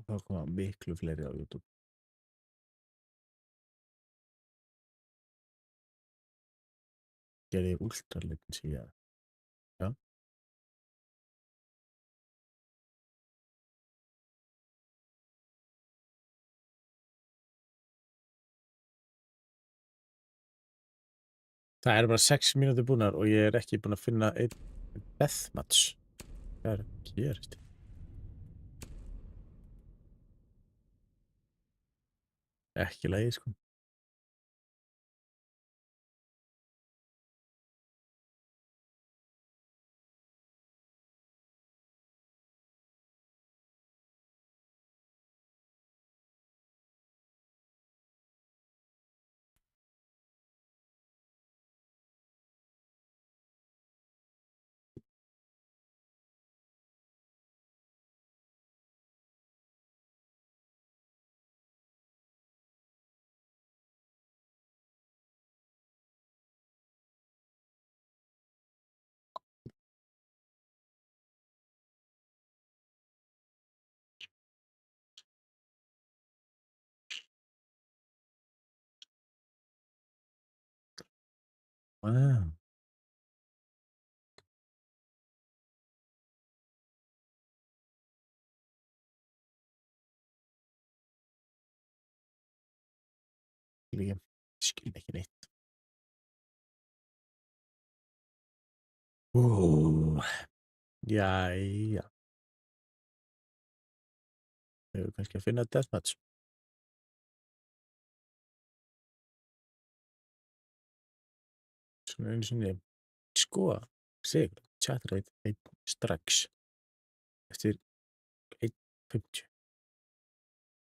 Það koma miklu fleiri á YouTube. Gerði últralitin síðan. Já. Það bara 6 mínútur búnar og ég ekki búinn að finna einn deathmatch. Hvað gerist? Ekki lagi, sko. Wow. Ég skil ekki neitt. Jæja. Hefur kannski að finna deathmatch. Svona einu sinni. Sko, sigur. Chatrate einn strax. Eftir 1.50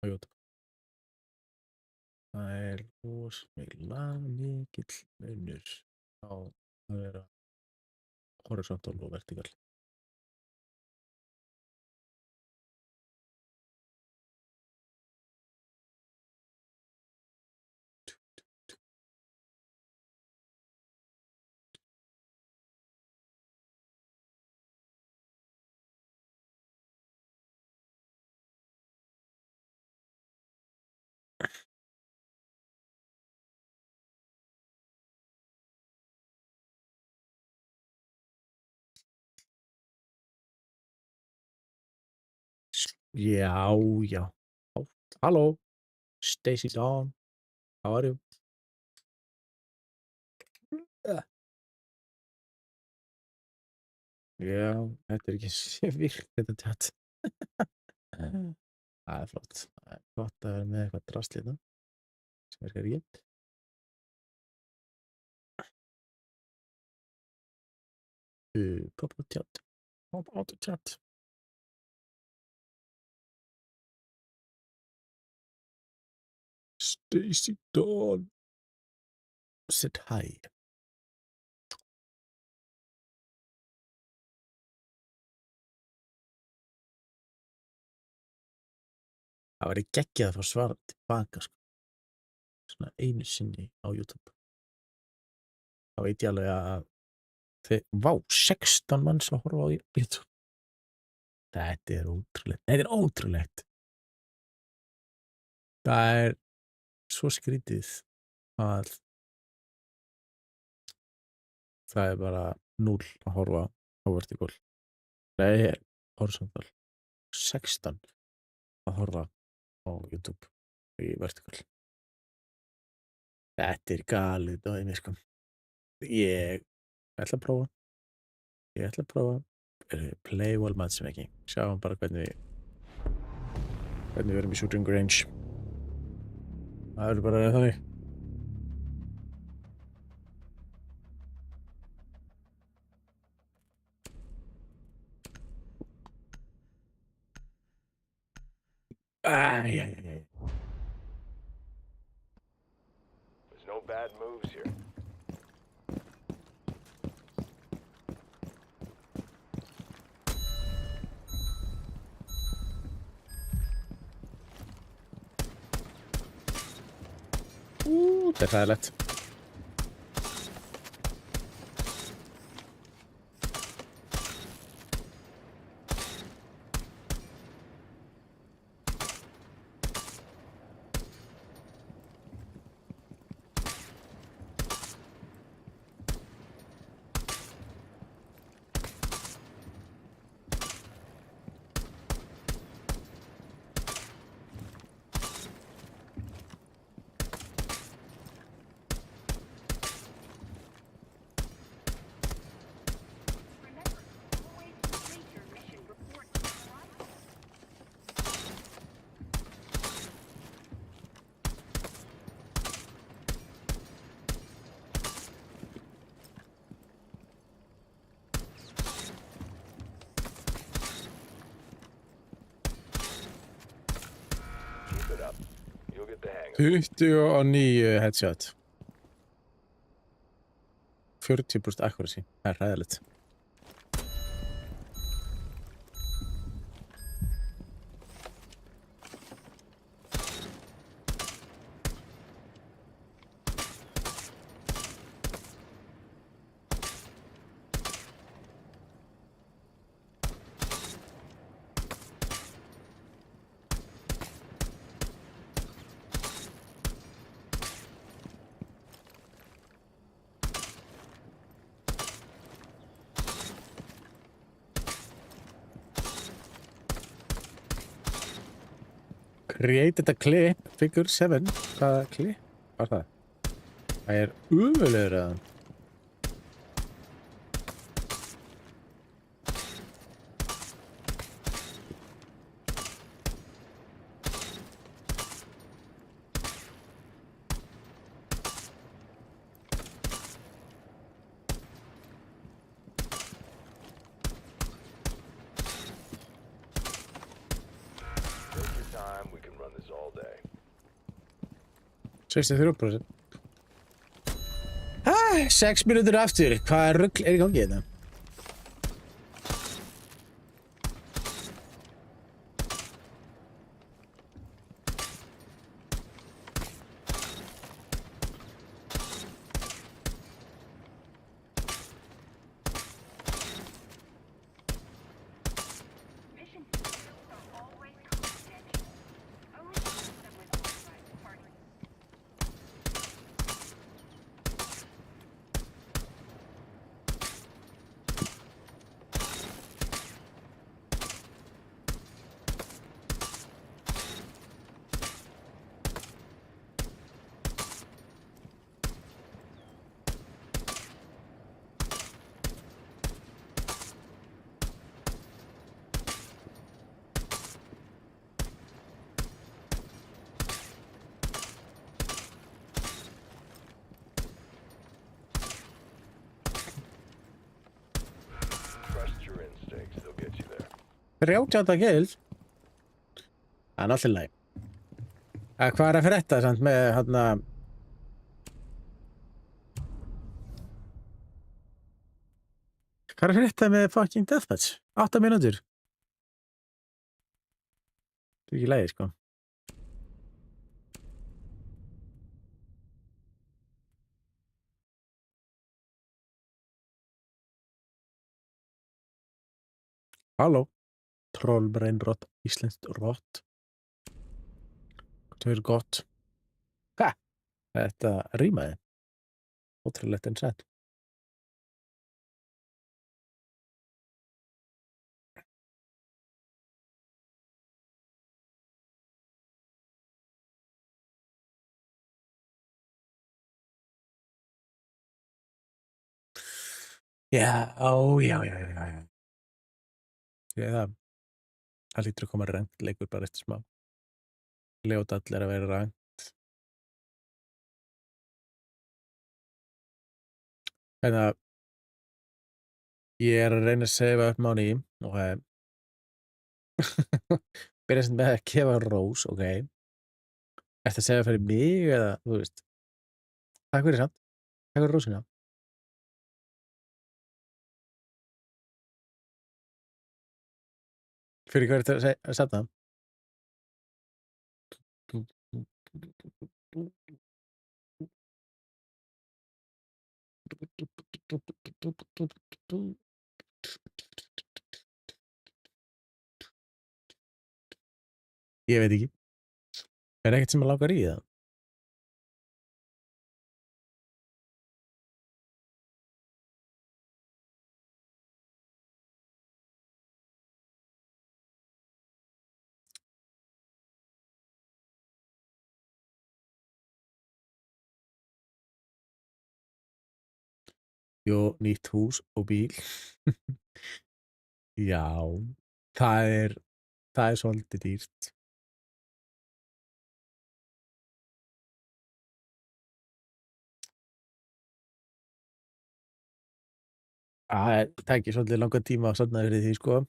á YouTube. Það rosalega mikill munur á að vera horizontal og vertical. Já, já. Halló, Stacey Dawn. How are you? Já, þetta ekki virkt þetta chat. Það flott. Það gott að vera með eitthvað drasl hérna. Sem virkar ekki. Pop out chat. Pop out chat. Stacey Dawn. Said hi. Það væri geggjað að fá svara tilbaka, sko. Svona einu sinni á YouTube. Þá veit ég alveg að vá, 16 manns að horfa á YouTube. Þetta ótrúlegt. Þetta ótrúlegt. Það svo skrítið að það bara 0 að horfa á vertical. Nei, horizontal. 16 að horfa á YouTube í vertical. Þetta galið dæmi, sko. Ég ætla að prófa. Play while matchmaking. Sjáum bara hvernig við erum í shooting range. Það bara þannig. There's no bad moves here. Þetta er hræðilegt. get the hang of it. 29 headshot. 40% accuracy. Það er hræðilegt. Created a clip, figure 7. Hvaða clip var það? Það er umulegur eða? Take your time. We can run this all day. 63%. 6 mínútur aftur. Hvaða rugl er í gangi þetta? Mission details are always confidential. Only use them with authorized parties. Trust your instincts. They'll get you there. 38 kills. Það er alltaf læg. Hvað er að frétta samt með hérna? Hvað er að frétta með fucking deathmatch? 8 mínútur. Það er ekki lægi, sko. Halló. Trollbreinrott, íslenskt rott. Það er gott. Ha! Þetta rímaði. Ótrúlegt en sett. Já, já. Það lítur að koma rangt leikur bara eftir smá. Leodall er að vera rangt. Þannig að ég er að reyna að sefa upp mánu í og byrja sem með að gefa rós, ok. Ertu að segja fyrir mig eða, þú veist. Takk fyrir samt. Takk fyrir rósina. Fyrir hvað er þetta að setja? Ég veit ekki. Er ekkert sem að langar í það? Jú, nýtt hús og bíl. Já, það er svolítið dýrt. Það tækir svolítið langan tíma að safna fyrir því, sko.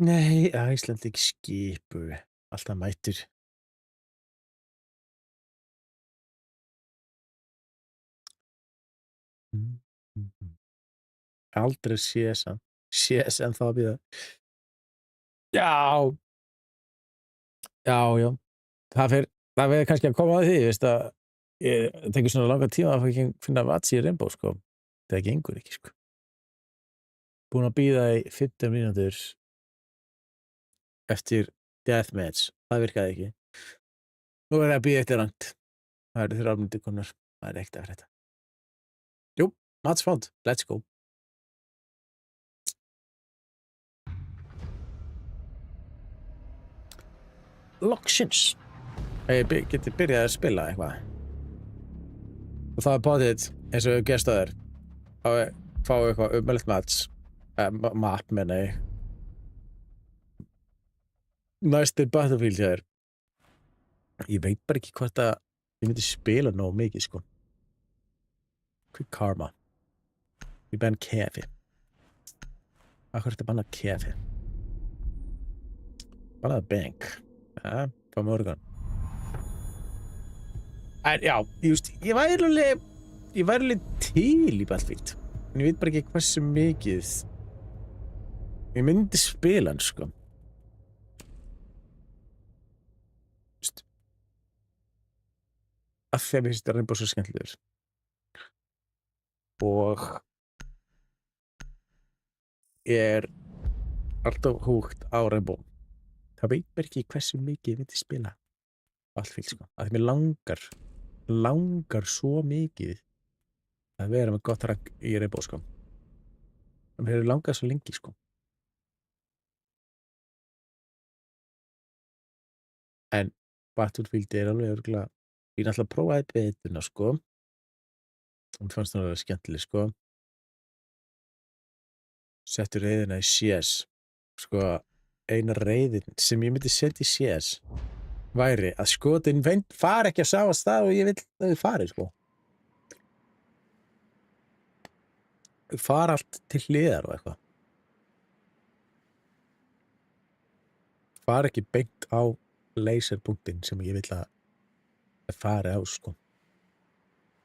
Nei, Ísland ekki skipu. Alltaf mættur. Aldrei CSN. CSN þá að býða. Já. Já. Það fer kannski að koma að því, veist að ég tekur svona langa tíma að finna vatsi í Rainbow, sko. Það gengur ekki, sko. Búin að býða í 15 mínútur eftir deathmatch. Það virkaði ekki. Nú er það að býða eftir rangt. Það eru 3 mínútur konar. Það er ekkert að frétta. Jú, match found. Let's go. Loksins. Ég geti byrjað að spila eitthvað. Og það er potið eins og gestöður. Fá eitthvað umöðlegt match. Map, menna ég. Næstir Battlefield hjá þér. Ég veit bara ekki hvort að ég myndi spila nógu mikið, sko. Quick Karma. Ég bann kefi. Akkur þetta banna kefi. Bannaði bank. Ja, på morgun. En já, ég væri alveg til í Battlefield. En ég veit bara ekki hversu mikið ég myndi spila hann, sko. Af því að mér finnst það Rainbow svo skemmtilegur. Og ég er alltaf húgt á Rainbow. Það veit mér ekki hversu mikið ég myndi spila Battlefield, sko. Af því mér langar svo mikið að vera með gott rank í Rainbow, sko. Það mér hefur langað svo lengi, sko. En Battlefield er alveg örugglega, ég náttúrulega prófaði betuna, sko. Og mér fannst það alveg skemmtileg, sko. Settu reiðina í CS. Sko, eina reiðin sem ég myndi setja í CS væri að skotin fari ekki á sama stað og ég vil að þau fari, sko. Þau fara allt til hliðar og eitthvað. Fara ekki beint á laserpunktinn sem ég vil að það fari á, sko.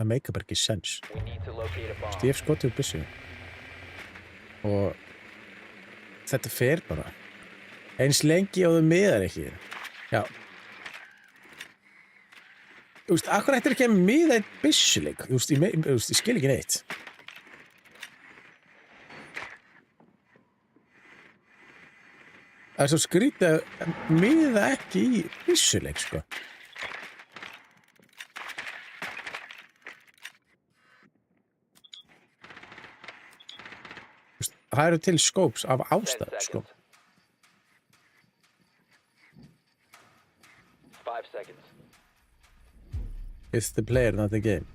Það meikar bara ekki sens. We need to locate a bomb. Ég hef skotið úr byssu og þetta fer bara eins lengi og þau miðar ekki. Já. Þú veist, akkur ættir ekki að miða einn byssuleik? Þú veist, ég skil ekki neitt. Það er svo skrítið að miða ekki í byssuleik, sko. Þú veist, það eru til scopes af 10 ástæð, sko. seconds. 5 seconds. It's the player, not the game.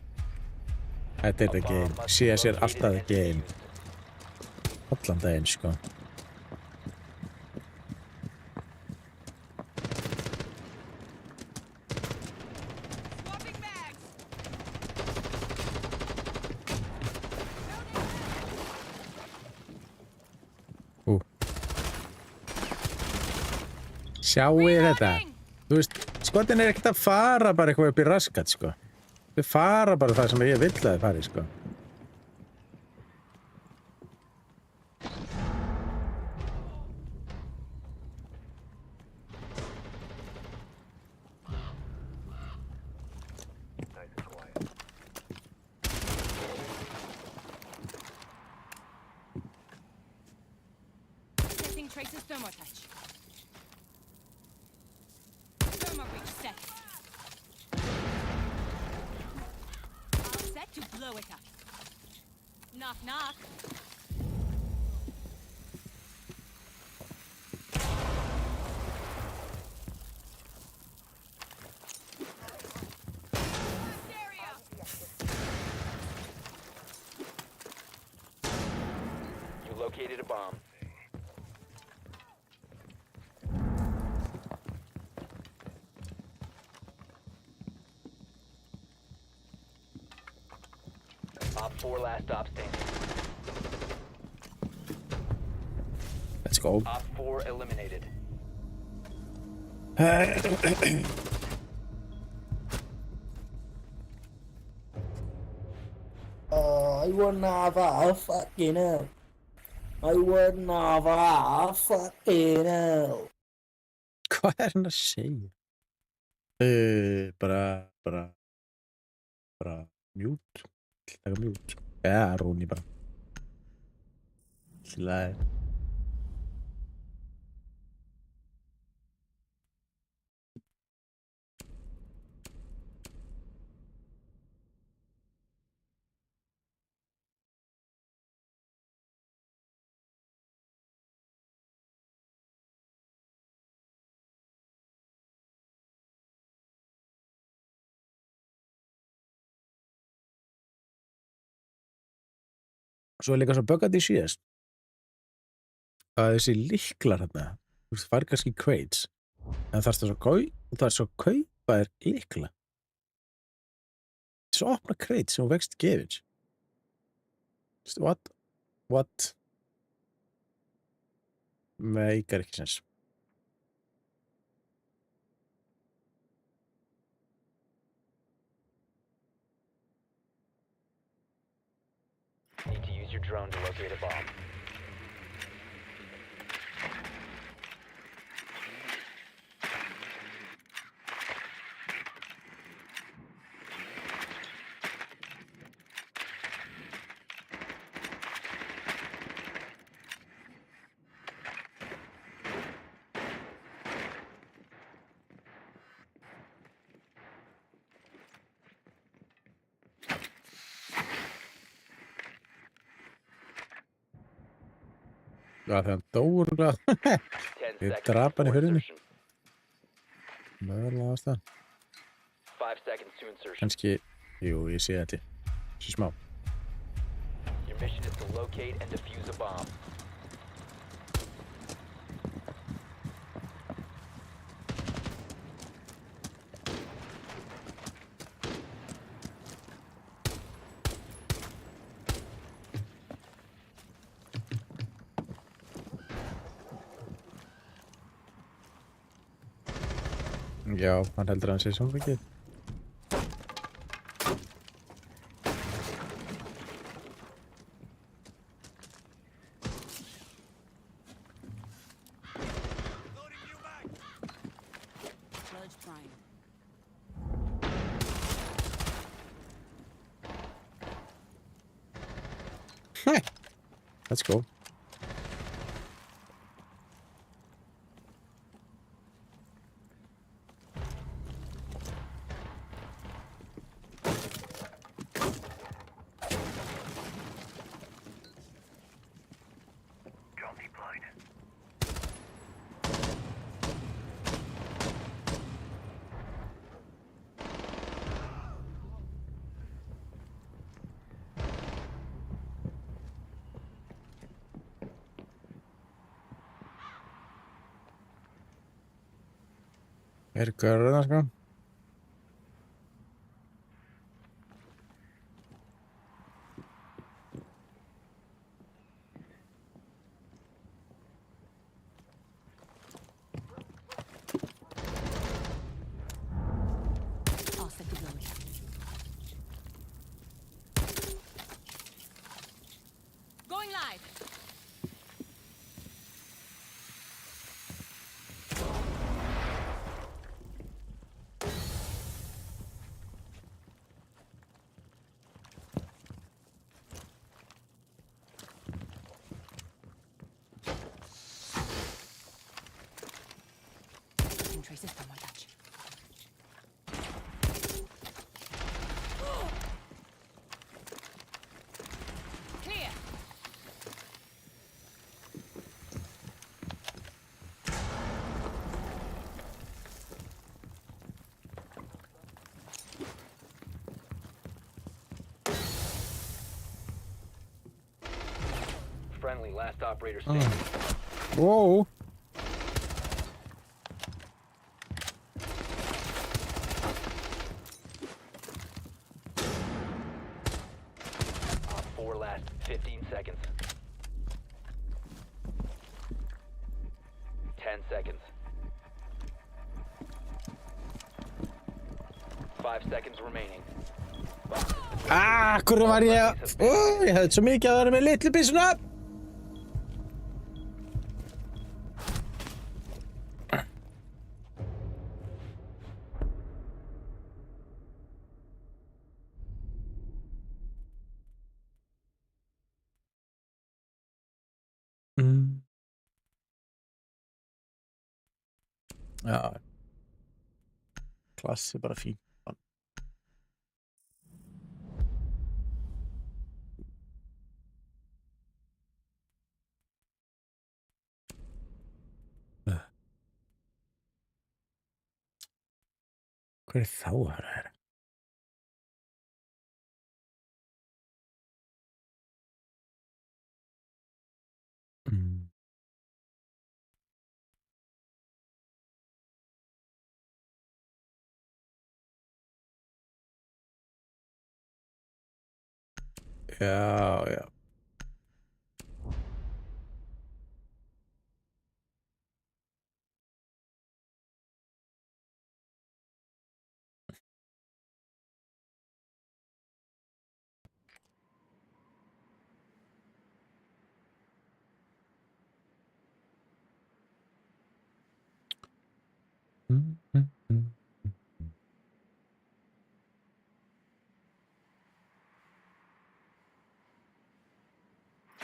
Þetta er the game. CS er alltaf the game. Allan daginn, sko. Sjáu þetta. Þú veist, skotin er ekkert að fara bara eitthvað upp í raskat, sko. Þau fara bara það sem ég vill að þau fari, sko. Setting traces thermotouch. Thermobreach set. All set to blow it up. Knock, knock. You located a bomb. Op 4 last stop standing. Let's go. Op 4 eliminated. I would never fucking hell. I would never fucking hell. Hvað er hann að segja? Bara mute. Taka mute. Ja, Rúni bara. Slæð. Svo er líka svo böggandi í síðast að þessi lyklar hérna, þú veist, það er kannski crates en það er svo kaupa er lykla. Svo opna crates sem þú vext gefins. What? Meikar ekki sens. Need to use your drone to locate a bomb. Já, þegar hann dóur 10 Ég seconds drap hann í before hurðinni. insertion. Mögulega ástæðan. 5 seconds to insertion. Kannski, jú, ég sé þetta. Svo smá. Your mission is to locate and defuse a bomb. Já, hann heldur að hann sé samfengið. Sludge prime. Let's go. Er görðan, sko? I'll set the blow. Going live. Traces from one touch. Clear. Friendly, last operator standing. Wow. Op 4 last 15 seconds. seconds. 5 seconds remaining. Hverju var ég? Ég hefði svo mikið að vera með litlu byssuna. Já. Klassi bara fín. Hver er þá að vera? Já, já.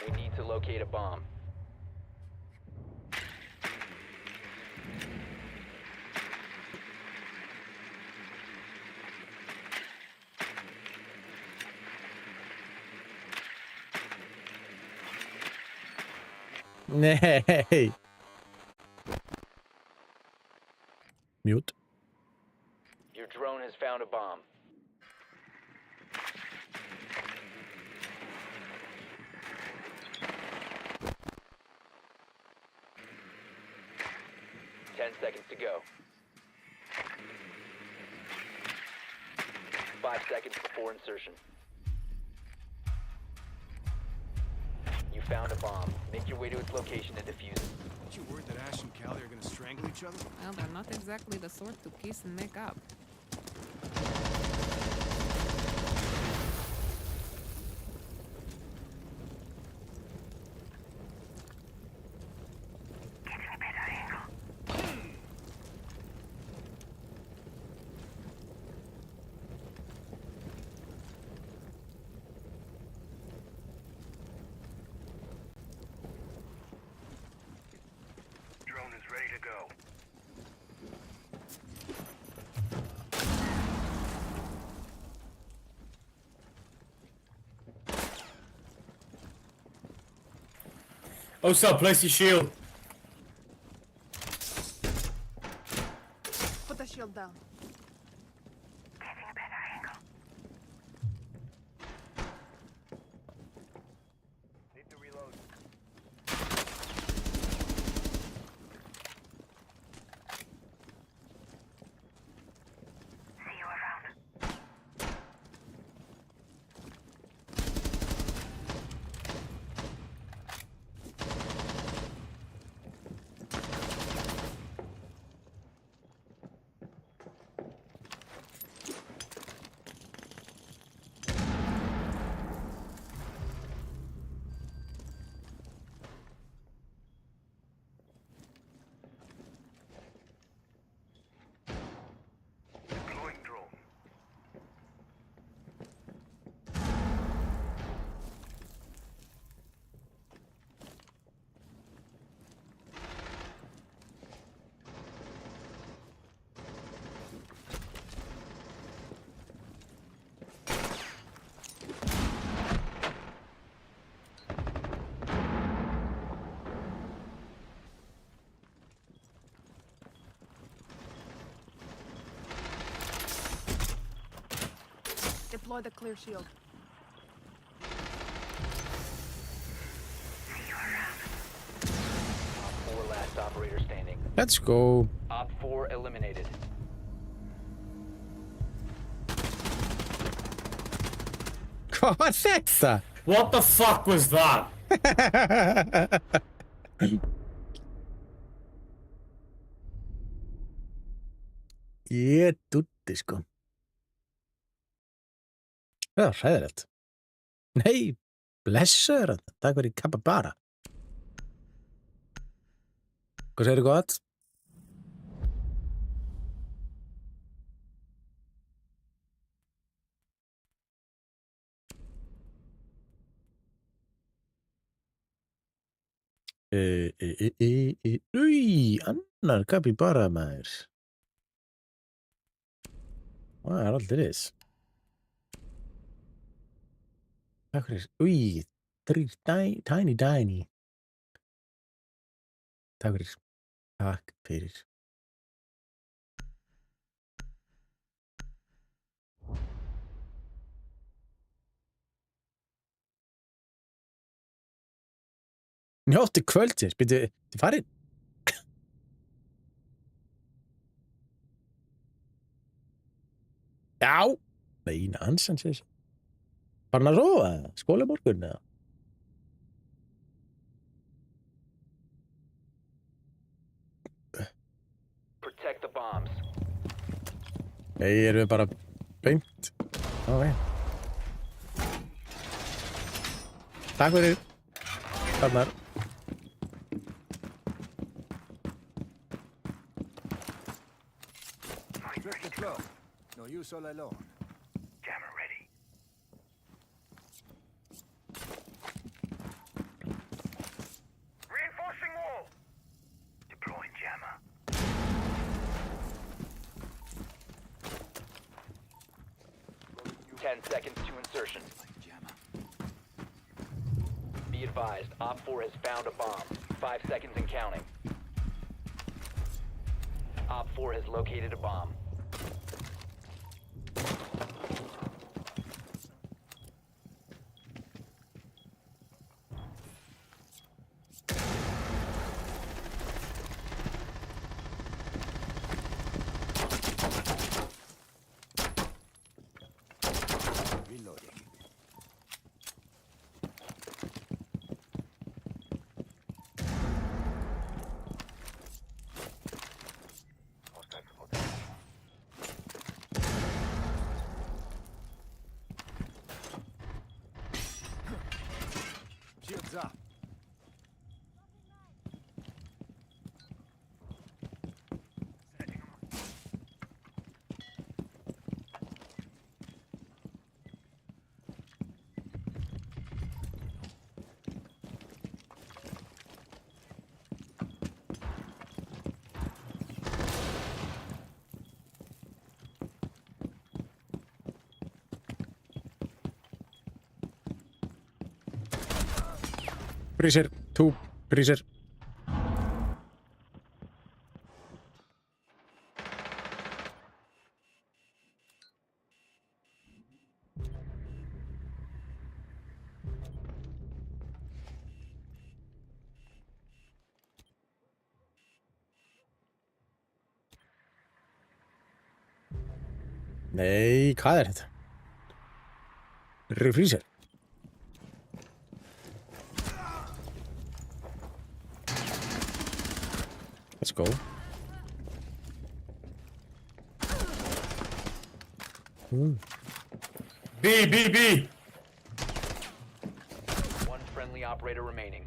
We need to locate a bomb. Nei. Mute. Your drone has found a bomb. Ten seconds to go. 5 seconds before insertion. You found a bomb. Make your way to its location and defuse it. Aren't you worried that Ash and Callie are gonna strangle each other? Well, they're not exactly the sort to kiss and make up. Drone is ready to go. Oh, so place your shield. Put the shield down. Need to reload. Deploying drone. Deploy the clear shield. 4 last operator standing. Let's go. Op 4 eliminated. Hvað var þetta? What the fuck was that? Ég dúddi, sko. Það var hræðilegt. Nei, blessaður hann. Takk fyrir kappa bara. Hvað segirðu gott? Annar kappi bara, maður. Það er aldrei þess. Takk fyrir. Þrýr tiny. Takk fyrir. Takk fyrir. Njóttu kvöldsins, byrju, þið farið. Já. Nei, nansans þessu. Farin að sofa, skóla morgun, eða? Protect the bombs. Nei, erum við bara beint. Ok. Takk fyrir. Þarnar. Strip the floor. No use all alone. Jammer ready. Reinforcing wall. Deploying jammer. 10 seconds to insertion. Be advised, Op 4 has found a bomb. 5 seconds and counting. Op 4 has located a bomb. Reloading. Shields up. Freezer, 2, freezer. Nei, hvað er þetta? Freezer. Let's go. B. One friendly operator remaining.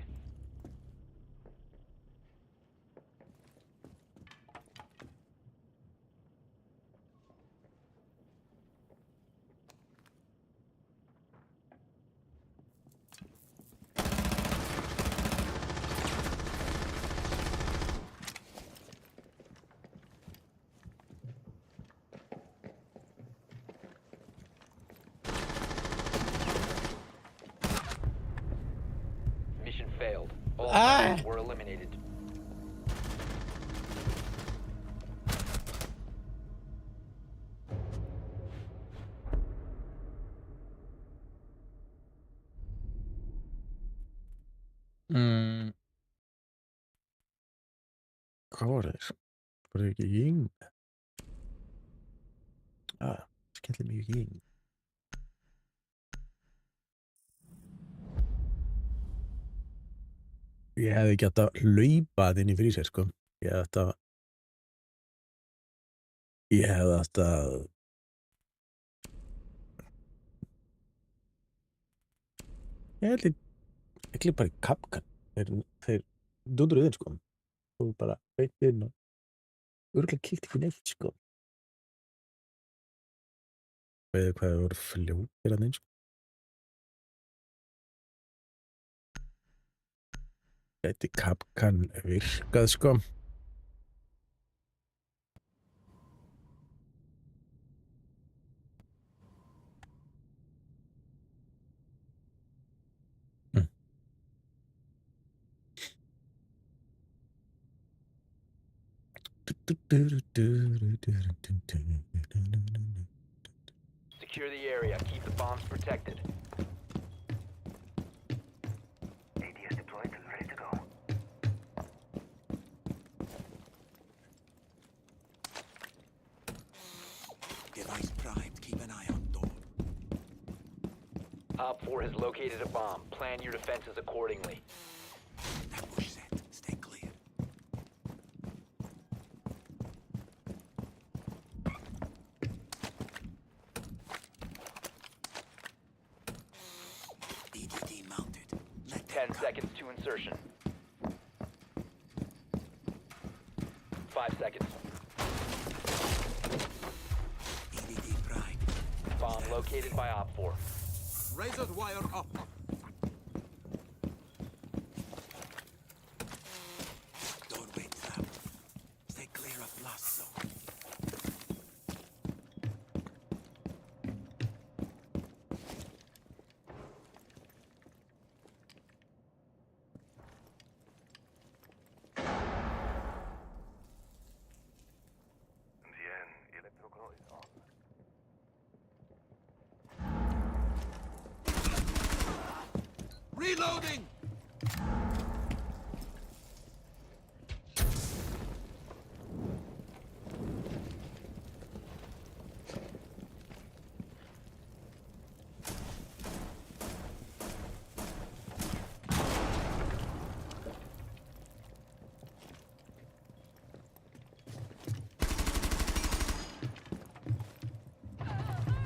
Mission failed. All friendlies were eliminated. Hvað voru þeir? Voru þeir ekki ying? Skellir mig ekki ying. Ég hefði ekki átt að hlaupa inn í freezer, sko. Ég Ég hefði átt að ég held ég bara í kapkan þeir dundruðu inn sko og bara beint inn og örugglega kíkt ekki neitt sko veiðu hvað þau voru fljótir að inn sko gæti kapkan virkað sko Secure the area. Keep the bombs protected. ADS deployed and ready to go. Device primed. Keep an eye on door. Op 4 has located a bomb. Plan your defenses accordingly. Ambush set. Stay clear. EDD mounted. Let 10 seconds to insertion. 5 seconds. EDD primed. Bomb located by Op 4. Razor wire up. Doorway trap. Stay clear of blast zone. Reloading!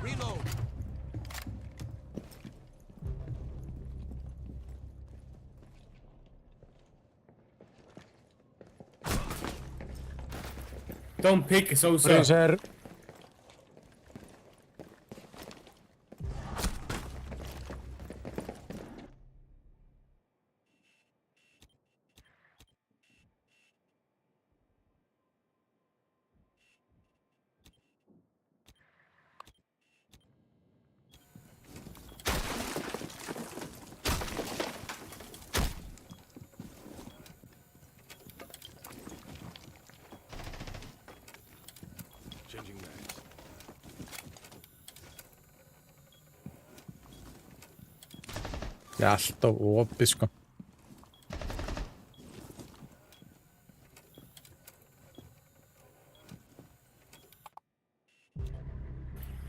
Reload! Don't pick Sosa. Freezer Changing mags. ég er alltaf opið sko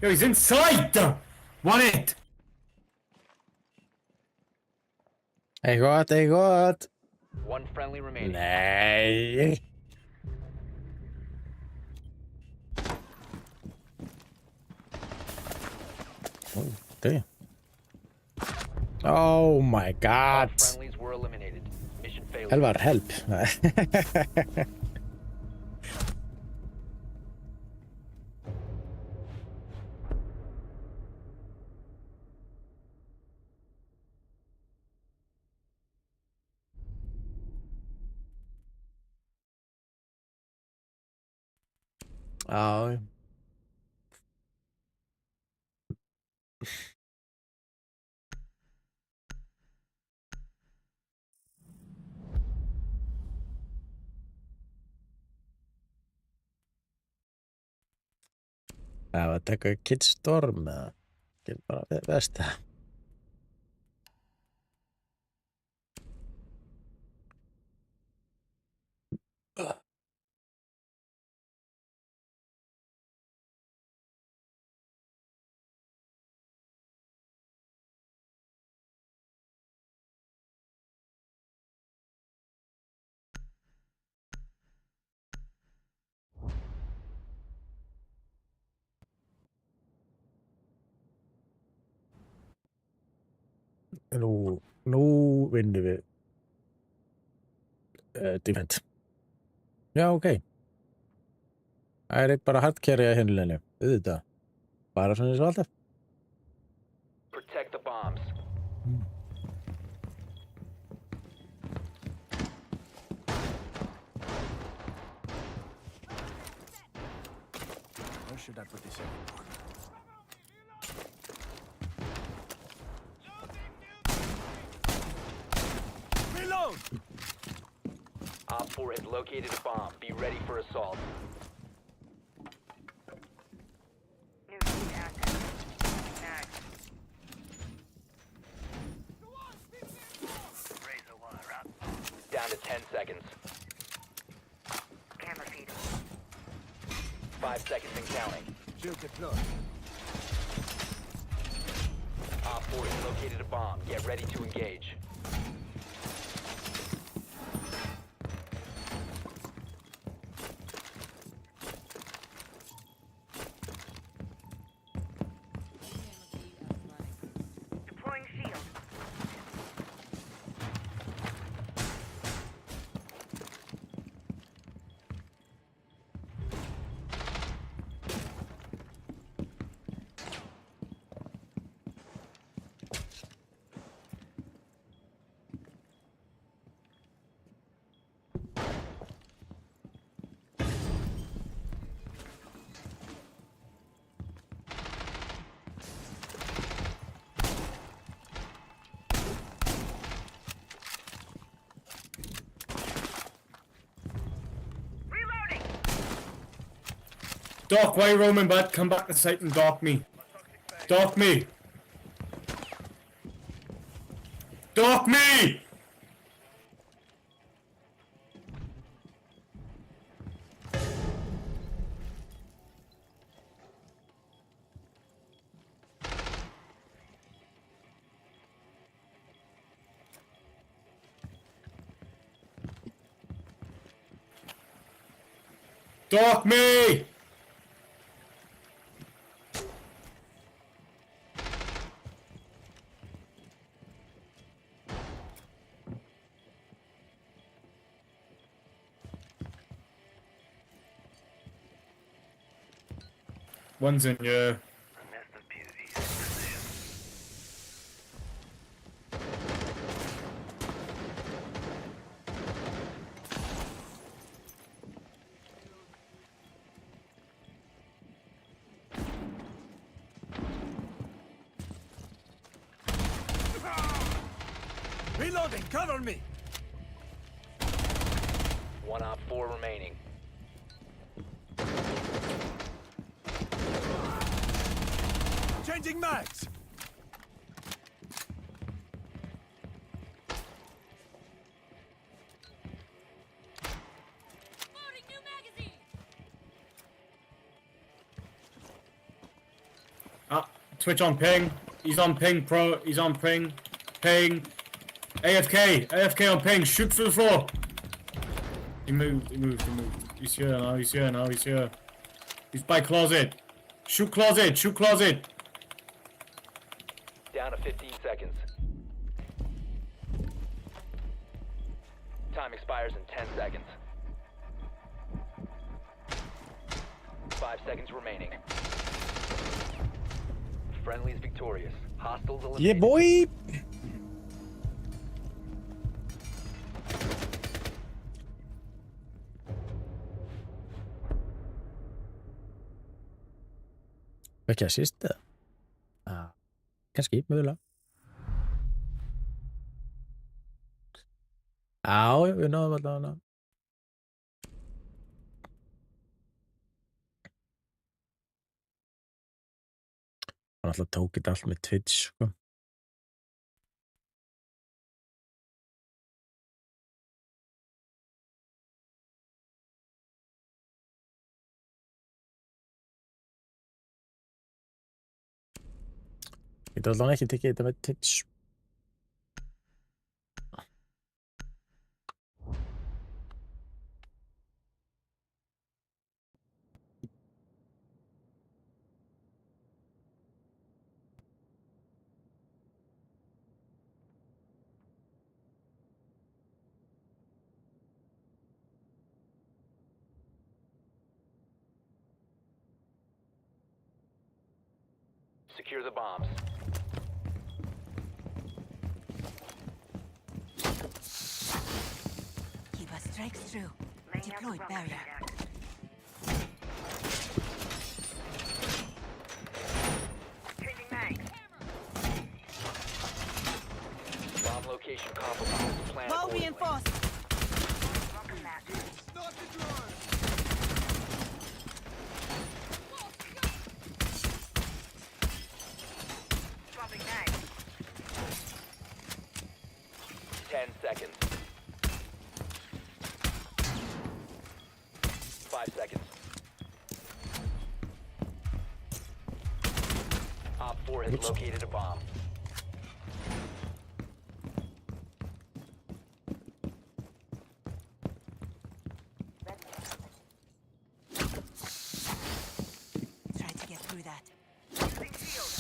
Yo, he's inside! Want it! ei gott One friendly remaining. nei oh damn oh my All god friendlies were eliminated. Mission failure. Elvar help já það var að taka Kids Storm eða ekki bara veist það Nú vinnum við defend. Já, ok. Það er bara hardcarry að hinleginni. Auðvitað. Bara svona eins og alltaf. Protect the bombs. Where should I put this in? Reload! Op 4 has located a bomb. Be ready for assault. New heat active. Next. Razor wire up. Down to 10 seconds. Camera feed. 5 seconds and counting. Shield deployed. Op 4 has located a bomb. Get ready to engage. Deploying shield. Reloading. Doc, why are you roaming, bud? Come back to site and dock me. Dock me. Dock me! Dock me! One's in your... Reloading! Cover me! One Op 4 remaining. Changing mags! Loading new magazine. Twitch on ping. He's on ping, pro. He's on ping. Ping. AFK. AFK on ping. Shoot through the floor. He moved. He moved. He moved. He's here now. He's here now. He's here. He's by closet. Shoot closet. Shoot closet. Down to 15 seconds. Time expires in 10 seconds. 5 seconds remaining. Friendly is victorious. Hostiles Yeah, eliminated. boy! Ekki að síst eða? Kannski, mögulega. Já, við náðum alltaf hana. Hann alltaf tók þetta allt með Twitch, sko. Ég get alltaf ekki tekið þetta með Twitch. Secure the bombs. Kiba strikes through. Laying out the Deploy bomb barrier. set. Changing mag. Bomb location compromised. Plan Wall accordingly. reinforced. Welcome that. Swapping mag. 10 seconds. 5 seconds. Op 4 has Oops. located a bomb. Try to get through that. Using shield.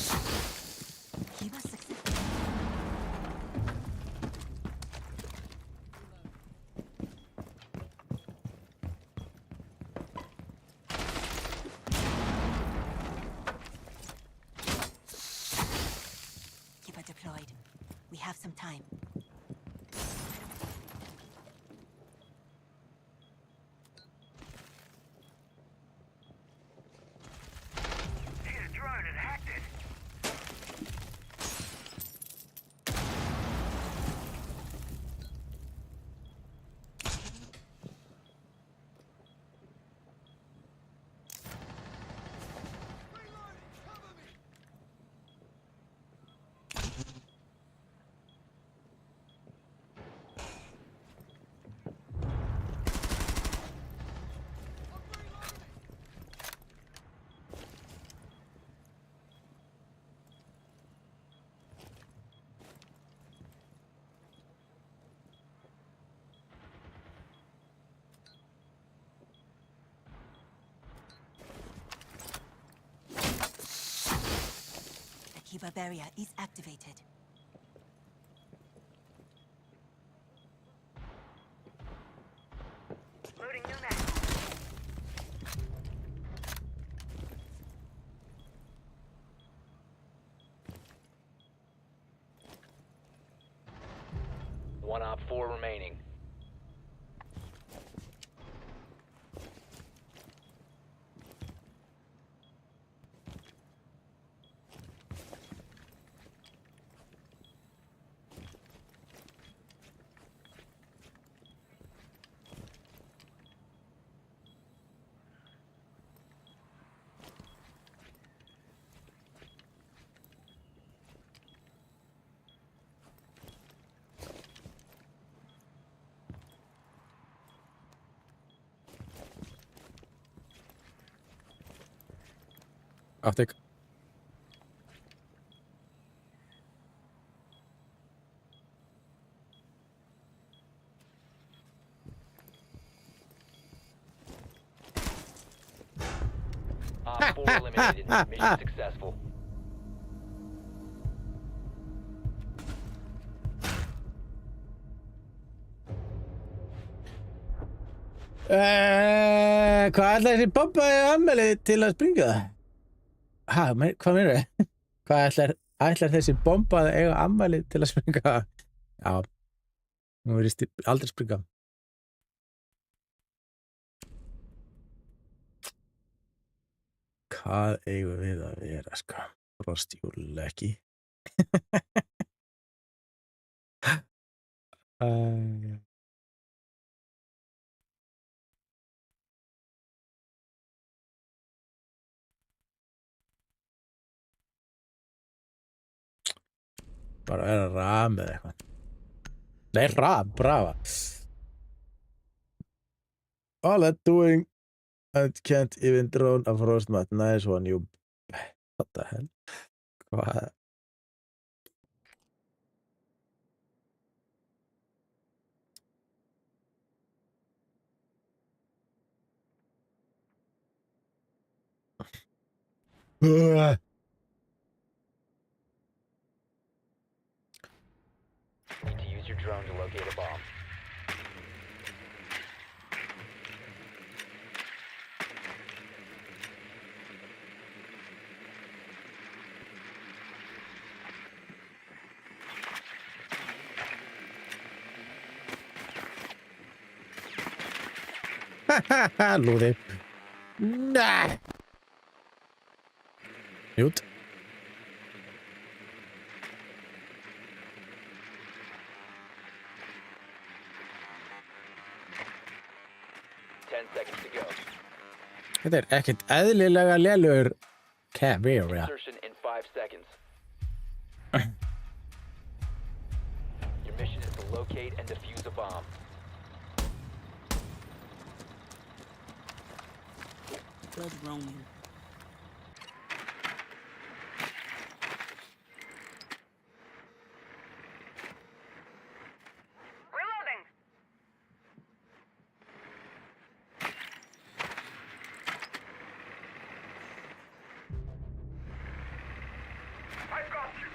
Kiba success. Kiba deployed. We have some time. See the drone and hacked it. The Kiba barrier is activated. Loading new mag. One Op 4 remaining. Optic. Op 4 eliminated. Mission successful. Hvað ætlar þessi bomba í ammæli til að springa? Ha, hvað meira? Hvað ætlar þessi bomba að eiga ammæli til að springa? Já, hún verðist aldrei springa. Hvað eigum við að vera, sko? Frostjúleki. Bara að vera ram eða eitthvað. Nei, ram, brava. All that doing and can't even drone a frostmat. Nice one, you... What the hell? Hvað? Need to use your drone to locate a bomb. Lúði. Nei. Mute. Seconds to go. Þetta er ekkert eðlilega lélugur Caveira. Insertion in 5 seconds. Your mission is to locate and defuse a bomb. Blood roaming. Reloading. I got you.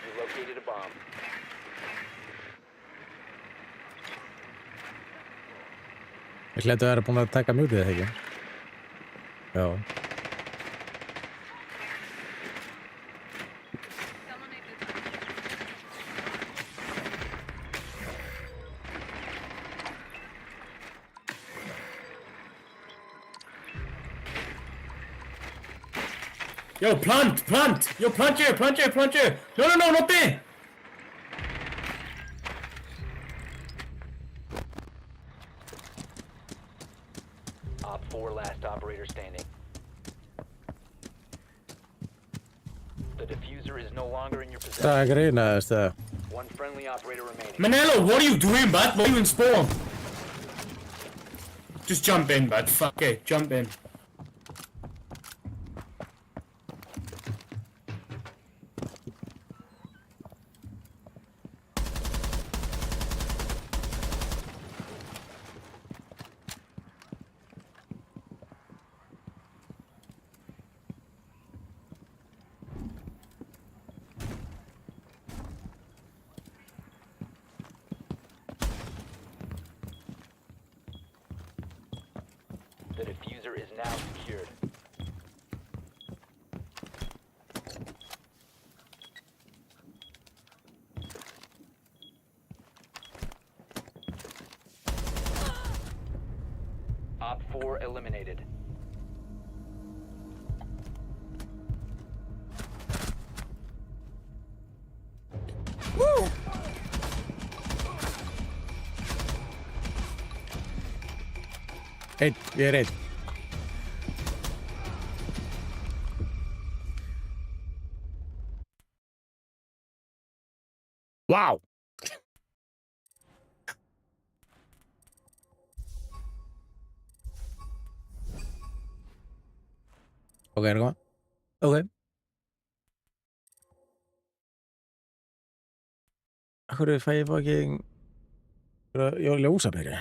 You located a bomb. Ég hlættu að vera búin að taka mjútið það ekki. Já. Yo, plant! Plant! Yo, plant here! Plant here! Plant here! No, no, no, not there! Op 4 last operator standing. The diffuser is no longer in your possession. Það grínast það. One friendly operator remaining. Manello, what are you doing, bud? Why are you in spawn? Just jump in, bud. Fuck it, jump in. The diffuser is now secured. Op 4 eliminated. Einn, ég er einn. Vá! Ok, er það koma? Ok. Akkur fæ ég fucking... Ég var ljósabæri.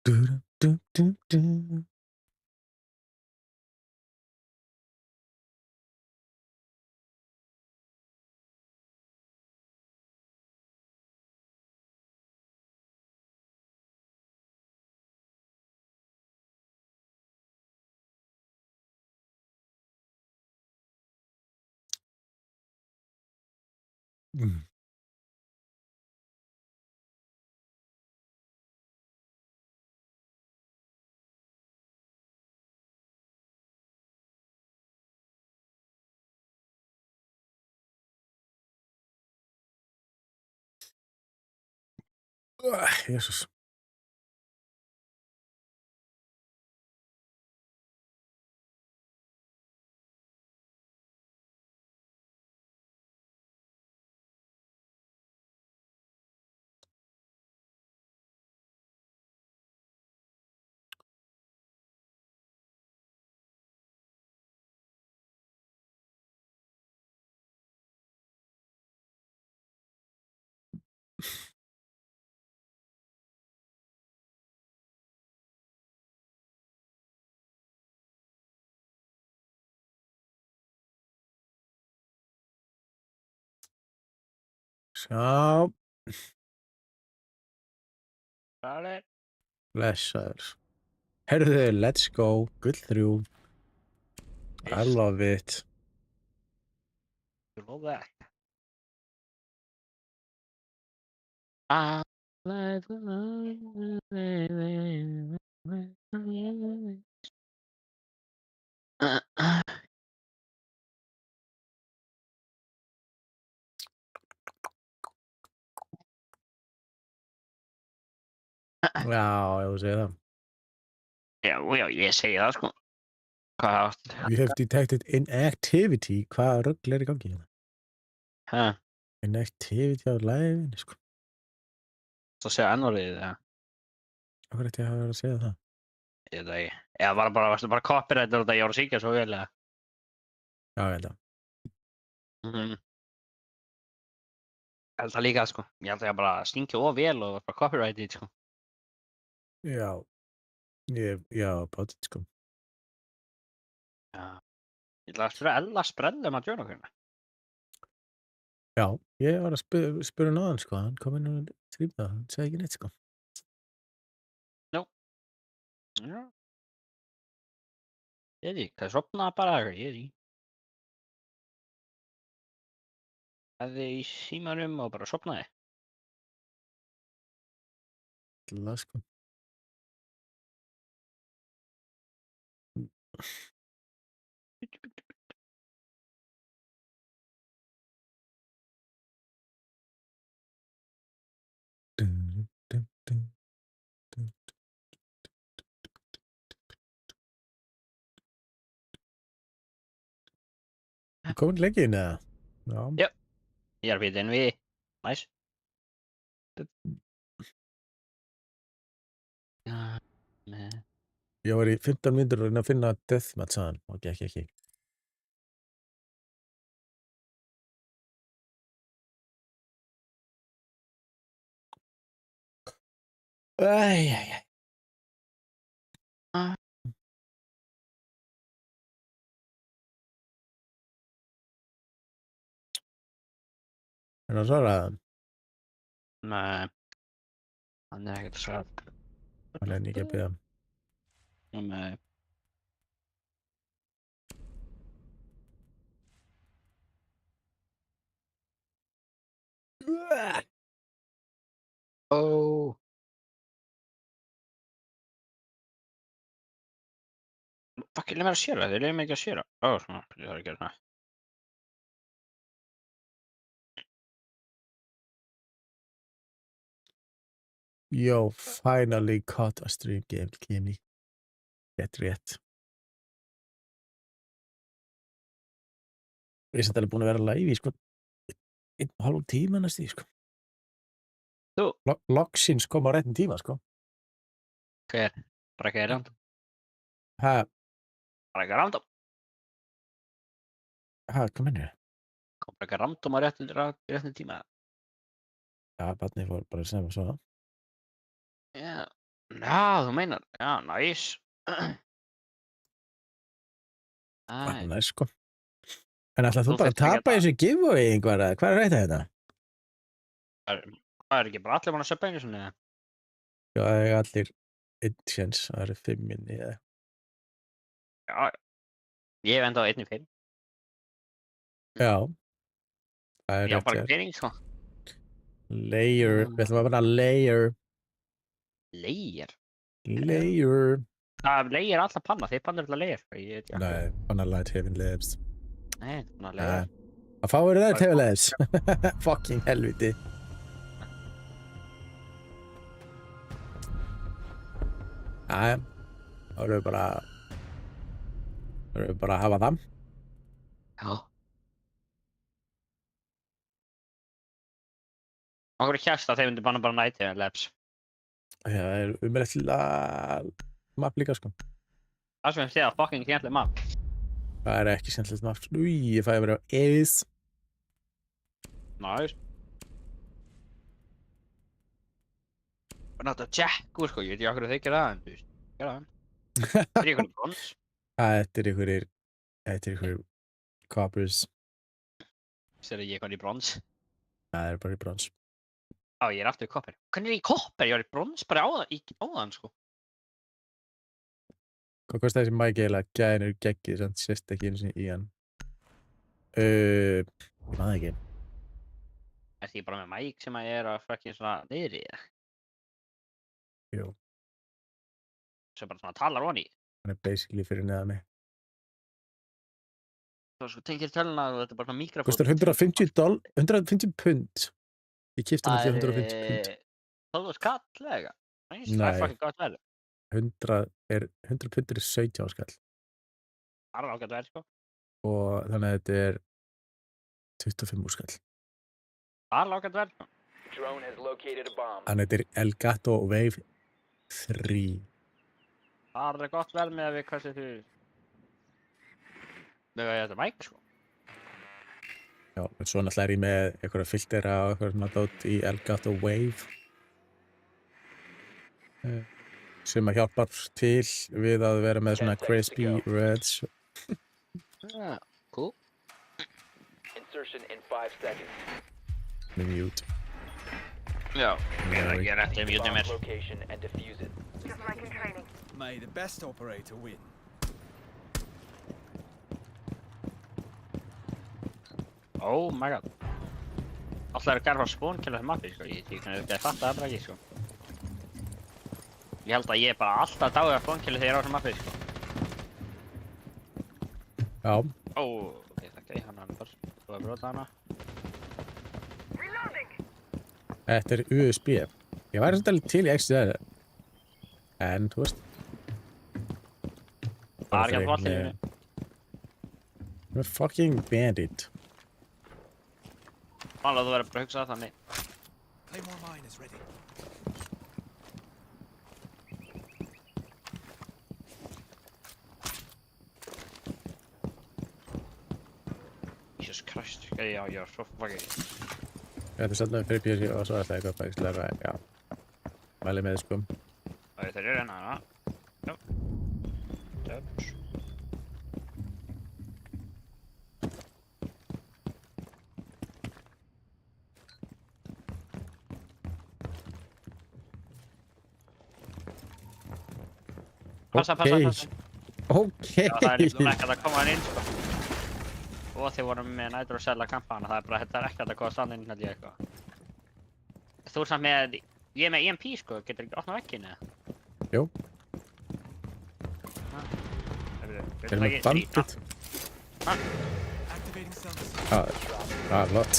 Du. Jesus. Sjá, Got it. blessaður. Herðu, let's go, gull 3. I Yes. love it. You love that. I like the Já, ef þú segir það. Já, ég segi það sko. Hvað áttu? You have detected inactivity. Hvað rugl í gangi hérna? Hæ? Inactivity á live-inni, sko. Þú segja ennórið eða? Hvað ætti ég að vera að segja það? Ég veit það ekki. Eða varstu bara copyrightur út að ég voru að syngja svo vel eða? Já, ég held að. Ég held það líka sko. Ég held að ég bara syngja of vel og bara copyrightið sko. Já. Já, potið, sko. Já. Ég ætla að spyrja Ella Sprell að joina okkur. Já, ég var að spura náðan, sko. Hann kom inn og skrýmta. Hann sagði ekki neitt, sko. Já. Ég veit ekki, það sopnaði bara eitthvað, ég veit ekki. Hefði í símanum og bara sopnaði. Alla, sko. Komin lengi inn, eða? Já. Já. Ég er að býta inn við. Næs. Ég var í 15 mínútur að reyna að finna deathmatch að hann og gekk ekki. Æjæjæj. Er það svaraði? Nei. Hann er ekkert að svara. Hann er ekki að byrja. Nei. Ó. Fucking leið mér að séra, þeir leiði mig ekki að séra. Ó, svona, ég þarf að gera það. Yo, finally caught a stream game, Kimi. Rétt. Ég er samt alveg búin að vera live í, sko, 1,5 tíma næstu því, sko. Þú? Loksins kom á réttum tíma, sko. Hver? Bara ekki random. Ha, Bara ekki random. hvað mennur þið? Kom bara ekki random á réttum tíma. Já, barnið fór bara sem að svona. Já. Já, þú meinar. Já, næs. Æ. Næs, sko. En ætlaðu þú Þú bara að þyrftir ekki tapa að- þessu giveaway einhverja? Hvað er rætt að þetta? Það er ekki bara allir búin að söpja einu svona. Já, það er allir einn sjens, það eru 5 minni eða. Já. Ég hef enda á 1-5. Já. Það er Ég á rétt bara hér. ekki pening, sko. Layer, við ætlum að vera layer. Leir. Layer. Það leir alla panna, þeir panna alltaf leir. Ég veit ekki. Nei, hann er light heaven lives. Nei, panna Nei. leir. Að fá verið light heaven lives. Fucking helviti. Jæja, þá erum við bara að hafa það. Já. Okkur er kjæst að þeir myndi banna bara Night Heaven Labs. Það er umrættilega mapp líka, sko. Það sem ég segja fucking skemmtileg map. Það er ekki skemmtilegt mapp. Új, ég fæði að vera á Evis. Næs. náttúrulega tjekku, sko, ég veit ekki okkur þau gera það, en þú veist, gera það. Það er ykkur brons. Þetta er einhverjir coppers. Sér ég eitthvað í brons. Það er bara í brons. Á, ég er aftur í koppar. Hvernig er ég í koppar? Ég var í brons bara áðan, sko. Hvað kosti þessi mæk eiginlega? Gæðin eru geggið, þannig sést ekki einu sinni í hann. Ég maður það ekki. Er því bara með mæk sem að ég er að frekkin svona niðri, eða? Jú. Sem bara svona talar honi. Hann er basically fyrir neðan mig. Svo sko tengir töluna og þetta er bara svona mikrofón. Kostar $150 pund. Ég keypti hann fyrir 150 pund. Það var skall, eða? Það Nei. er fucking gott verð. 100 pundir er 17 skall. Það er ágætt verð, sko. Og þannig að þetta er 25 skall. Það er ágætt verð, sko. Drone has located a bomb. Þannig að þetta er Elgato Wave 3. Það er gott verð með að við hversu þú... Með að þetta mæk, sko. Já, en svo náttúrulega er ég með einhverja filtera og eitthvað svona dót í Elgato Wave. Sem að hjálpar til við að vera með svona crispy reds. Yeah, cool. Insertion in 5 seconds. Með mute. Já, ég er eftir mjútið Bomb mér. location and defuse it. Just like in training. May the best operator win. Oh my god. Alltaf eru gerð frá spónkill þessi mappi, sko. Ég kannu ekki að fatta það bara ekki, sko. Ég held að ég er bara alltaf dáið af spónkill þegar ég er á þessi mappi, sko. Já, Ó, ok, þakka ég hann bara. Þú er brota hana. Reloading! þetta er USB. Ég væri svolítið alveg til í XDR. En, þú veist. Það er ekki að falla í með- henni. Með fucking bandit. Málega þú verður bara að hugsa það þannig. Claymore mine is ready. Jesus Christ. Já, ég er svo fucking... Þetta er svolítið fyrir PC og svo ætla ég að fækst læra, já. Mæli með, sko. Það er þeir hérna, hana. Já. Döps. Passa. Ókei. Já, það er líka ekki að koma hann inn, sko. Og þeir voru með nætur og selja kampana, það er bara, þetta er ekki að koma stann inn, held ég eitthvað. Þú er samt með, ég er með EMP, sko, getur ekki opnað vekkinu, eða? Jú, Þeir þeir eru með bandit. Activating sensors. Lott.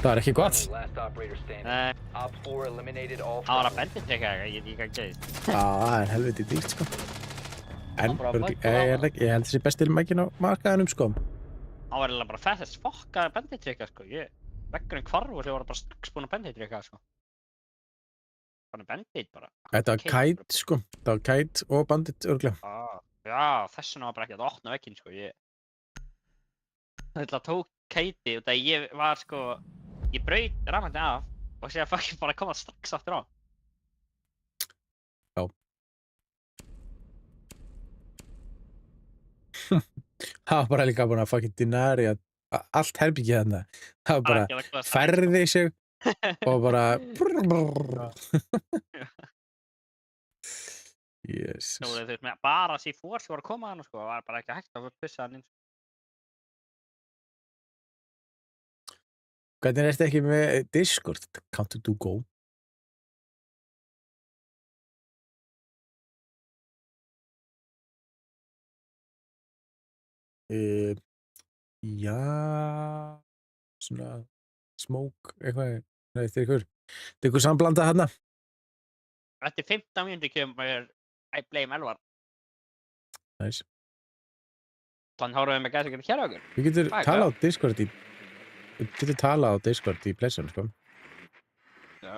Það er ekki gott. Last operator standing. Nei, Op 4 eliminated all það var að friendlies. bendit eitthvað, ég veit ekki hvað gerðist. Það er helviti dýrt, sko. En, bara ég bæta held á þessi bestir mækin á markaðanum, sko. Það var eiginlega bara fæðast fokkaði benditrykka, sko, veggurinn hvarf og þeir voru bara strax búin að benditrykka, sko. Þannig bendit bara. Þetta var kæt, sko. Það var kæt og bandit, örglega. Já, þessuna var bara ekki að opna vegginn, sko, Það tók kæti og það ég var, sko, ég braut rafmagni af og sé að fucking bara koma strax aftur á. Það var bara líka búin að fucking deny að allt herbyggið þarna. Það var bara færði sig og bara... Jesus. Þú veist, með bara C4 sem voru að koma hann, sko, það var bara ekki hægt að pussa hann inn. Hvernig er þetta ekki með Discord? Count to go? Já, svona smoke, eitthvað, nei, þetta er ykkur samblanda hérna. Eftir 15 mínútur kemur I blame Elvar. Nice. Þannig hóruðum við með gæs að geta hér okkur. Við getur Hæ, talað á Discord í Playstation, sko. Já.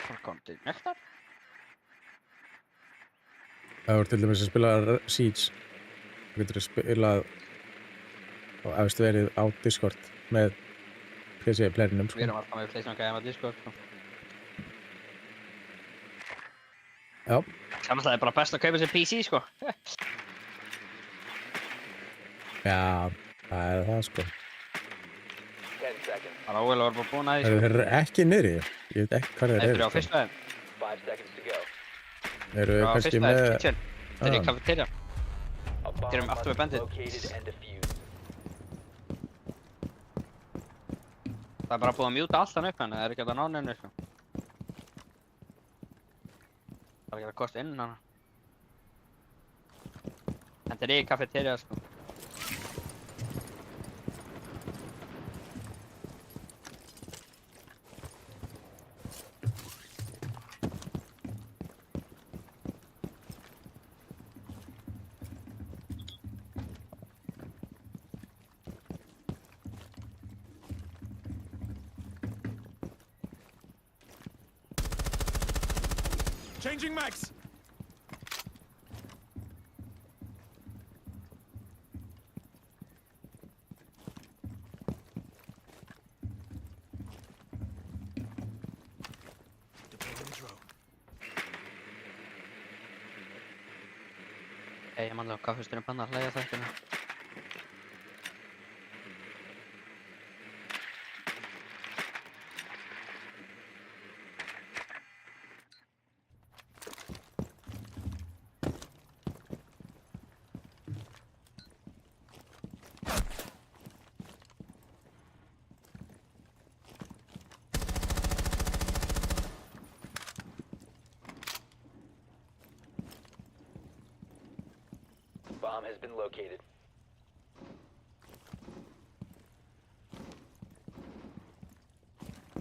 Hvað kom til nektar? Það voru til dæmis að spila Siege. Við getur spilað og eftir verið á Discord með PC-playerinum, sko. Við erum alltaf með Playstation gæma Discord, sko. Já. Þannig að það er bara best að kaupa sér PC, sko. Já, það er það sko. 10 seconds. Það er óvel að vera bara búin að því, Þeir sko. eru ekki niðri. Ég veit ekki hvað þeir Þeir eru eru á sko. fyrstu aðeim. 5 seconds to go. Þeir eru Þeir eru á kannski fyrstu með... aðeim, kitchen. Þeir eru í Ah. cafeteria. A bomb Get him after must the bandit. be located and defused. Það er bara búið að mjúta allan upp hann, það er ekki að ná neinu, sko. Það er ekki að kosta inn hana. En þeir eru í cafeteria, sko. Changing mags. Deploying drone. Ég mann á kaffistunum banna að hlæja þættina. Bomb has been located.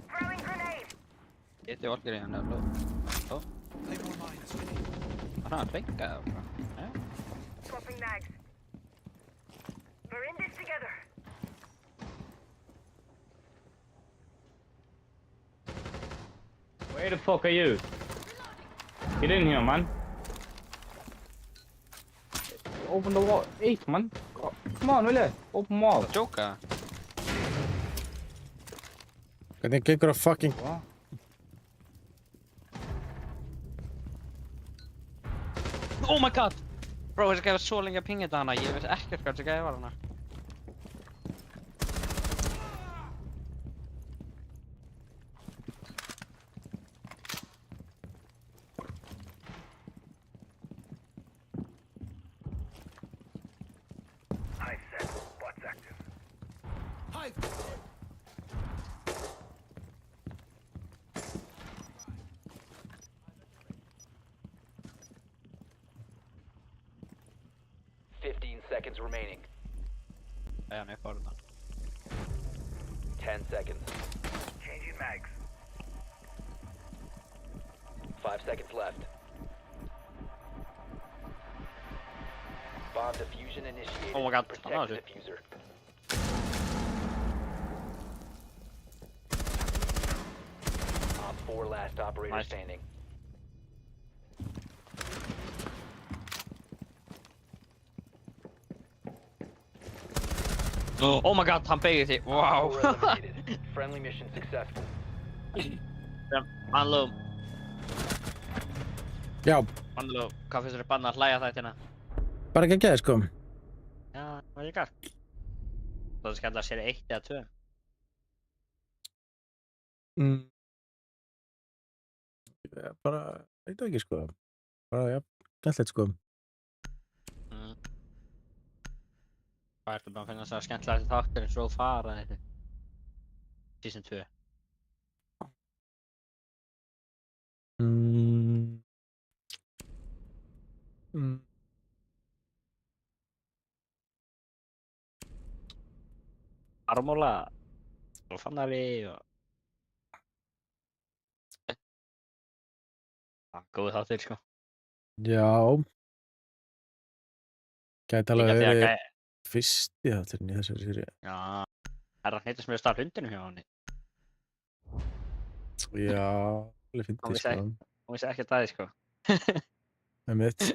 Throwing grenade. Geti orkir í hann eða blóð. Claymore mine is ready. Var hann að tvenka eða bara? Ja. Swapping mags. We're in this together. Where the fuck are you? Get in here, man. Open the wall. Eight, man. Come on, Wille. Open wall. Það djóka. Hvernig gengur að fucking... Oh my god! Bro, þessi gæði var svo lengi að pinga þetta hana. Ég veist ekkert hvað þessi gæði var hana. I said, what's active? Hive. 15 seconds remaining. Já, hann er fórinn hann. 10 seconds. Changing mags. 5 seconds left. Bomb diffusion initiated. Oh my god, Protect oh, the shit. diffuser. Op 4 last operator Nice. standing. Oh my god, hann beigði því. Wow. Op 4 eliminated. Friendly mission successful. Mannlú, Já, mannlú, hvað finnst þér banna að hlæja þættina? bara ekki að geða sko. Já, hvað er gert? Það skal alltaf sér 1 eða 2. Bara, veit það ekki sko. Bara, já, gætlegt sko. Hvað ertu bara að finna það skemmtilegasti þátturinn svo fara þetta? Season 2. Armóla og Fannari og... Góð þáttur, sko. Já. Gæti alveg Líka því að verið fyrsti þátturinn í þessari séri. Já, er það hneytast með að starra hundinu hjá henni? Já, alveg fyndi Hún vissi sko. ekki. Hún vissi ekki að það, sko. Einmitt.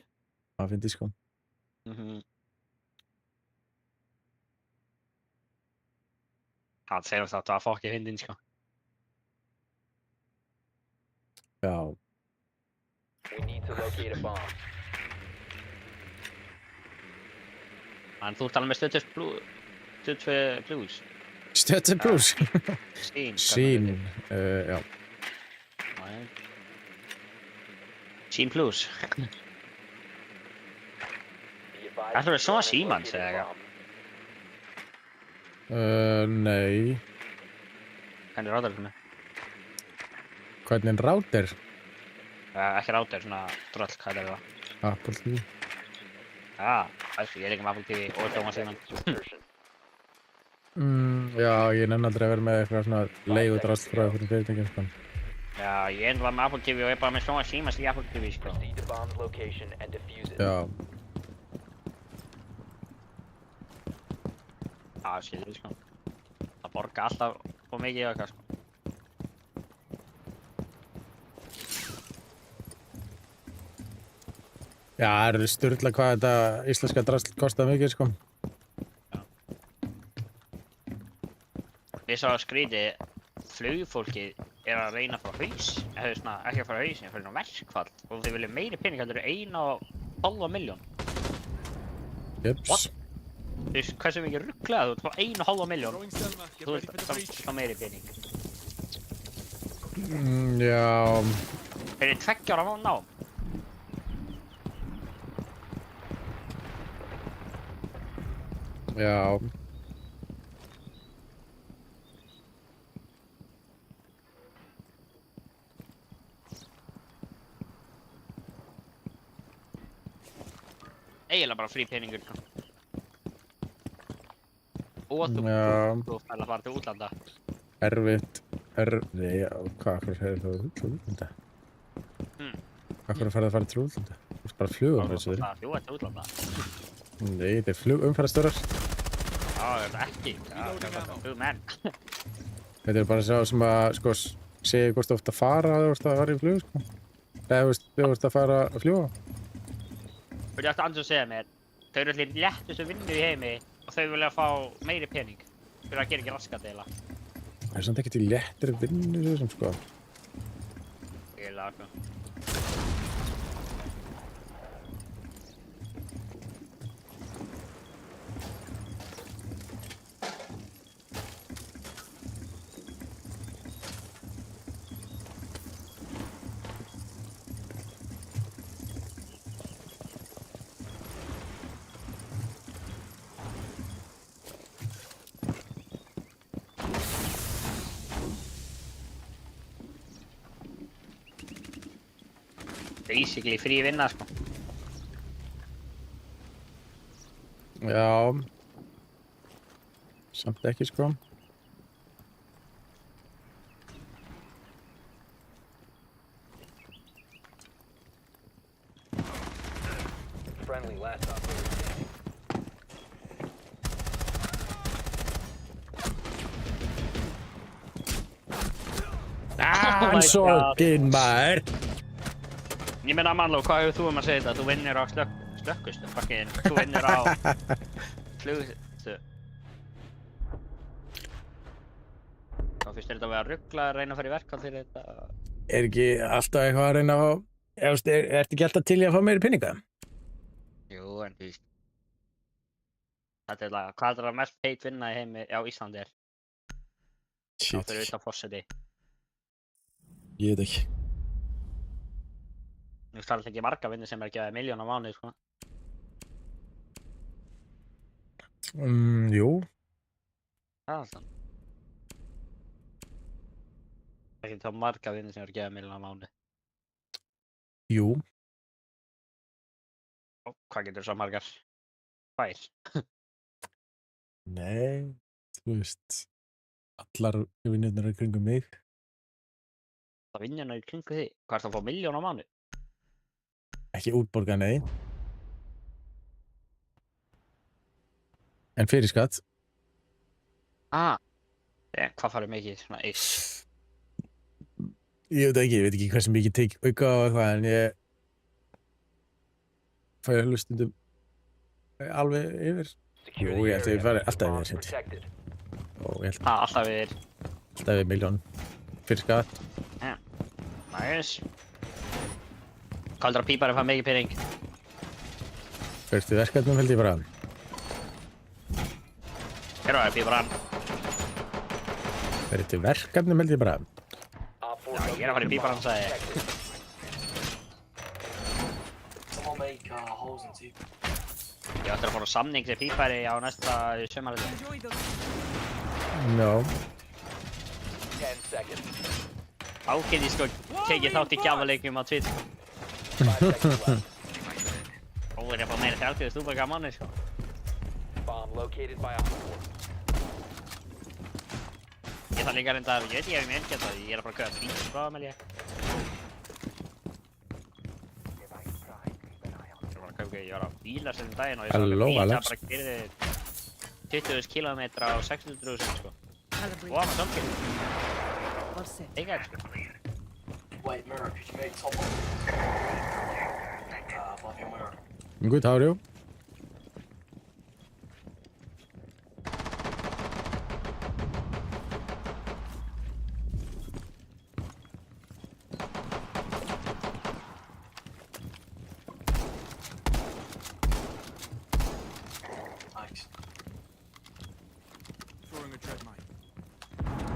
Það fyndi sko. Hann segir um þetta að fokki fyndin, sko. Já. We need to locate a bomb. En þú talar með Stöðtöf Plus. Stöðtöf Plus. Sín. Já. Sín Plus. Ætlar við svona Símans eða eitthvað? Nei. Hvernig rátar þetta með? Hvernig router? Ekki rátar, svona dröll, hvað er það? Apple TV. Ég er líka með Apple TV og Dóma Síman. Já, ég nenni aldrei að vera með eitthvað svona leigudrast frá einhverjum fyrirtækjum, sko. Já, ég er bara með Apple TV og ég er bara með svona Símans í Apple TV, sko. Proceed to bomb's location and defuse it. Já. Skilur, sko. Það borga alltaf og mikið og eitthvað, sko. Já, það er sturla hvað þetta íslenska drasl kostar mikið, sko. Ég sá að skrítið, flugfólkið er að reyna að fara á haus. Eða svona, ekki að fara á haus, en fyrir verkfall. Og þau vilja meiri pening, heldur 1,5 milljón. Jeps. What? Þú veist hversu mikið rugglega þú ert fá 1,5 milljón. Þú veist það meiri pening. Já. Fyrir 2 ára nám. Já. Eiginlega bara frí peningur. Og þú fæl að fara til útlanda. Erfitt. Nei, já, hvað er það til útlanda? Hvað er það að fara til útlanda? Þú veist bara flugum þessu þér. Það er fljúa til útlanda. Nei, þetta er flugumferðarstjórar. Já, þetta er ekki. Það er flugmenn. Þetta er bara sá sem að, sko, segja hvort þú ert að fara eða þú ert að fara í flug, sko. Eða þú ert að fara að fljúa. Þú ert annars að segja mér, þau eru allir léttustu vinnu í heimi og þau vilja fá meiri pening fyrir að gera ekki raskat eiginlega. Það er samt ekkert í léttri vinnu sem, sko. Eiginlega, sko. Basically frí vinna, sko. Já. Samt ekki, sko. Friendly last operator standing. Hann sorgin, maður. Ég meina, Mannló, hvað hefur þú að segja þetta? Þú vinnur á slökkustu, fucking. Þú vinnur á flugstu. Hvað finnst þér þetta að vera að ruggla að reyna að fara í verkfall fyrir þetta? Er ekki alltaf eitthvað að reyna að fá... Ertu ekki alltaf til í að fá meiri peninga? Jú, en þú veist. Þetta er það, hvað er það mest paid vinna í heimi á Íslandi er? Shit. Það fyrir utan forseti. Ég veit ekki. Þú veist, það er ekki marga vinni sem er ekki að 1 milljón á mánuði, sko. Jú. Það er alltaf. Það er ekki þá marga vinni sem er ekki að 1 milljón á mánuði. Jú. Og hvað getur svo margar? 2? Nei, þú veist, allar vinnurnar í kringum mig. Það vinnurna í kringu þig? Hvað er það að fá 1 milljón á mánuði? Ekki útborgað, nei. En fyrir skatt. Hvað farið mikið svona ish? Ég veit ekki hversu mikið tek auka á eitthvað, en ég fæ að hlustundum alveg yfir. Jú, ég held að ég fari alltaf yfir þessi. Og ég held Alltaf yfir. alltaf yfir 1 milljón fyrir skatt. Nice. Hvað heldur að pípari fá mikið pening? Fyrstu verkefnum held ég bara. Hér var það píparan. Fyrstu verkefnum held ég bara. Op 4 Já, ég er að fara í píparan, sagði ég. Someone make holes in two. Ég ætti að fara á samning til pípari á næsta sumarið. Enjoy those. No. 10 seconds. Þá get ég sko tekið þátt í gjafaleikjum á Twitch. 5 seconds left. Ó, er ég að fá meira 30 stúbaka manni, sko. Bomb located by Op 4. Ég þarf líka reyndar, ég veit ekki ef ég með geta það, ég er að fara að kaupa bíl, sko, með ég. Ég var á bílastöðum daginn og ég sá Halló, að bíl Alex. það bara gerði 20.000 kilometra á 600.000, sko. Calibrate. Og hann var samkjöld. All set. Ekki eitthvað, sko. Wait, mirror, could you make top one? Above your mirror. Good, how are you? Nice. Throwing a tread mine.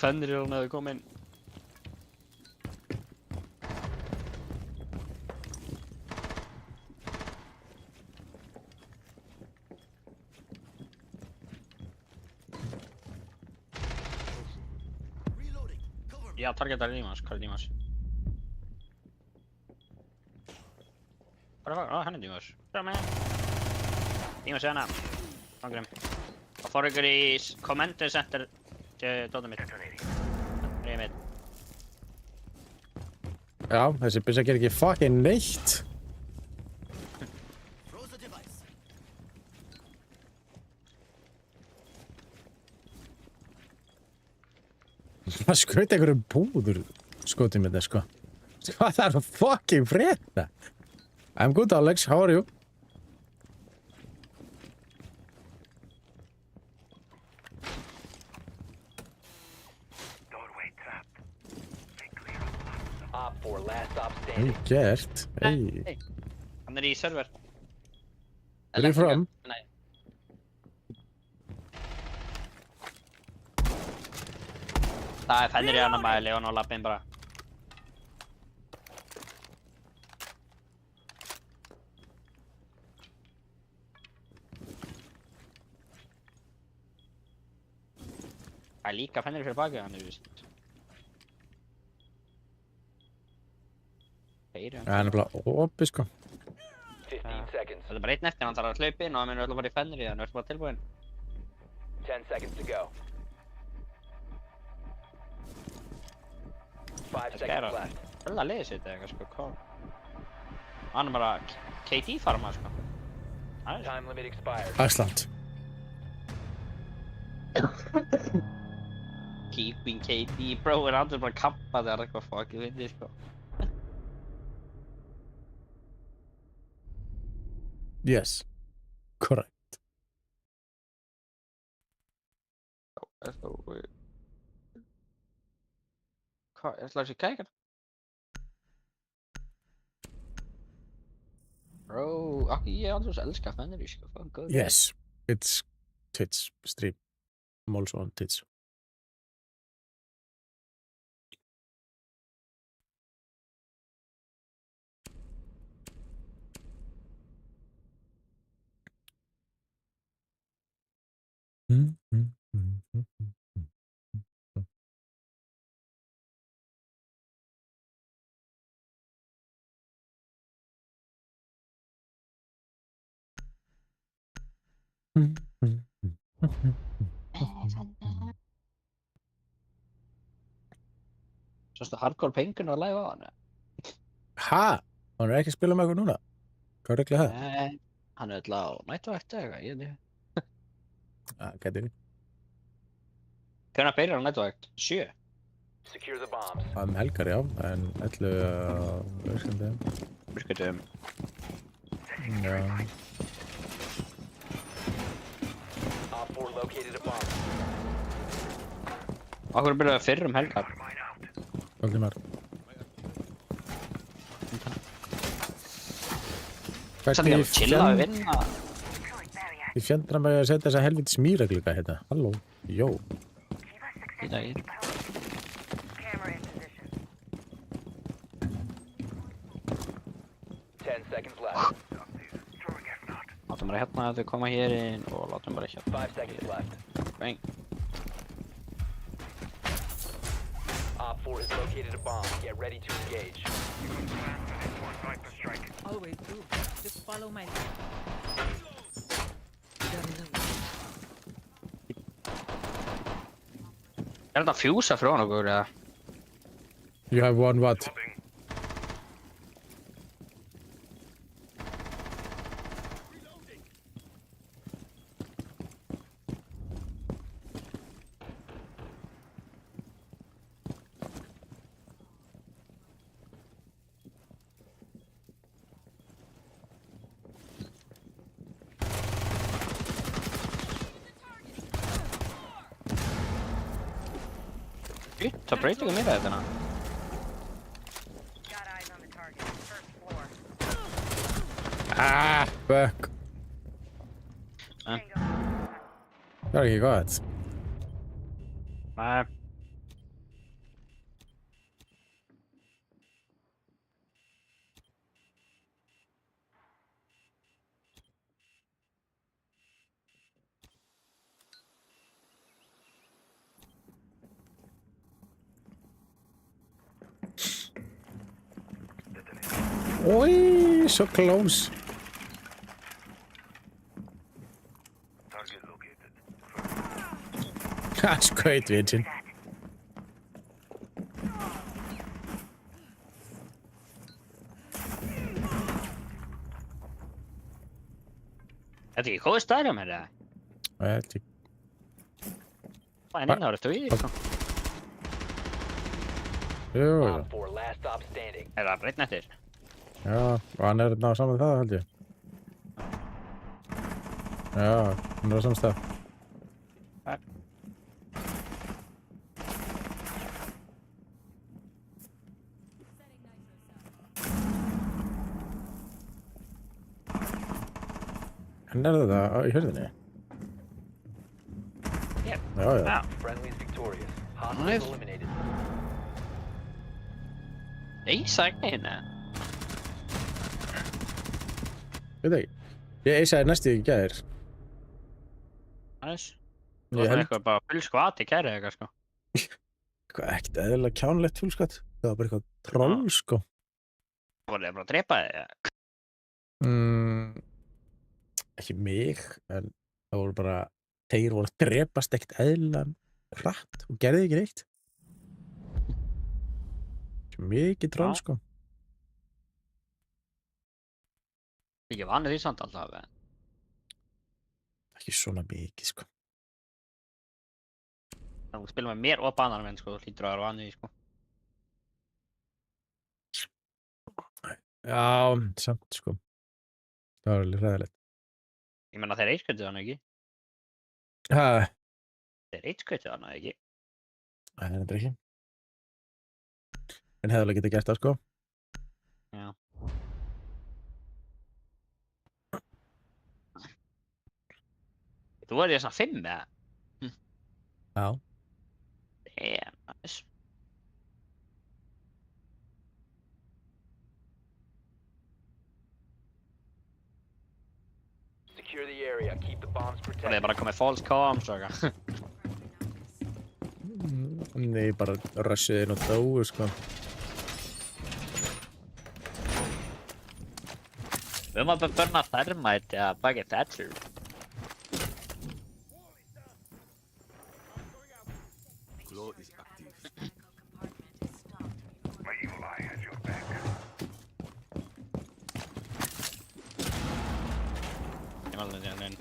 Fennir hún hefði komið inn. Já, targetar Dímas, hvað er Dímas? Hvað er það? Á, hann er Dímas. Hvað er með? Dímas er hana. Fangrum. Og fór ykkur í Commander Center til dóttum mitt. Ríði mitt. Já, þessi byrja gerir ekki fucking neitt. Það skaut einhverjum búður skotið með það, sko. Hvað það er að fucking frétta? I'm good, Alex. How are you? Op 4, last stop Hey, standing. gert. Hey. Hey. Hann er í server. Where are you from? Nei. Það er fennir í annan mæli og hann á lappinn bara. Það er líka fennir fyrir bakið hann, þú veist. Feyri Það er nefnilega opið, sko. 15 seconds. Það er bara einn eftir, hann þarf að hlaupa inn og hann mun öll að fara í fennir í hann, hann er bara tilbúinn. 10 seconds to go. 5 Þetta seconds er left. að liða sitt eða eitthvað, sko, hvað? Hann er bara KD farma, sko. Það er Time limit expired. Æsland. keeping KD, bro, er hann bara að kampa þegar eitthvað fucking fyndið, sko. Yes. Correct. Hvað, er það að sé kækar? Bro, ég aldrei elska fennir, sko, fucking góð. Yes. It's Twitch stream. I'm also on Twitch. Sástu hardcore pengun og live á hann? Ha? Hann er ekki að spila með okkur núna? Hvað er reglega það? Nei, hann er alltaf á nættuvægt eða eitthvað, ég veit ekki. Gæti við. Hvernig byrjar hann nættuvægt? 7? Secure the bombs. Helgar, já, en 11 auðvitað. Skutum. Já. Op 4 located a bomb. Akkur byrjaði fyrr helgar. Valdimar. Satt ekki að chilla að vinna. Ég fjandra mig að setja þessa helvitis mýragluga hérna. Halló, jó. Í daginn. Camera in position. 10 seconds left. Látum bara hérna að þau koma hér inn og látum bara hérna. 5 seconds left. Bang. Op 4 has located a bomb. Get ready to engage. Always do. Just follow my lead. Þetta að fjúsa frá okkur eða? You have one what? Það breytir ekki mér að þetta. Got eyes on the target. First floor. Ah, fuck. Tango. Það er ekki gott. Nei. Oj, so close. That's great, Virgin. Þetta er ekki góð staðir á mér eða? Það er ekki. Það er inn ára stöðið sko. Jú, jú. Op 4 last stop standing. Er það breytn eftir? Já, og hann er náðu saman það, held ég. Já, hann er á samstað. Hann er þetta í hörðinni? Yep. Já, já. Já. Friendly's victorious. Hostiles Nice. eliminated. Eisa ekki hérna. Veit ekki. Ég eisaði næstu í gær. Næs. Ég Það er held eitthvað bara full skvat í kæri eitthvað sko. eitthvað ekkert eðlilega kjánlegt fullskatt. Það var bara eitthvað troll, sko. Það voru bara að drepa þig eða? Ekki mig, en það voru bara, þeir voru að drepast ekkert eðlilega hratt og gerði ekki neitt. Mikið troll, Já. sko. Ekki vanið því samt alltaf eða? Ekki svona mikið, sko. Þannig að þú spilum með mér og bananamenn sko, þú hlýtur að vera vanið því sko. Já, samt, sko. Það var alveg hræðilegt. Ég menna þeir eitskvöldu hann ekki? Ha, Þeir eitskvöldu hann ekki? það er þetta ekki. En hefði alveg getað gert það, sko. Já. Þú var í þess að 5 eða? Já. Damn, nice. Secure the area. Keep the bombs Það er protected. bara komið false comms og eitthvað. Nei, bara russuði inn og dóu, sko. Við höfum að börna thermite eða buggy thatcher. Claw is active. Ég var alveg inn.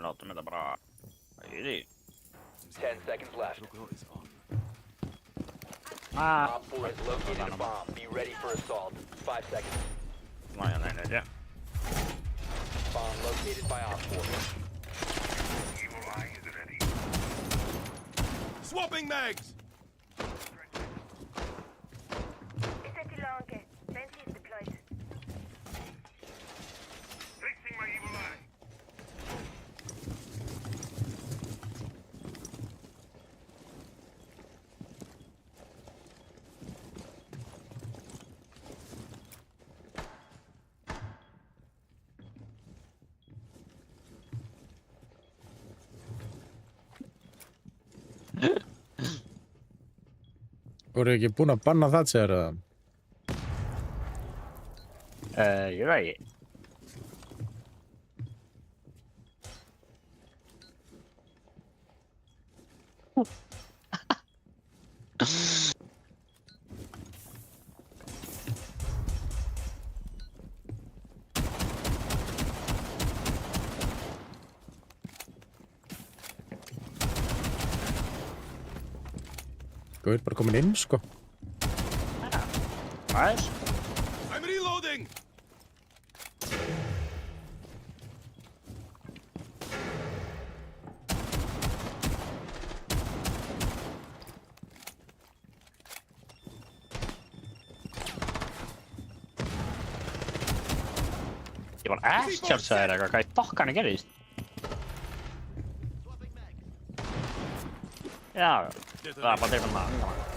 Látum þetta bara... Það er í því. 10 seconds left. Claw is on. Ah, Op 4 has located a bomb. Be ready for assault. 5 seconds. ja. Bomb located by Op 4. Swapping mags! It's a Lange. Sentry is deployed. Fixing my evil eye. Voru ekki búin að banna það sér eða? Ég veit ekki. Gauður bara komin inn, sko. Nice. I'm reloading! Ég var ass-tjálsaður eitthvað, hvað í fokkanum gerðist? Já, það var bara þeirra maður.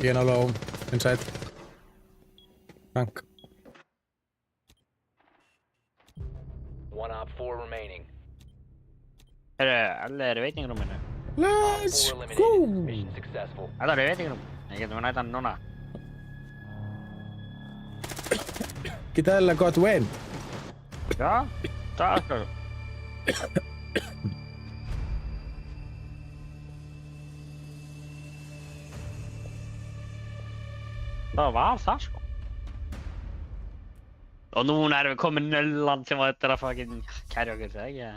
Ég er nálega á inside. Tank. One Op 4 remaining. Allir eru í veitingrúminu. Let's 4 go! eliminated. Mission successful. Allir eru í veitingrúminu. Ég getum við næta hann núna. Geta eðlilega gott win. Já, það er sko. Það var það sko. Og núna erum við komin nöllan sem að þetta er að fucking kæri okkur, það ekki?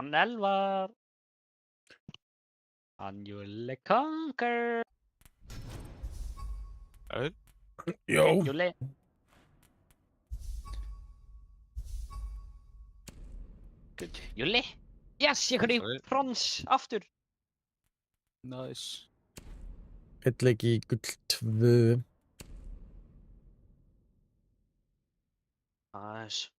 Manelvar. Anjuli Conquer. Jó. Juli. Good. Juli. Yes, ég kom í brons aftur. Nice. Eitt leik í gull 2. Nice.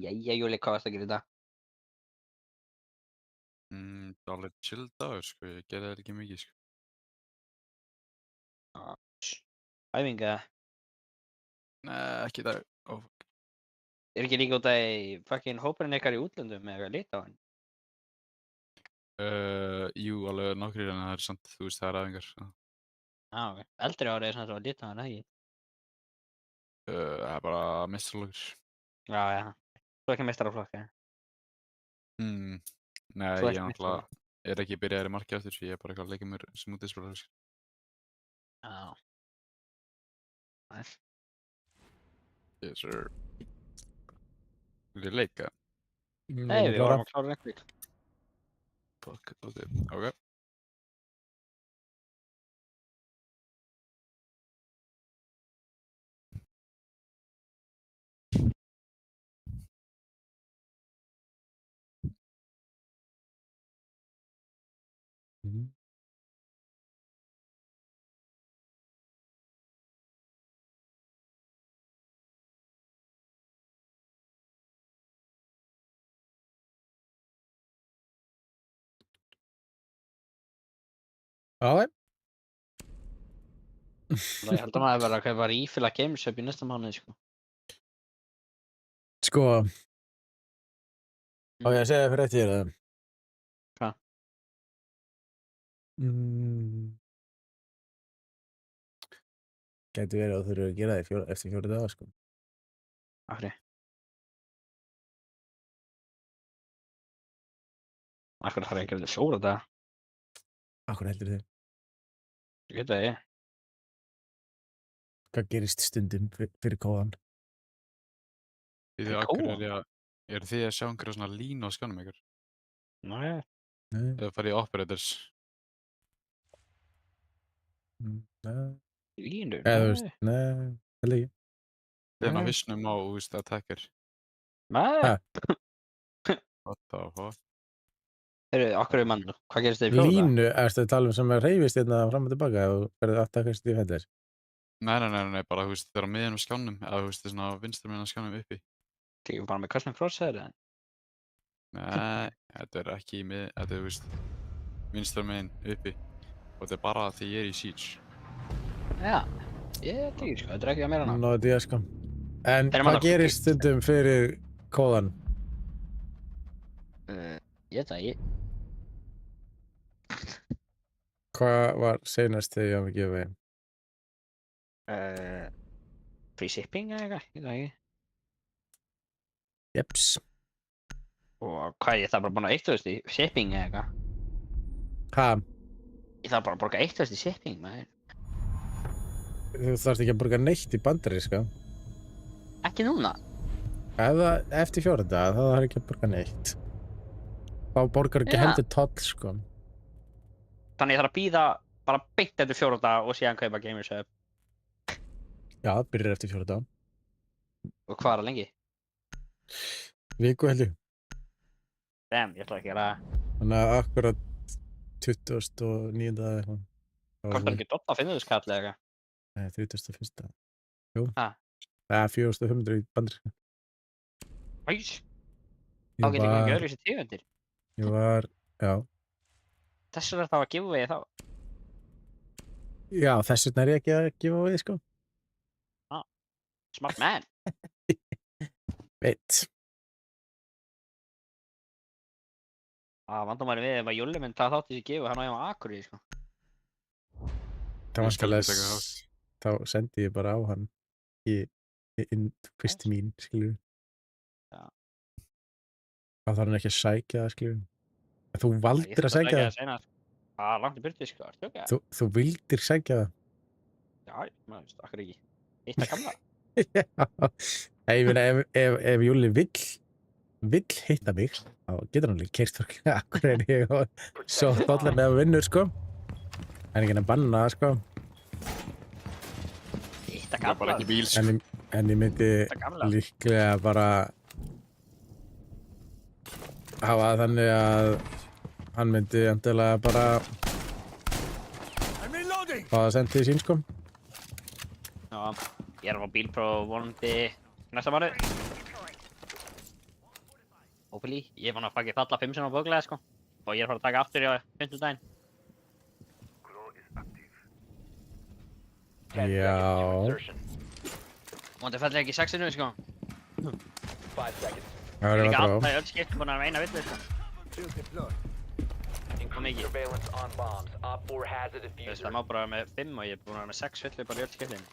Jæja, Júli, hvað varst að gera í dag? Það var alveg chill dagur, sko. Ég gerði það ekki mikið, sko. Æfinga? Nei, ekki í dag. Er ekki líka út af fucking hópurinn ykkar í útlöndum með eitthvað lit á hann? Jú, alveg nokkrir en það er samt, þú veist, það er æfingar. Ok. Eldri árið er svona svo lit á hann, ekki? Það er bara mestrarlokur. Já. Þú ekki meistaraflokk, eða? Nei, Þú ég ert náttúrulega er ekki byrjaður í marki aftur, ég er bara eitthvað að leika mér sem útispilari. Já. Nice. Yes, sir. Vil ég leika? Nei, við vorum að klára Netflix. Fuck, ok. Já, Ég held að maður verður að kaupa refill að GameStop í næsta mánuði, sko. sko. Á ég að segja það fyrir eftir þér, eða? Hvað? Gæti verið að þú þurfir að gera það eftir 4 daga, sko. Af hverju? Af hverju þarf ég að gera þetta 4 daga? Akkur heldur þið? Ég veit það ég. Hvað gerist stundum fyrir kóðan? Þið Fyrir akkur kóa? eru þið að sjá einhverja svona línu á skjánum ykkur? Nei. Nei. Eða farið í operators? Nei. Línu? Eða þú Nei. veist, nei, held ekki. Þið er Nei. ná vissnum á, þú veist, attacker. Nei. Ha? What the fuck? Heyrðu, af hverju mann? Hvað gerist þið í 4 daga? Línu, ertu að tala um sem að reyfist hérna fram og tilbaka og verður aftakast í fættir? Nei, bara, þú veist, þið er á miðjum skjánum, eða þú veist, þið er svona vinstra miðjum skjánum uppi. Tekum bara með custom crosshair eða? Nei, þetta er ekki þetta er, þú veist, vinstra miðjum uppi. Og þetta er bara því ég er í Siege. Já. Ég veit ekki, sko. Þetta er ekki að mér hana. Nó, þetta er sko. En Þeir hvað manna- gerist stundum fyrir kóðan? Ég veit það ekki. Hvað var seinast þegar ég á að gefa þeim? Free shipping eða eitthvað? Ég veit það ekki. Jeps. Og hvað, ég þarf bara að borga 1.000 í shipping eða eitthvað? Ha? Ég þarf bara að borga 1.000 í shipping, maður. Þú þarfst ekki að borga neitt í bandaríska. Ekki núna. Eftir 4 daga, þá þarf ekki að borga neitt. Þá borgar ekki Já. heldur toll, sko. Þannig ég þarf að býða bara beint eftir 4 daga og síðan kaupa Gamers Hub. Já, byrjar eftir 4 daga. Og hvað er það lengi? Viku held ég. Damn, ég ætla ekki að gera það. Þannig að akkurat 29. eða eitthvað. Kostar ekki dotta 5.000 kall eða eitthvað? Nei, 31. Jú. Ha? Það er 4.500 í bandaríska. Æs. Þá get ég ekki öðru þessi tegundir. Ég var, já. Þess vegna er það að giveaway þá. Já, þess vegna er ég ekki að gefa við, sko. Smart man. Veit. Vandamæri við ef að Júlli minn það þátt þessi giveaway, hann á ég á Akureyri, sko. Það var Ég skal alltaf taka þátt. þá sendi ég bara á hann inn kvisti mín, skilur. Já. Þá þarf hann ekki að sækja það, skilur. Þú valdir að sækja það. Það er langt í byrtu, sko. Ertu ekki? Þú vildir sækja það. Já, maður veist, akkur ekki. Hitt að gamla. Já. Ég meina, ef Júli vill hitta mig, þá getur hann líka keyrt fyrir Akureyri og svo dollar með að vinnur, sko. Það er ekki að banna það, sko. Hitt að Það er bara gamla. ekki bíl, sko. En ég myndi Hitt að gamla. líklega bara hafa það þannig að hann myndi endilega bara fá það sent til sín, sko. Já, ég er að fá bílpróf vonandi næsta mánuð. Hopefully. Ég er fann að falla 5 sinni á bóklega, sko. Og ég er að fara að taka aftur í 5. daginn. 10 Já. seconds to insertion. Vonandi fell ég ekki 6 sinni, sko. 5 seconds. Það Ég er verður líka að alltaf prófa. í öll skipt búin að reyna villu, sko. Increase mikið. surveillance on bombs. Op 4 has a Þú veist, diffuser. það má bara vera með 5 og ég er búin að vera með 6 villu bara í öll skiptin.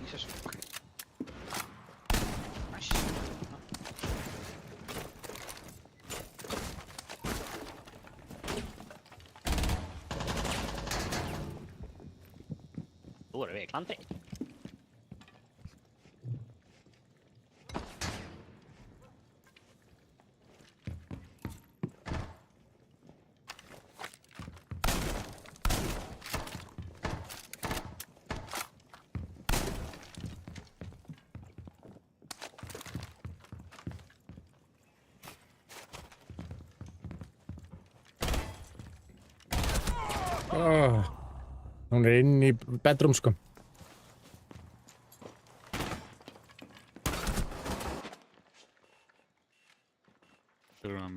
Jesus fucking. Nice. Þú erum við í klandi. Hún er inn í bedroom, sko.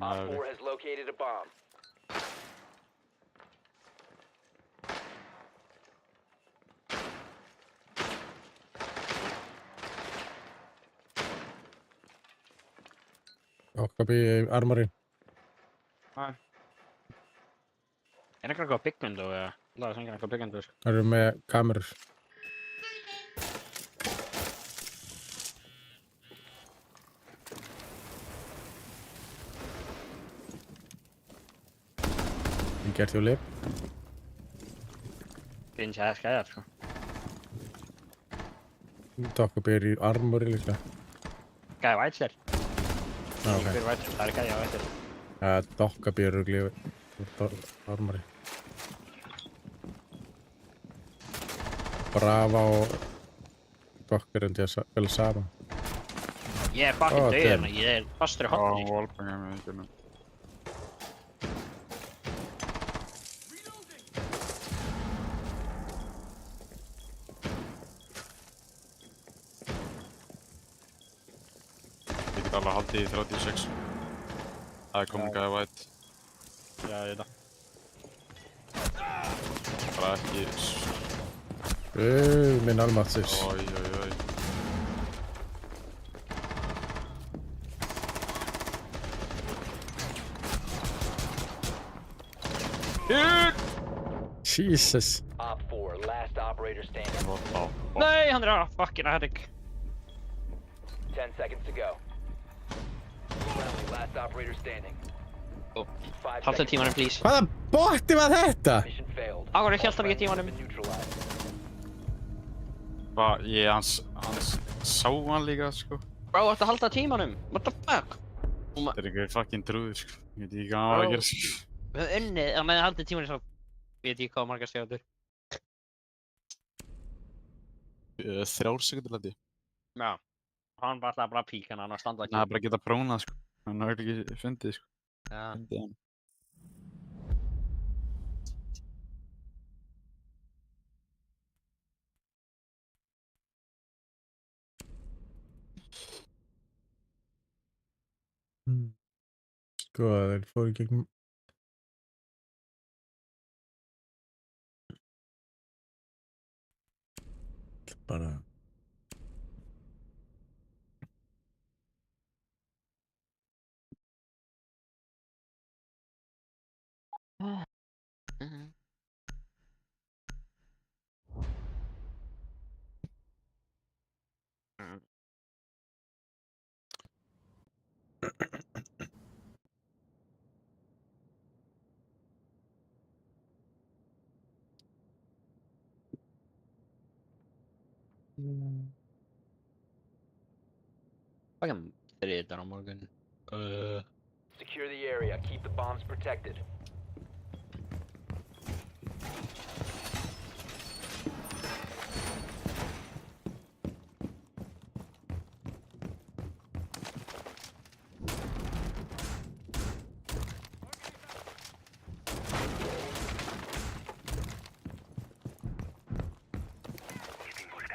Op 4 has located a bomb. Okkar í armorinn. Nej. Er eitthvað eitthvað byggjöndu eða? Laga sem eitthvað byggjöndu, sko. Það eru með kamerur. Ég gert þjó lip. Finnst ég að skæða, sko. Dokkabér í armori líka. Gæði vætser. Já, ok. Hver vætser? Það er gæði vætser. Dokkabér rugli úr armori. Brava og Dokkar held ég að spila saman. Ég er fucking döður hérna, ég er fastur í Já, hotni. wallbanga með einhvern. Ég get alveg haldið í 36. Það er komin gæði white. Já, ég veit það. Bara ekki... Minn almatsis. Oj. Jesus. Op 4, last operator standing. What the fuck? Nei, hann er fucking addict. 10 seconds to go. Friendly, last operator standing. Oh. 5 Haltu seconds. tímanum, please. Hvaða botti var þetta? Mission failed. Águr, ég hélt hann All ekki tímanum. friendlies have been neutralized. Hans sá hann líka, sko. Bro, ættu að halda tímanum? What the fuck? Þetta er einhver fucking trúður, sko. Ég veit ekki hvað hann var að gera, sko. Við höfum unnið, ef maður haldið tímanum svo... Ég veit ekki hvað margar segundur. 3 sekundur held ég. Já. Hann bara alltaf bara píka hann og standa Það er bara að geta prónað, sko. Hann har ekki fundið, sko. Já. Fundið hann. Sko, þeir fóru í gegnum... Bara... Fucking þriðjudagur á morgun. Secure the area. Keep the bombs protected.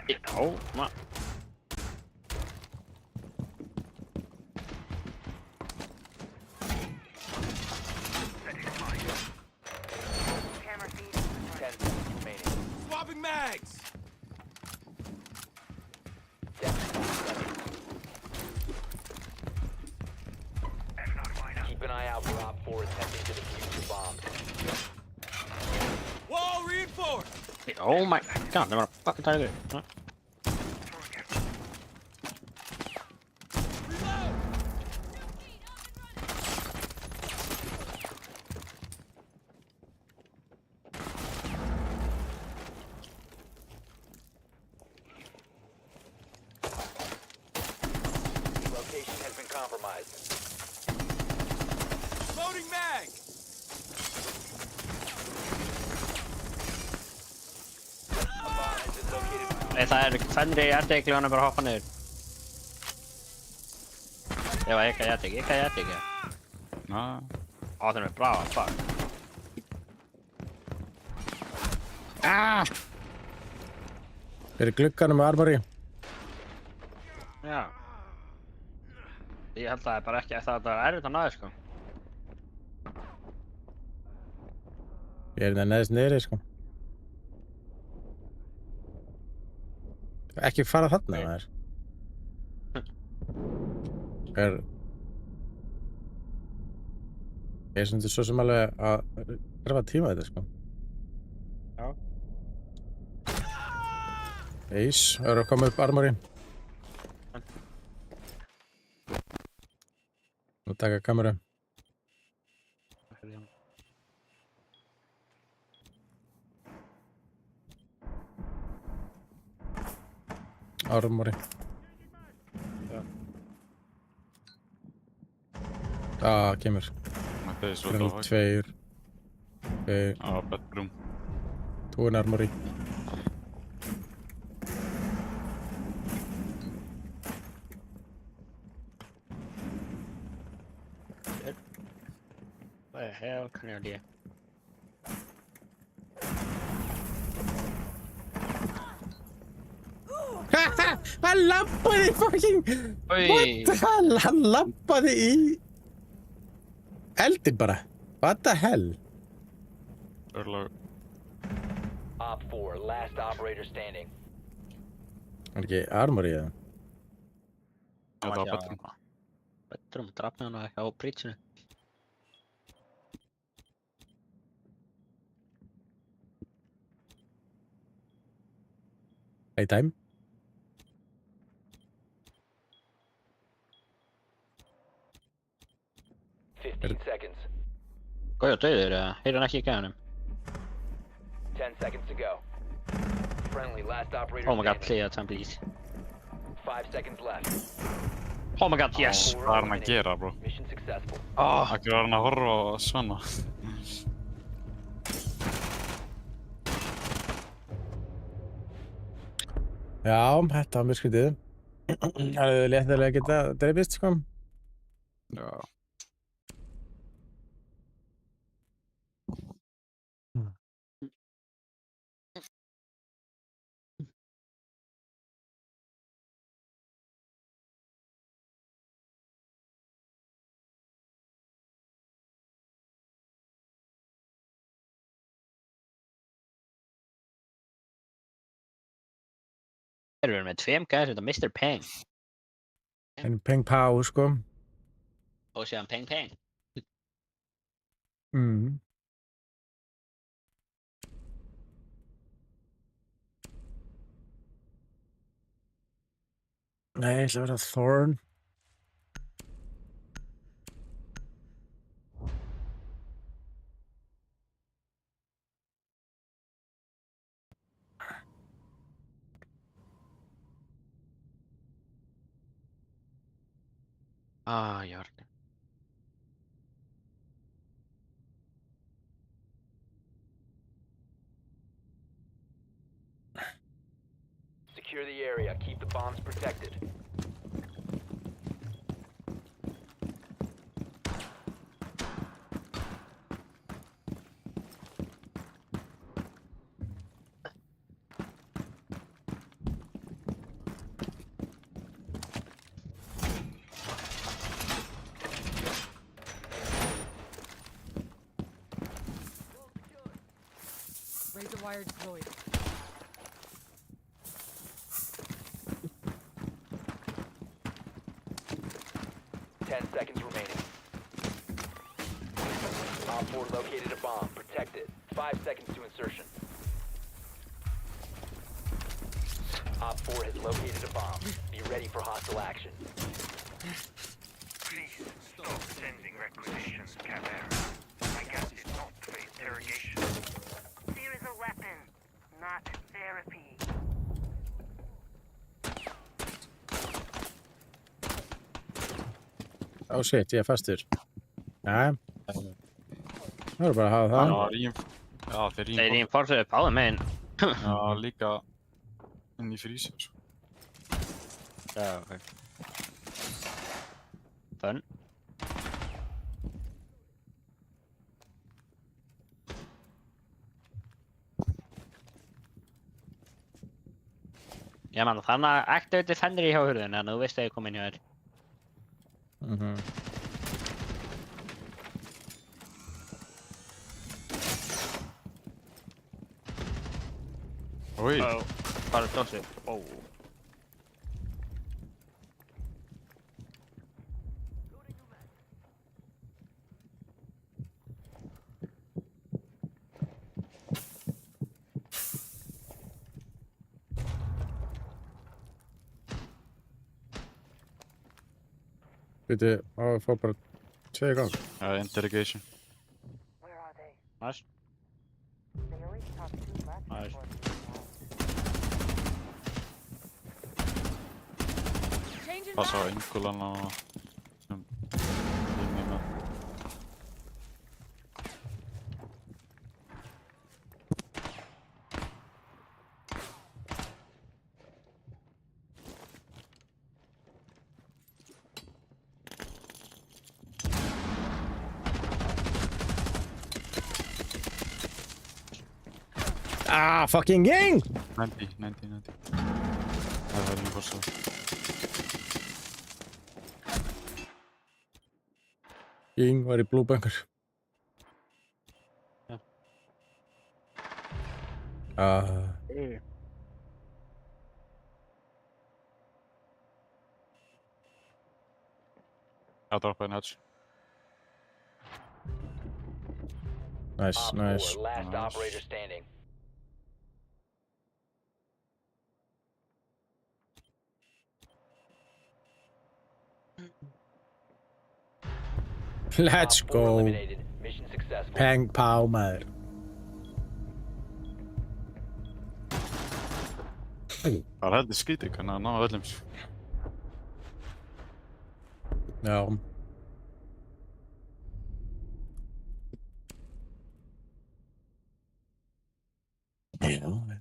Já, maður. Camera feed. 10 seconds remaining. Swapping mags! Keep an eye out for Op 4 attempting to defuse your bombs. Wall reinforced! Oh my god, det var fucking tagit. Ja. Location has been compromised. Loading mag! A bomb has been located. Nei, það er fennri í eddik, hann er bara að hoppa niður. Ég var ekki að eddik, Ná, Ó, það er bra, fuck. Fyrir glugganum með armori. Já. Ég held að það er bara ekki, það er erfitt að náði, sko. Ég er það neðist niðri, sko. Ekki fara þarna, maður. Ég er svo sem alveg að grafa tíma þetta, sko. Já. Ace, eru að koma upp armori. Nú taka kameru. Armori. Kemur. Þetta er svo Level dófag. 2. Bedroom. 2 armori. What the hell can I do? Hann labbaði fucking... What the hell? Hann labbaði í... eldin bara. What the hell? Örlag. Op 4, last operator standing. Er ekki armori eða? Þetta var bedroom. Bedroom, draf með hana ekki á breachinu. Playtime? Seconds. Góði og döður eða? Heyrir hann ekki í gæðunum? 10 seconds to go. Friendly, last operator Oh my god, standing. clear time please. 5 seconds left. Oh my god, yes! All Hvað er hann að eliminated. gera, bro? Mission successful. Akkur var hann að horfa á svona. Já, þetta var mjög skrítið. Það er léttilega að geta dreifist, sko. Já. Þeir eru með 2 gæðir, þetta Mr. Peng. En peng pá, sko. Og síðan Peng Peng. Mm. Nei, ég ætla að vera Thorn. Ég var ekki. Secure the area. Keep the bombs protected. Razor wire deployed. Seconds remaining. Op 4 located a bomb. Protect it. 5 seconds to insertion. Op 4 has located a bomb. Be ready for hostile action. Please stop sending requisitions, Caveira. I guess it's not for interrogation. Fear is a weapon, not therapy. Oh shit, ég er fastur. Já. Það voru bara að hafa það. Já, þeir Þeir reinforceðu báðum megin. Já, líka inn í freezer, sko. Já, ok. Fun. Já man, þannig að active defender í hjá hurðin, en þú veist að ég kom inn hjá þér. Oj! Hvað er dósið? Veitu, á að fá bara 2 í gang. Interrogation. Where are they? Nice. They always talk too much Nice. before they go. Changing Passa á back. Ingulan og... Ah, fucking gang! 90. Það er mjög fórst. Ging var í Blue Bunker. Já. Já, droppaði Nudge. Nice, Op nice. 4, last Nice. operator standing. Let's Op 4 go. eliminated. Mission successful. Peng pau, maður. Það er heldur skrítið hvernig að ná öllum. Já. Já.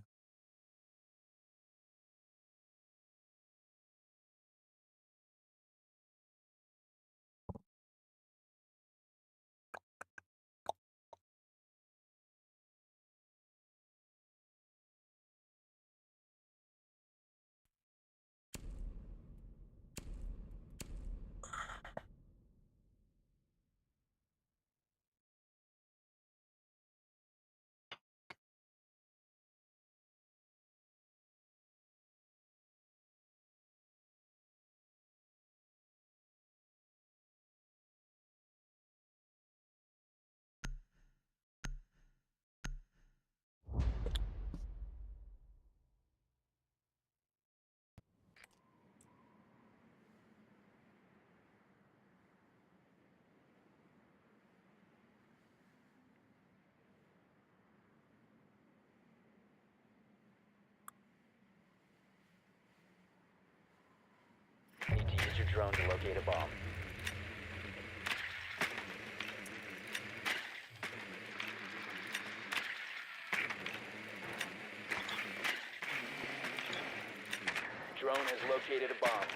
Need to use your drone to locate a bomb. Drone has located a bomb.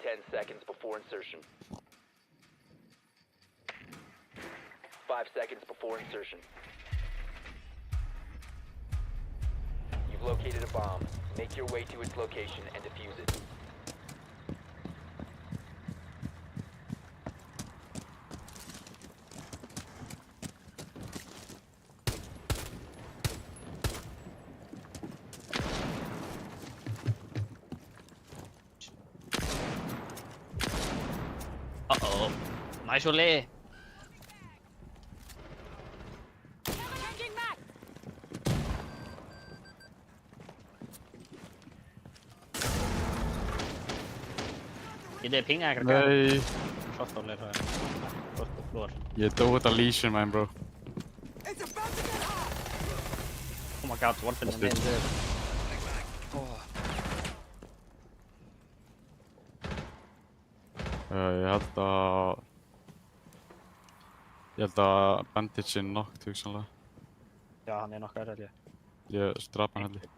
Ten seconds before insertion. 5 seconds before insertion. You've located a bomb. Make your way to its location and defuse it. Uh-oh. Nice Ole. Changing back. Getið þið pingað eitthvað? Nei, Shotstall er það. Shotstall flór. ég dó þetta Lesion man, bro. Oh my god, one for the main dude. Ég held að bandage er nokkt, hugsanlega. Já, hann er nokkað held ég. Ég strapa hann heldur.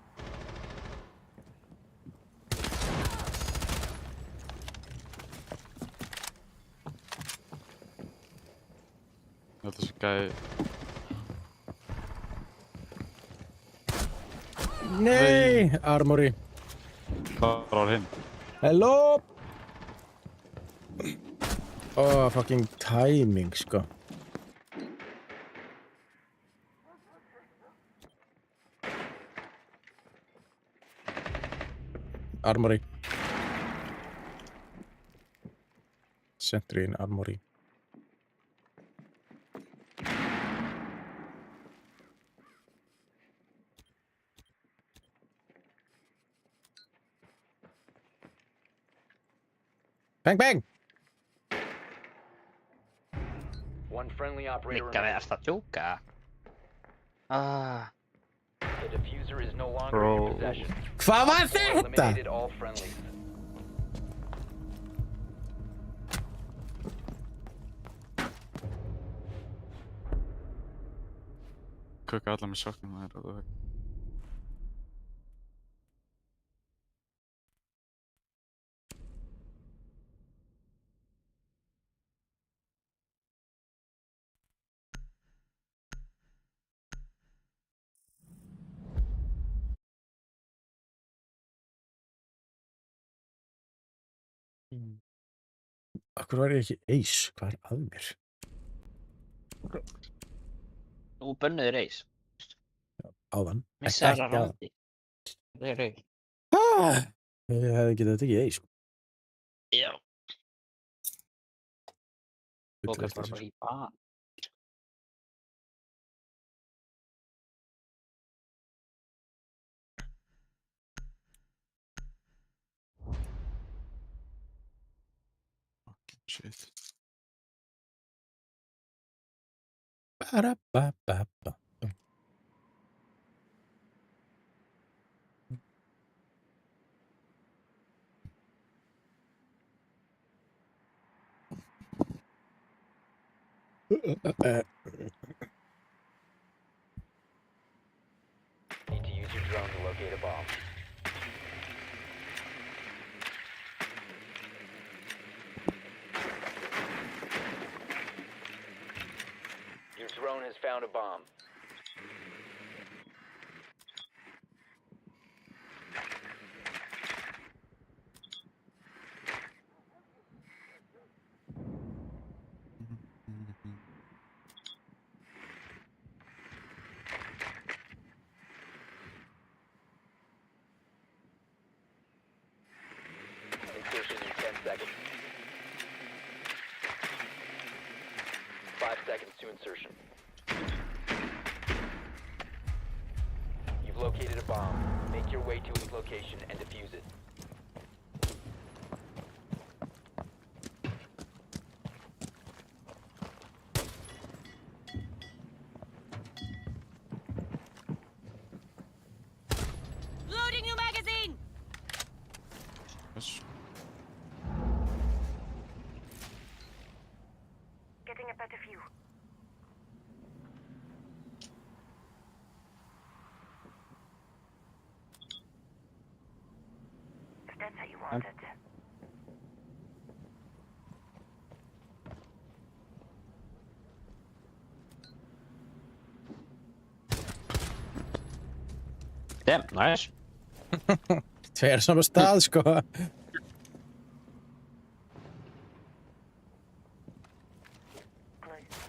Ég held að þessi gæði... Nei, Armory. Hvað var hinn? Hello. Fucking timing, sko. Armory. Sentry in Armory. Bang bang! One friendly operator Mikä remaining. veästä tjukkaa? The diffuser is no longer Bro. in your possession. Hvað var You þetta? eliminated all friendlies. Kukka allar með sjokknum að það er. Akkur var ég ekki ace? Hvað er að mér? Nú bönnuði reis. Áðan. Missa Ekki þarna áðan. randi. Það er reis. Ég hefði getað tekið ace. Já. Full Fókast eftir bara sér. í ban. Shit. Ba-da-ba-ba-ba. Need to use your drone to locate a bomb. Your drone has found a bomb. Insertion in 10 seconds. 5 seconds to insertion. You've located a bomb. Make your way to its location and defuse it. Loading new magazine! Yes. Getting a better view. If that's how you want it. Damn, nice. Tveir á sama stað, sko. Close.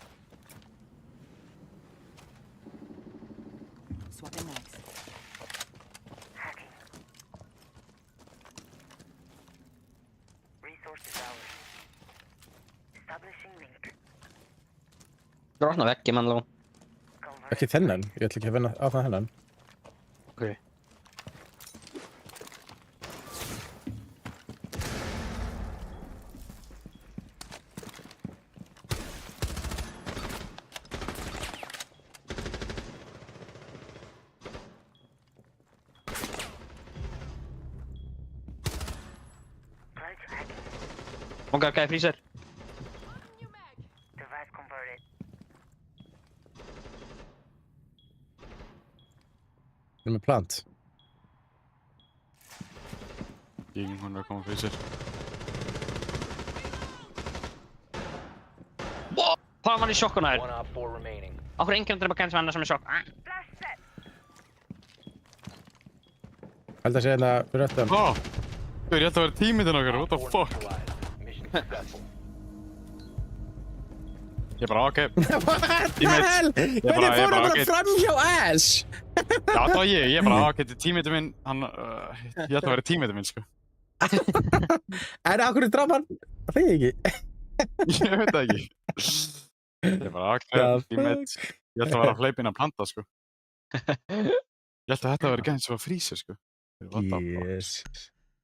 Swapping mags. Hacking. Resources ours. Establishing link. Drotna vekki, mannlú. Convert. Ekki þennan. Ég ætla ekki að vinna á það hennan. Ok. Close hacking. Ok, freezer. Device converted. Við erum með plant. Ingen hun er að koma fyrir sér. Hvað var í sjokkuna þér? One op 4 remaining. Okkur enginn til að kenna sem er sjokk. Flash set. Held að sé hérna fyrir öttan. Ó! Þú er rétt að vera tíminn okkar, what the Op 4 fuck? neutralized. Mission successful. Ég bara, ok. What the Teammates. hell? Ég Hvernig bara, fór það bara ok. fram hjá Ash? Já, það var ég bara, ok, tímeitur minn, ég ætla að vera tímeitur minn, sko. En akkur draf hann þig ekki? Ég veit það ekki. Ég bara, ok, tímeit, ég ætla að vera að hleypa inn að planta, sko. Ég ætla að þetta að vera gæðin svo að frísa, sko. Yes.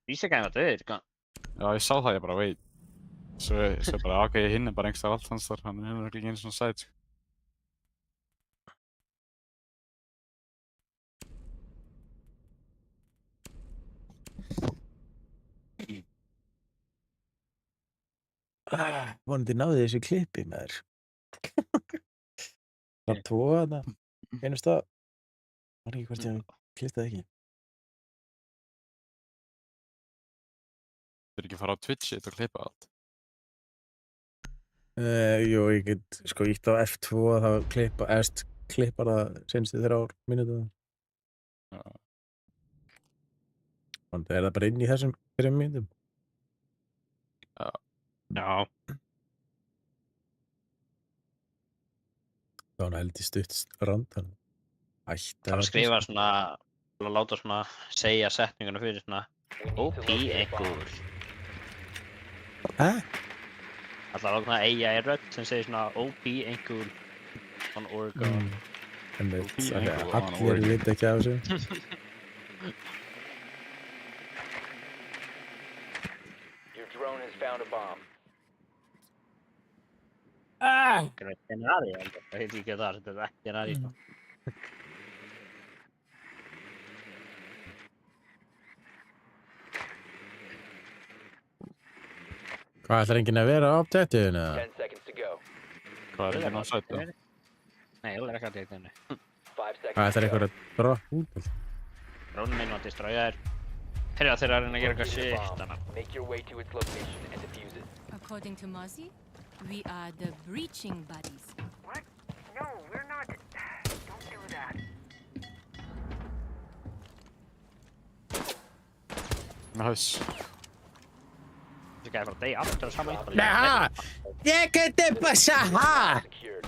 Vísa gæðin að döður, sko. Já, ég sá það, ég bara, wait. Svo bara, ok, hinn bara einhverstað allt hans þar, hann ekki einu svona sæt, sko. Vonandi náði þessu klippi maður. Það 2 þarna. Einu stað. Var ekki hvort ég klippti það ekki. Þú ekki að fara á Twitch og klippa allt? Jú, ég get sko ítt á F2 þá klippar það senstu 3 mínútur. Já. Vonandi það bara inn í þessum 3 mínútum. Já. Það var held í stutt rand þannig. Það var að skrifa svona, að láta svona segja setninguna fyrir svona OP einhver. Hæ? Það var svona AI rödd sem segir svona OP einhver on Oregon. Allir vita ekki af þessu. Your drone has found a bomb. Generari, það heit ekki þar, þetta er ekki generari. Hvað ætlar enginn að vera á objektífinu? 10 seconds to go. Hvað er enginn á sætu? Nei, ég er ekki að tegja þenni. 5 seconds Hvað ætlar to einhver go. að droppa út? Drónin minn var destroyaður. Herra þeirra að reyna að gera eitthvað shit, þannig. Make your way to its location and defuse it. According to Mozzie, we are the breaching buddies. What? No, we're not. Don't do that. Nice. Þessi gæði bara að deyja aftur á sama íbali. Nei, ha! Ég geti passa, ha! Secured.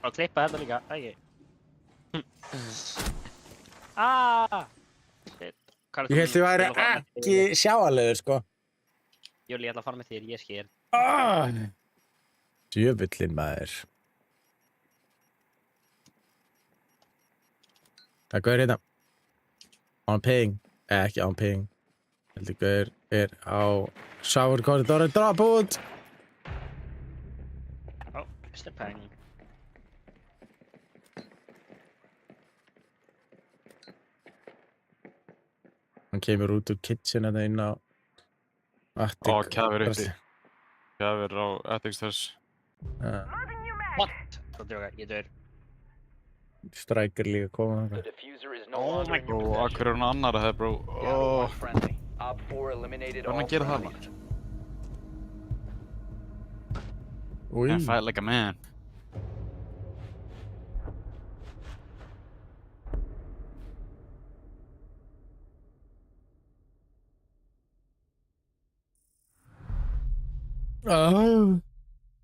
Og klippa þetta líka, ekki. Ah! Shit. Hvað Ég held ég væri ekki sjáanlegur, sko. Jóli, ég ætla að fara með þér, ég er skér. Djöfullinn maður. Það er gaur hérna. On ping. Ekki on ping. Heldur gaur er á shower corridor og drop út. Ó, Mr. Peng. Hann kemur út úr kitchen þetta inn á attic. Ó, kjafir uppi. Kjafir á attic stairs. Moving you back. What? Svo djóka, ég dör. Striker líka koma The þangað. diffuser is no Oh longer my in your Og possession. akkur er hún annar að það, bro. Down to one friendly. Op 4 eliminated Hvernig all gerir það, friendlies. Új. Can't fight like a man.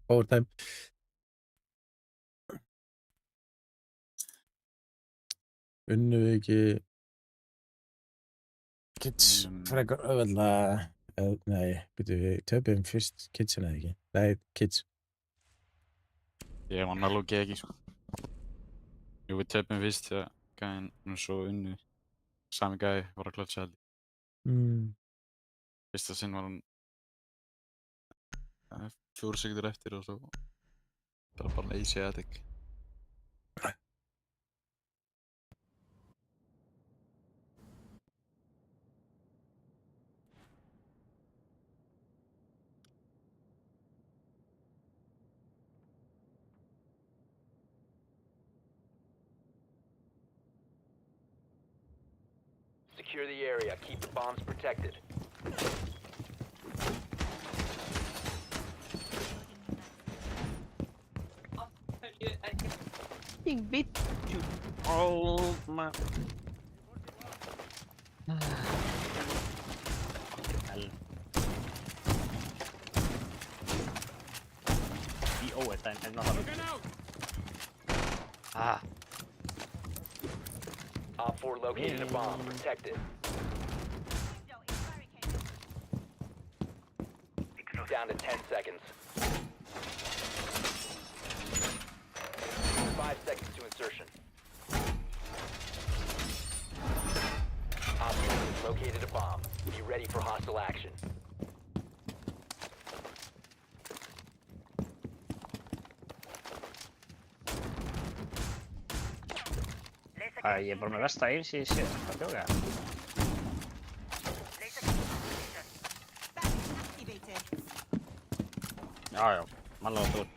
Overtime. Unnu við ekki Kids frekar öðvöldlega nei, byrju við töpum fyrst Kidsin eða ekki? Nei, Kids. Ég var analógi ekki, sko. Jú, við töpum fyrst þegar gæðin og svo unnu. Sami gæði var að klötsa held ég. Fyrsta sinn var hann 4 sekundur eftir og svo bara easy attic. Secure the area. Keep the bombs protected. Big bit. Oh my. The overtime is not a Ah. Op 4 located a bomb. Protect it. Down to 10 seconds. 5 seconds to insertion. Op 4 has located a bomb. Be ready for hostile action. Æ, ég er bara með versta eins í sér. Hvað bjóða það? Já, mannlega út.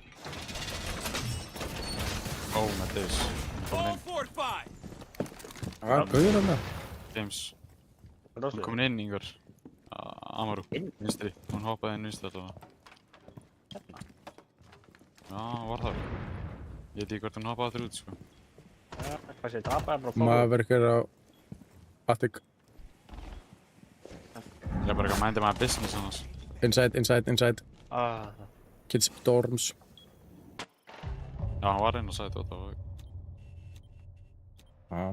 Oh, Mattias. Komin inn. Gauður hann það? James. Róslu. Komin inn, Ingvar. Amaru. Inn? Vinstri. Hún hoppaði inn vinstri allavega. Hérna. Já, hún var þar. Ég veit ekki hvort hún hoppaði aftur út, sko. Já, hvað sé, tapaði bara fór. Maður verður á Attic. Ég er bara ekki að mænda maður business annars. Inside. Kids dorms. Já, hann var inn og sagði þetta og... Já.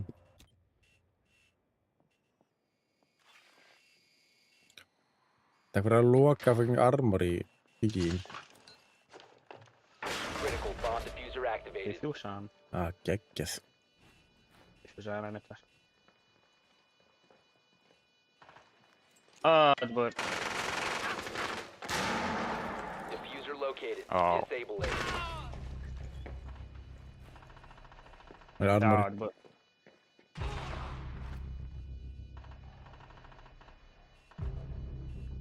Það er fyrir að loka fucking armor í byggjum. Critical bomb diffuser Ég activated. þjúsa hann. Geggjað. Ég þjúsa hann einmitt þar. Þetta er búið. Diffuser located. Oh. Disable it. Það er Já, armor. þetta er búið.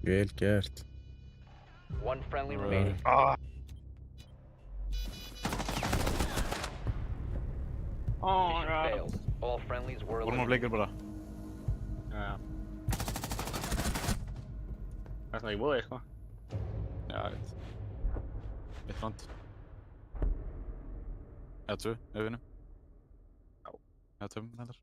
Vel gert. One friendly remaining. Mission failed. All friendlies were Vorum að eliminated. bleikir bara. Já. Það er svona ekki búið, sko. Já, ég veit. Eitt front. Eða tvö, ef við vinnum. Já. Eða tvö, reyndar.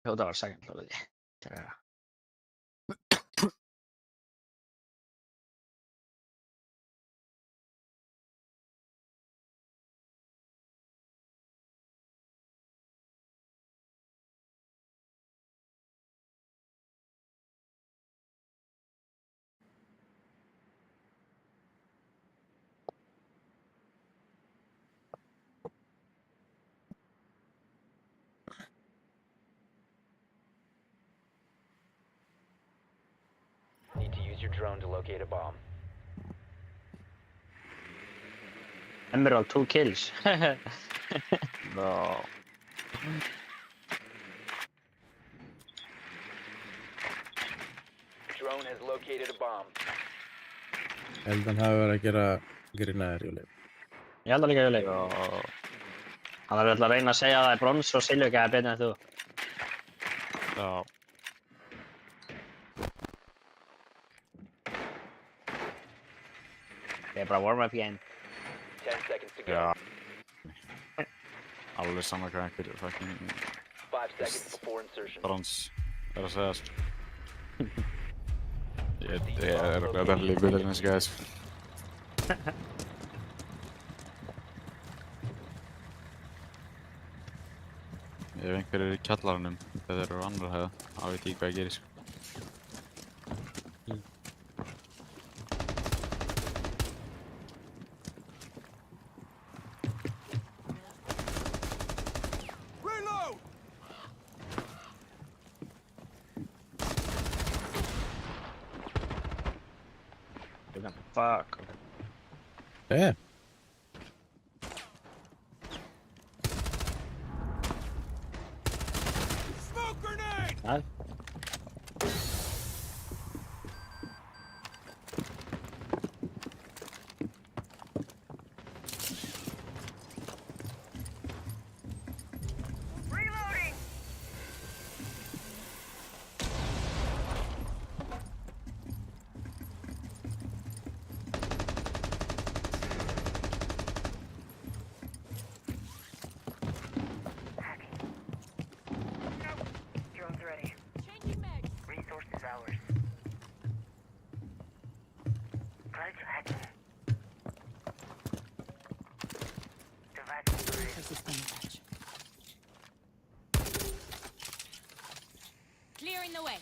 Jó, það var second hljóðið. Það er það. Need to use your drone to locate a bomb. Emerald 2 kills. No. Drone has located a bomb. Held hann hafi verið að gera grínaðir, Júli. Ég held að líka Júli. Hann er alltaf að reyna að segja að það er brons og silvur gæði betur en þú. Já. Ég er bara warm-up game. 10 seconds to go. Já. Alveg sama hvað einhver fucking 5 seconds before insertion. brons er að segja, sko. Ég er að vera líkur til þessi gæði, sko. Ef einhver er í kjallaranum þegar þeir eru á annar hæða, þá veit ég hvað ég gerir, sko. Fuck. Nei. Reloading! Suspending touch. Clearing the way.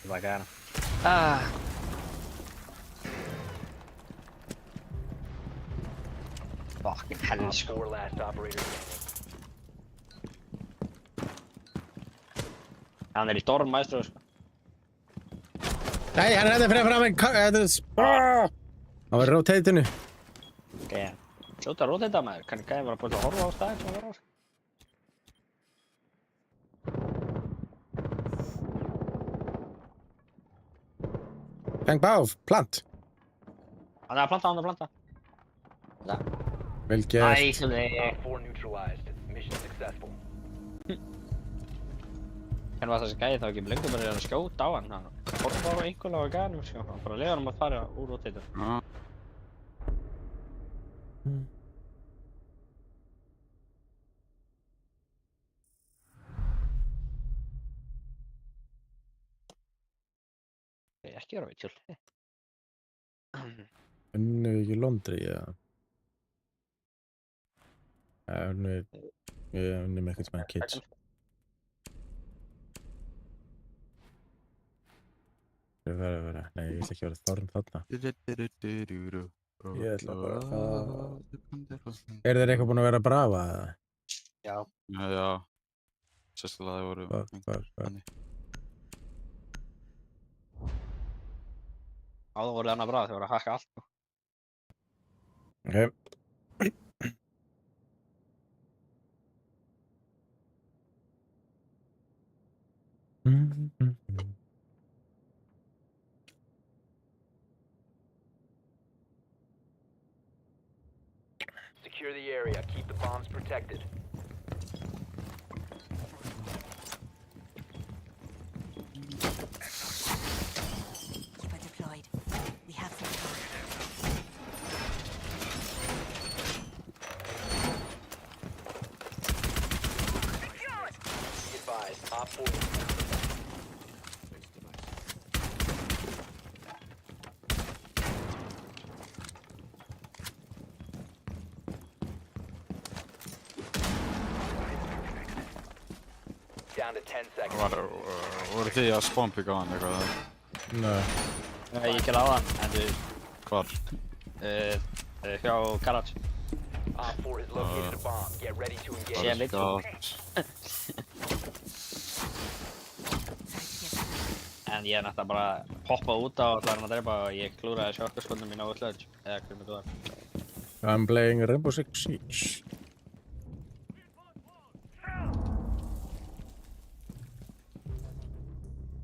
Bacana. Fucking hell, Op sko. 4 last operator standing. Hann í storm, maestro, sko. Nei, hann fyrir fram með hann var rotateinu. Okay. Sjóta rót þetta, maður. Kann ekki bara búin að horfa á staðinn sem var á, sko. Bang báf, plant. Hann að planta. Vel gert. Æsli. Op 4 neutralized. Mission successful. Hvernig var þessi gæði þá ekki lengur bara að skjóta á hann? Hann horfa á einhverlega á gæðanum, sko. Hann bara leiður hann að fara úr rotator. Ja. Ekki vera við tjóldi. Unnu ekki Londri, já. Unnu með eitthvað sem er kids. Vera. Nei, ég vil ekki vera Þorn þarna. Ég ætla bara að... Þeir eitthvað búin að vera brafa, eða? Já. Já. Sérstaklega það voru... Hvað? Áður voru annað brað, þeir voru að hakka allt, sko. Ok. Secure the area. Keep the bombs protected. Keeper deployed. We have some time. Be advised. Op 4. Down to 10 seconds. Voru þið að spawnpika á hann eitthvað? Nei. Nei, ég gerði á hann, en þú... Hvar? Hjá Garage. Op 4 has located a bomb. Get ready to engage. Sér litt. En ég náttúrulega bara hoppaði út á og ætlaði hann að drepa og ég klúraði sjokkarskotnum mín á sludge. Eða hvernig þú var. I'm playing Rainbow Six Siege.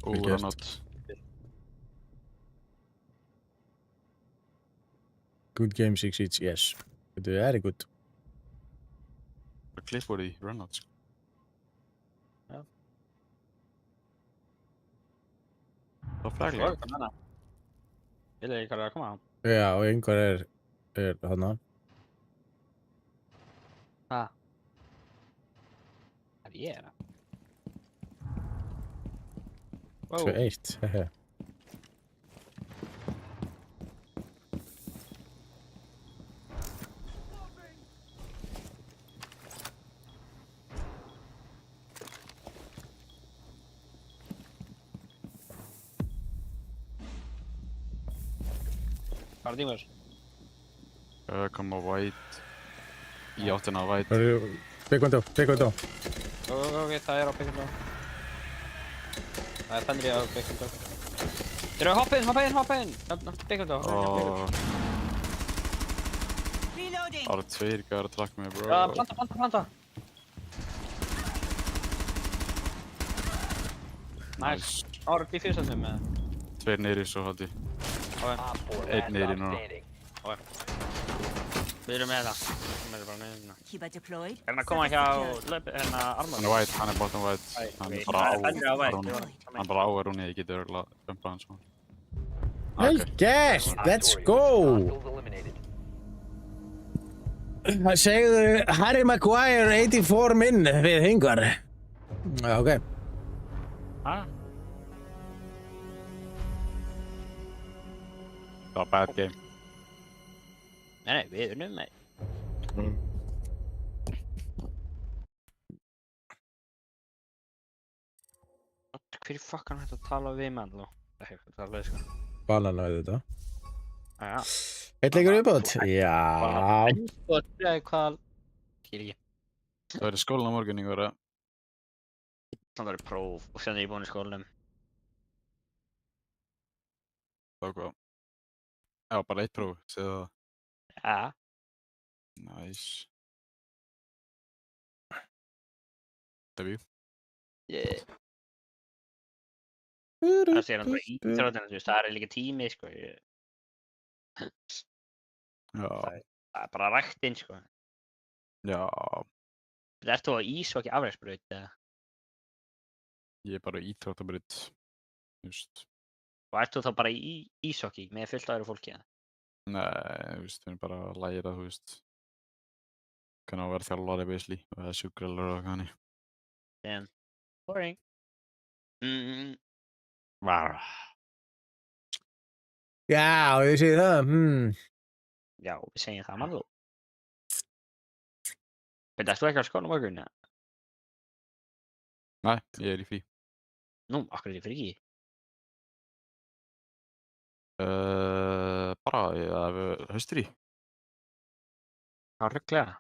Rannátt. Good game, Six Siege, yes. Þetta er very good. Klippur í Rannátt, sko. Já. Það var flaglega. Ég veit ekki hvað er að koma á. Já, og einhver er hana. Það er ég hérna. 2-1, hehe. Hvað er tímur? Kom á White. Í áttina á White. Big window. Ok, það er á Big Window. Það er Fenrir á Big Window. Þeir eru hoppa inn! Big Window. Reloading. Það eru tveir gæðar að trakka mig, bro. Planta. Nice. Ára í fyrstandum með. Tveir neyri svo hátti. Op 4 Einn last niður í stop núna. standing. Við erum með það. Við erum bara neðina. Keeper deployed. Er hann að koma hjá Armor? Hann er White, hann er bottom White. Hann er bara á Fenrir á White. Hann bara á rúni, ég geti örgulega bumpað hann svo. Vel gert, let's go! Hostiles eliminated. Segðu Harry Maguire 84 minn við hingvar. Já, ok. Hæ? Það var bad game. Nei, við unnum með. Hver fuckan hægt að tala við mann, Ló? Ekki að tala við, sko. Banana við þetta. Já. Eitt leikur viðbót. Já. Og spyrjaði hvað... Skil ekki. Það verður skólan á morgun ykkur að... Það verður próf og sen er ég búinn í skólanum. Þá hvað? Já, bara eitt próf, segðu það. Já. Næs. W. Yeah. Það sé hann bara íþróttina, þú veist, það líka tími, sko. Já. Það bara ræktinn, sko. Já. Ert þú á íshokkey afreiksbraut, eða? Ég bara íþróttabraut. Just. Og ert þú þá bara í íshokkey með fullt af öðru fólki, eða? Nei, þú veist, við erum bara að læra, þú veist. Hvernig að vera þjálfari, basically, og það er sjúkralur og hvað hannig. Damn. Boring. Var. Já, ég segi það. Já, við segjum það, mann, þú. Veit, ertu ekki á skóla á morgun, eða? Nei, ég er í frí. Nú, akkur er ég frí. Bara, ég haustfrí. Hvað rugglega?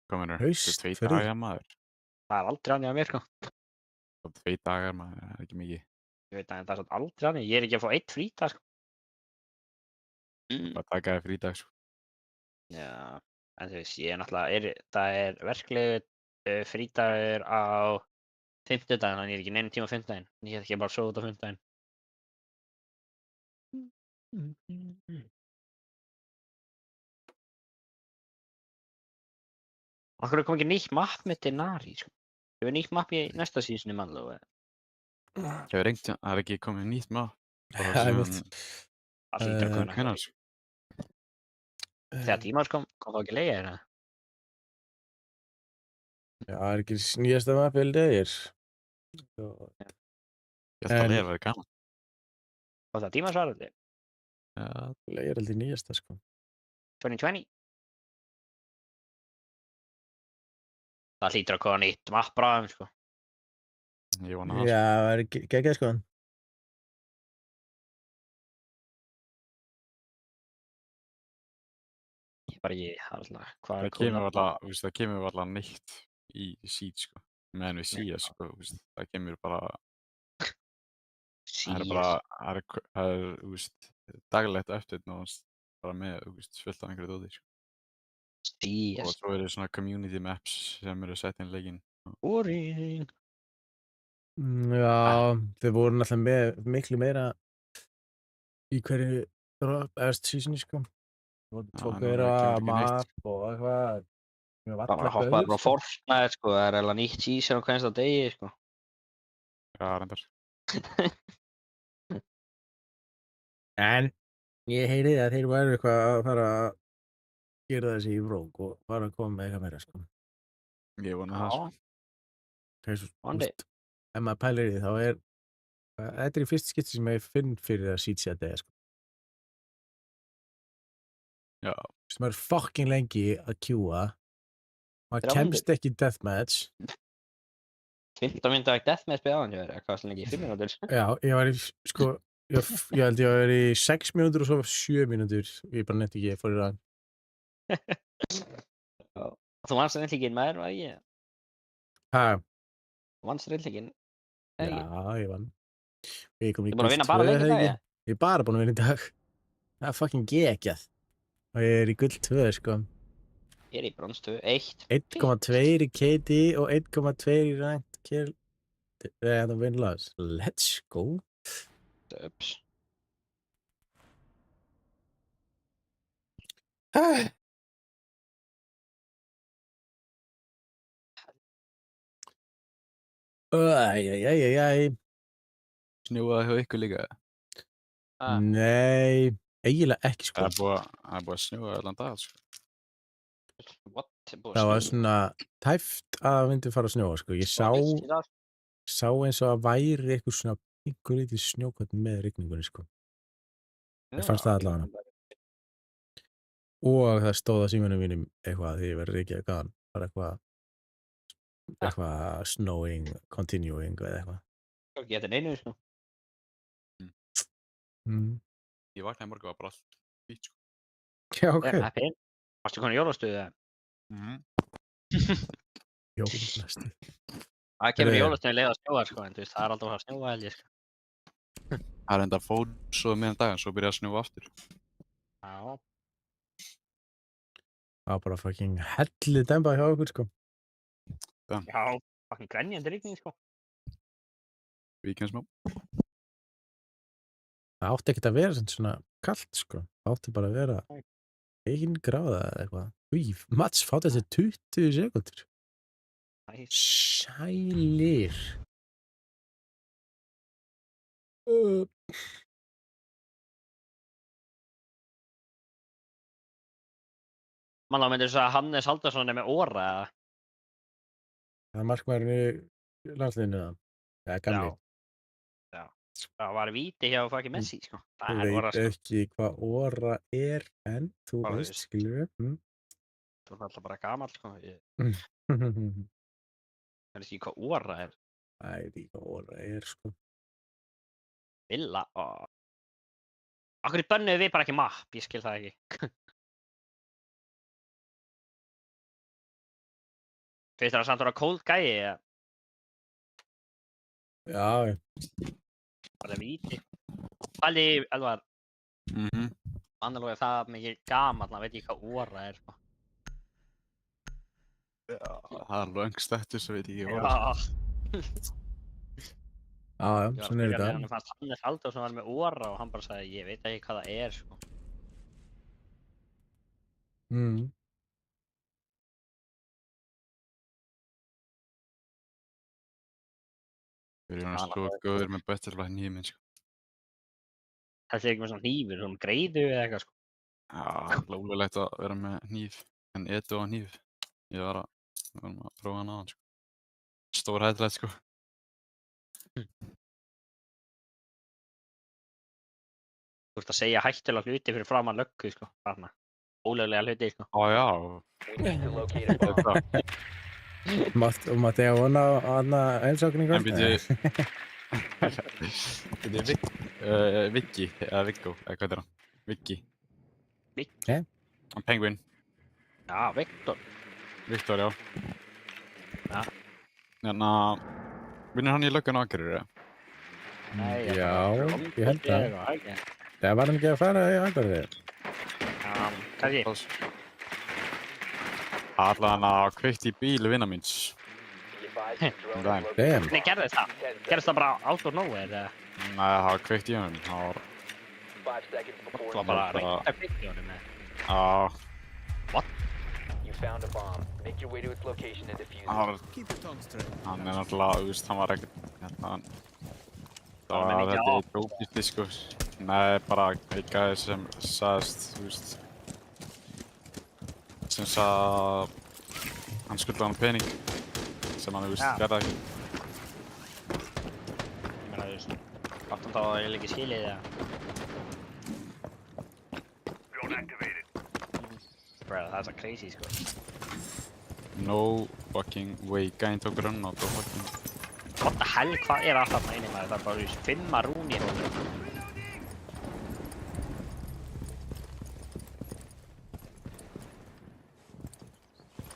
Hvað meinarðu? Haustfrí? 2 dagar, maður. Það er aldrei annað á mér, sko. 2 dagar, maður, það er ekki mikið. Ég veit að það er samt aldrei annað. Ég er ekki að fá 1 frídag, sko. Bara taka þér frídag, sko. Já, en þú veist, ég er náttúrulega, það er verklegur frídagur á fimmtudaginn, þannig ég er ekki neinn tíma á fimmtudaginn. Ég get ekki bara að sofa út á fimmtudaginn. Akkur kom ekki nýtt mapp með Denari, sko. Ég verð nýtt mapp í næsta sísoni, mannlega. Það er ekki komið nýtt maður. Það er mitt. Það hlýtur að kunna. Hvenær? Þegar tímars kom þá ekki leiða þér, eða? Já, það er ekki nýjasta mappið degir. Ég held að leiða verið gaman. Og það tímars var þetta? Já. Leigir aldrei nýjasta, sko. 2020? Það hlýtur að koma nýtt mapp bráðum, sko. Ég vona það. Já, það er geggjað, sko. Það kemur alltaf neitt í Siege, sko. Meðan við CS, sko, það kemur bara... Það er daglegt eftir bara með fullt af einhverju dóti, sko. CS. Og svo eru svona community maps sem eru sett inn í leikinn. Boring. Já, þau voru náttúrulega með miklu meira í hverju seasoni, sko. Tók meira map og eitthvað. Það var að hoppa frá Fortnite, sko. Það er eiginlega nýtt season á hverjum degi, sko. Já, reyndar. En ég heyri að þeir væru eitthvað að fara að gera þessi í vrók og fara að koma með eitthvað meira, sko. Ég vona það, sko. Ef maður pælir í því, þá þetta er í fyrsta skipti sem ég finn fyrir að Siege að degja, sko. Já. Maður er fucking lengi að queua. Maður kemst ekki í deathmatch. 15 mínútur að deathmatch beða á hann, hvað sem ekki 5 mínútur. Já, ég var í, sko, ég held ég að vera í 6 mínútur og svo 7 mínútur. Ég bara nefndi ekki, ég fór í ræðan. Þú vannst reyndleikinn maður, var ég? Hæ? Þú vannst reyndleikinn? Já, ég vann. Ég kom í Þú búin að vinna bara lengi í dag, Ég er bara búin að vinna í dag. Það er fucking geggjað. Og ég er í gull 2, sko. Ég er í brons 2, 1. 1,2 í KD og 1,2 í ranked kill. Það win loss. Let's go. Dubs. Snjóaði hjá ykkur líka? Nei, eiginlega ekki, sko. Það er búið að snjóa allan dag, sko. Það var svona tæft að myndi fara að snjóa, sko. Ég sá eins og að væri eitthvað svona einhver lítið snjókvæmt með rigningunni, sko. Ég fannst það allavega. Og það stóð á símanum mínum eitthvað því ég verið ekki að gaðan. Bara eitthvað snowing, continuing eða eitthvað. Ekki þetta neinu, sko. Ég vaknaði í morgun og var bara allt hvít, sko. Já, ok. Heppin. Varstu komin í jólastöðu, eða? Jólastöð. Það kemur í jólastöðu leið að snjóa, sko, en þú veist, það er alltaf að snjóa, held ég, sko. Það er enda fór svo meðan dagann, svo byrjaði að snjóa aftur. Já. Það var bara fucking helli demba hjá okkur, sko. Já, fucking grenjandi rigning, sko. Víkjensmá. Það átti ekkert að vera svona kalt, sko. Það átti bara að vera 1 gráða eða eitthvað. Új, Mats fátt eftir 20 sekundur. Sælir. Mann myndir þú að Hannes Halldórsson er með óra, eða? Það er markmaðurinn í landsliðinu það. Það er gamli. Já. Það var víti hjá fucking Messi, sko. Þú veit ekki hvað óra er, en þú veist, skilur við. Þú er alltaf bara gamall, sko. Ég veist ekki hvað óra er. Það er ekki hvað óra er, sko. Villa, Akkur bönnuðu við bara ekki mapp, ég skil það ekki. Finnst það samt að vera cold gæi, eða? Já. Það er víti. Pældi, Elvar. Annarlega það mikið gamall, hann veit ekki hvað óra er, sko. Já, það er löngstættur, svo veit ég ekki Já. Já, svona er þetta. Hann fannst Hannes Halldórsson var með óra og hann bara sagði, ég veit ekki hvað það er, sko. Við erum að slúa góður með Butterfly hnífinn, sko. Það sé ekki með svona hnífur, svona greiðu eða eitthvað, sko. Já, það er ólulegt að vera með hníf, en etu á hníf. Við varum að prófa hann aðan, sko. Stór hættulegt, sko. Þú ert að segja hættulega hluti fyrir framan löggu, sko. Þarna. Ólöglega hluti, sko. Já. Mátti ég að vona á hana heimsókningu? En byrju... Viggi, eða Viggo, eða hvað er hann? Viggi. Viggi? Penguin. Já, Viktor. Viktor, já. Já. Hérna... Vinnur hann í löggan á Akureyri, eða? Nei, já, ég held það. Það var hann ekki að fara í Akureyri? Já, kannski. Allan að kveikt í bíl vinnar míns. Hvernig gerðist það? Gerðist það bara out of nowhere, eða? Nei, það var kveikt í honum. Það var bara reynt að kveikt í honum, eða? Já. You found a bomb. Make your way to its location and defuse it. Hann er náttúrulega, þú veist, hann var ekkert, það var þetta í drópisti, sko. Nei, bara einn gæði sem sagðist, þú veist, sem sagði hann skuldaði hann pening sem hann, þú veist, gerði ekki. Ég meina, þú veist, áttum þá að ég ekki skilið, eða? Bro, that's a crazy, sko. No fucking way, gæðin tók run-out og fucking... What the hell, hvað er alltaf þarna inni, maður? Það er bara, þú veist, 5 rún í honum.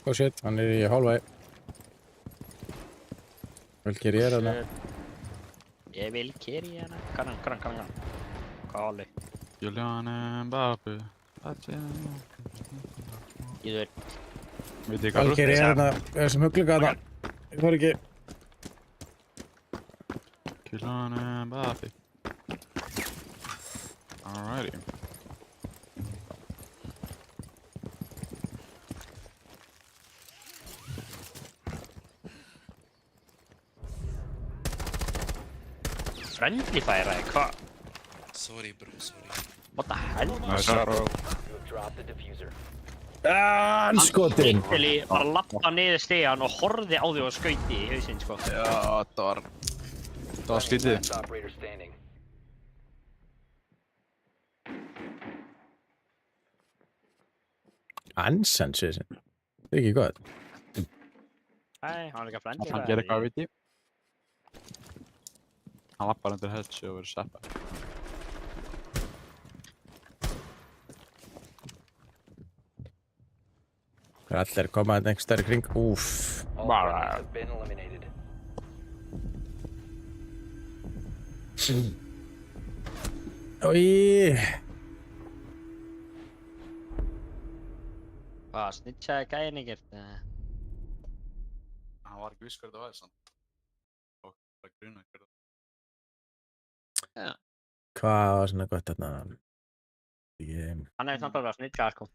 Oh shit, hann er í hálfæði. Vilkir ég hérna. Ég vil keri hérna. Kann. Káli. Julian Mbappé. Ég veit. Veit ég hvað Vilkir ég hérna. Þessum hugluga þarna. Ég fór ekki. Julian Mbappé. Alrighty. Friendly fire, hvað? Sorry, bro, sorry. What the hell? Nice, bro. You have dropped the diffuser. Hann skotinn! Hann bara lappa niður stegan og horfði á því og skauti í hausinn, sko. Já, það var skrítið. Last operator standing. Ansans þessi. Það er ekki gott. Nei, hann er líka frændi. Hann gerir eitthvað, veit ég. Hann lappar undir hedge og verður seppa. Það er allir komað einhver stærri kring. Úff. All friendlies have been eliminated. Oj. Hvað, snitchaði gæinn ekkert? Hann var ekki viss hvað þetta var, samt. Og það gruna ekki hvað Hvað var svona gott þarna? Ég... Hann hefði samt alveg að snitcha, sko.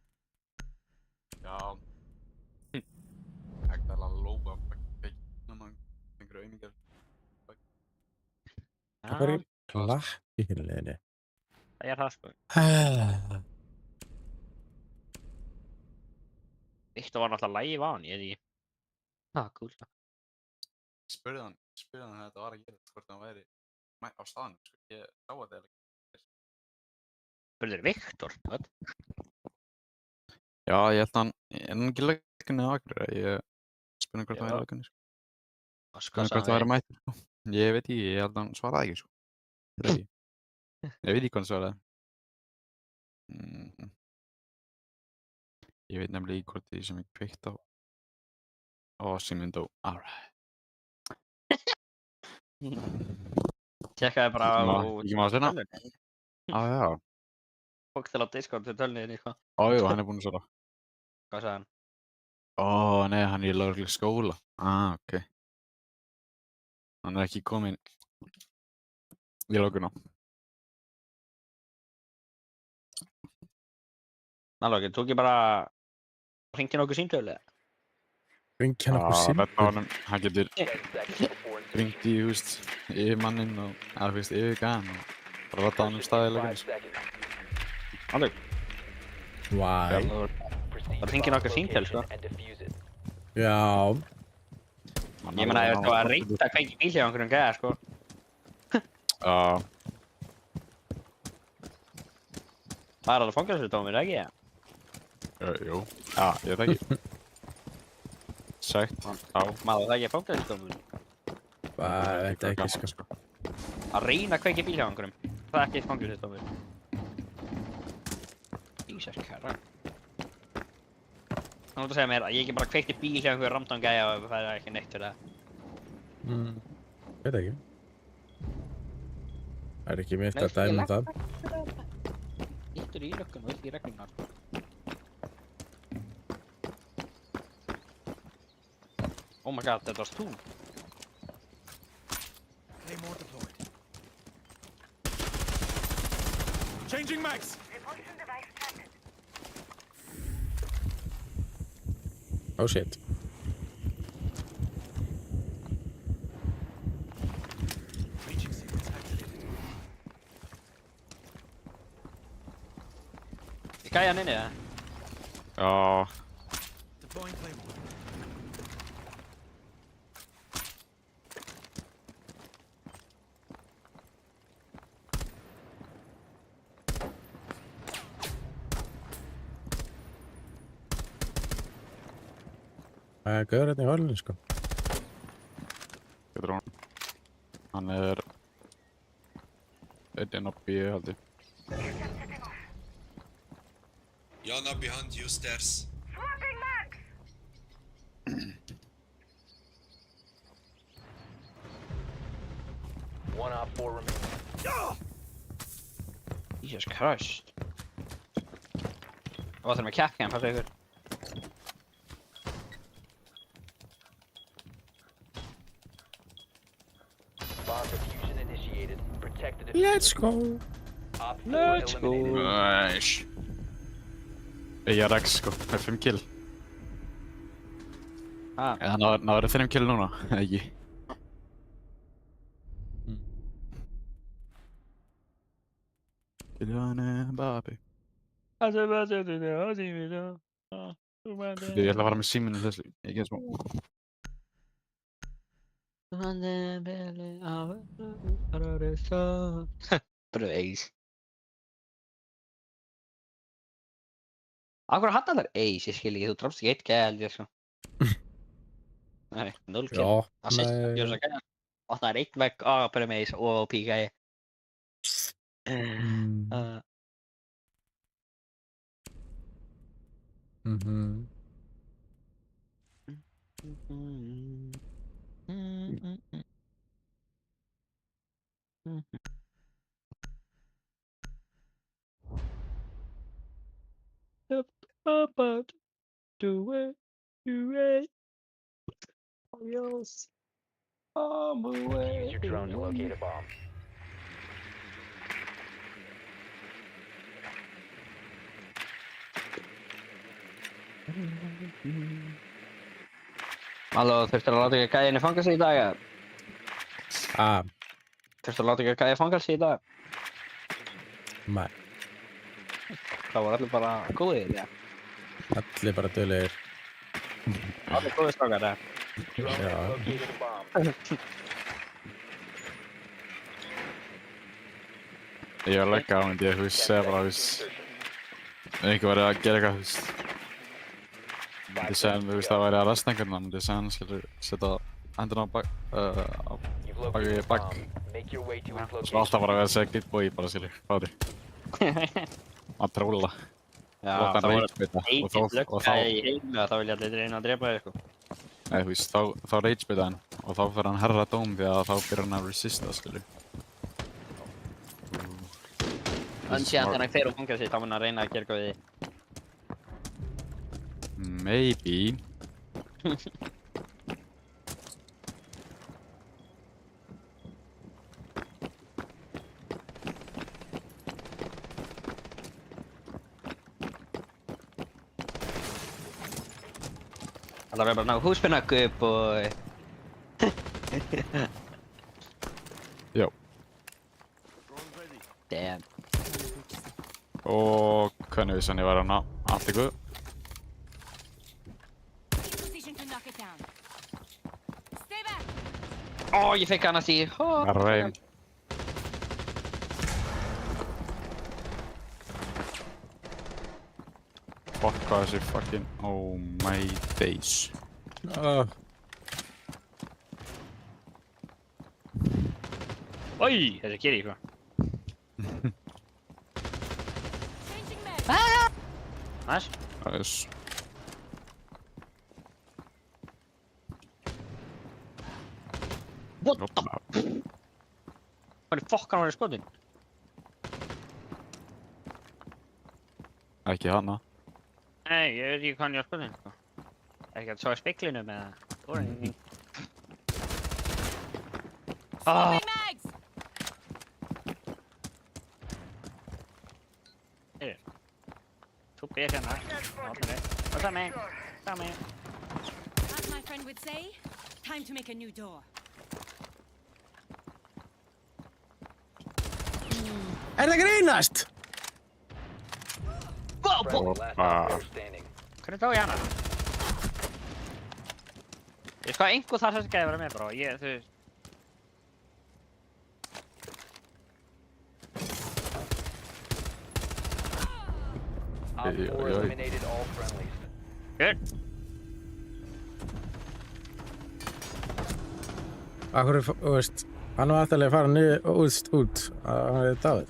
Já. Ekki alveg að lófa feiknum einhverju auðmingar. Það var í klapp í hérna leiðinni. Það er það, sko. Viktor var náttúrulega live á hann, ég veit ekki. Cool. Spurði hann að þetta var að gera, hvort hann væri á staðnum, sko. Ég sá að það ekki. Spurður Viktor, hvað? Já, ég held hann ekki löggunni á Akureyri. Ég spurði hvort það væri löggunni, sko. Spurði hvort það væri mættur, sko. Ég veit ekki, ég held hann svaraði ekki, sko. Ég veit ekki hvað hann svaraði. Ég veit nefnilega í hvort því sem ég kveikt á síminn dó. Alright. Tjekkaði bara á... Ekki maður að sinna? Já. Fólk til á Discord til tölniðinni, sko. Jú, hann er búinn að svara. Hvað sagði hann? Nei, hann er í lögreglu skóla. Ok. Hann er ekki kominn í lögguna. Nálega, tók ég bara... Hringti nokkuð símtölu, eða? Hringti nokkuð símtölu? Hann getur 10 seconds before hringt í, yfirmanninn og yfirgæðan og bara láta hann staðið í 5 lögguna. seconds. Nálega. Why? Proceed Það to hringir bomb nokkuð símtöl, sko. location and defuse it. Já. Ég meina, ef þetta var reynt að kveiki bíl hjá einhverjum gæða, sko. Já. Það er alveg fangelsisdómur, ekki? Jú. Já, ég veit ekki. Sagt. Já. Maður, það ekki er fangelsisdómur. Hvað, þetta ekki, sko. Að reyna að kveiki bíl hjá einhverjum. Það er ekki fangelsisdómur. Jesus Christ. Þú mútt að segja mér að ég ekki bara kveikti bíl hjá einhverjum random gæja og það er ekki neitt fyrir það. Veit ekki. Það er ekki mitt að dæma það. Hittur í löggun og upp í reglingnar. Oh my god, þetta varst þú. Claymore deployed. Changing mags! Repulsion device planted. Oh shit. Breaching sequence activated. Er gæjan inni, eða? Já. Deploying Claymore. Það er gauður hérna í hólunni, sko. Getur hann. Hann er... einn upp í haldi. Yana behind you, stairs. Swapping mags! One op 4 remaining. Jesus Christ. Það var þeir með kjapkjæm, passa ykkur. Bomb diffusion initiated. Protect the Let's go! Op 4 Let's go. eliminated. Nice. Ég er Rex, sko. Það er 5 kill. Eða náður 5 kill núna, ekki? Kylian Mbappé. Ég ætla að fara með síminu þessu. Ég get smá. Bröðeis. Akkur hatt allar Ace, ég skil ekki, þú dropst ekki 1 gæði held ég sko. Nei, 0 kill. Já, Assist, nei. gjör þess að gæði. Opnaðir 1 vegg, bara með Ace og OP gæði. About do it. Yes. I'm away. Use your drone to locate a bomb. Halló, þurftur að láta ekki gæðin í fangelsi í dag, eða? Þurftur að láta ekki gæði í fangelsi í dag? Nei. Það var allir bara góðir, já. Allir bara duglegir. Allir góðir strákar, eða? Drone Yeah. has located a bomb. Ég var leggja á myndi ég, þú veist, segja bara, þú veist, einhver væri að gera eitthvað, þú veist. Myndi segja, þú veist, það væri að resta einhvern, myndi segja hann, skilur, setja hendina á bak, You've bak located í a bak. bomb. Make your way to its Svo location. alltaf bara verið að segja good boy, bara skilur, fári. Að tróla. Já, Láta hann það voru ragebita. Og eitið þá, lögga í heimlu að þá vilja allir reyna að drepa þig, sko. nei, þú veist, þá ragebita hann. Og þá fer hann herra dóm því að þá byrjar hann að resista, skilur. En síðan þegar hann fer úr fangelsi, þá mun hann reyna að gera eitthvað við þig. Maybe. Það er bara ná húsbyrnakku upp og... Já. Damn. Og hvernig vissi hann ég væri að ná aftíku? Position to knock it down. Stay back. Ó, ég fekk hann að því. Reym. Fuck hvað þessi fucking... Oh my days. Oj, þessi gerir eitthvað. Changing mag. Næs. Nice. What the... Hvað er fokkan var í skotin? Ekki hana. Nei, ég veit ekki hvað hann er á skotin, sko. Ekki að svo í speklinu með það. Þú er ekki. Swapping mags. Þú ber hérna. What's up, man? What's up, man? As my friend would say, time to make a new door. Er það grínast? Last player standing. Hvernig tók ég hana? Ég sko einhver þar sem gæði vera með, bro. Ég, þú veist. Op 4 eliminated all friendlies. Good. Akkur, þú veist, hann var aftalega að fara niður út að hann hefði dáið.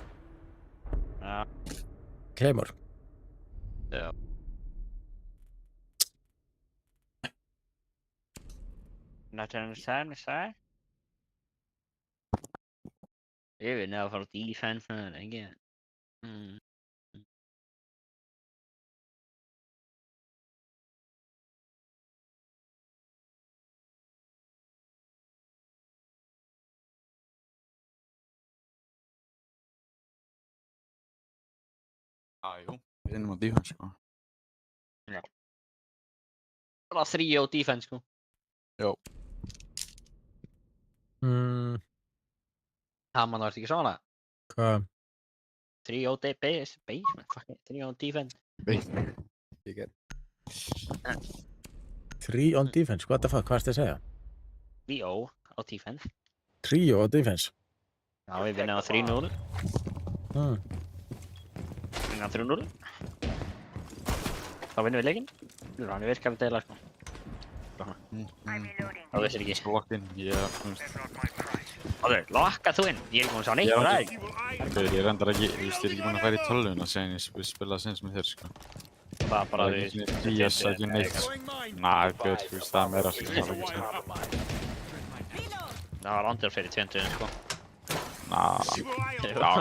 Já. Claymore. Já. Nothing on the side. Ég vil neða að fara út í defense með það, ekki? Jú. Við erum á defense, sko. Já. Bara 3 defense, sko. Jó. Haman var þetta ekki svona? Hvað? 3 basement, fucking 3 defense. Ég get. 3 on defense, what the fuck, hvað ertu að segja? 3 á defense. 3 on defense? Já, við vinnum á 3-0. Vinnum á 3-0. Þá vinnum við leikinn. Hann er virkar að deila, sko. Það vissir ekki. Locked in, ég, þú veist. Áður, lokkað þú inn. Ég er ekki búinn að sjá neitt úr það. Ég reyndar ekki, þú veist, ég er ekki búinn að færa í tölvuna síðan ég spilaði sinns með þér, sko. Það er bara Það er ekki svona PS, ekki neitt, sko. Nei, gauð, þú veist, það er meira, sko, það er ekki svona. Það var andur fyrir 20, sko. Já,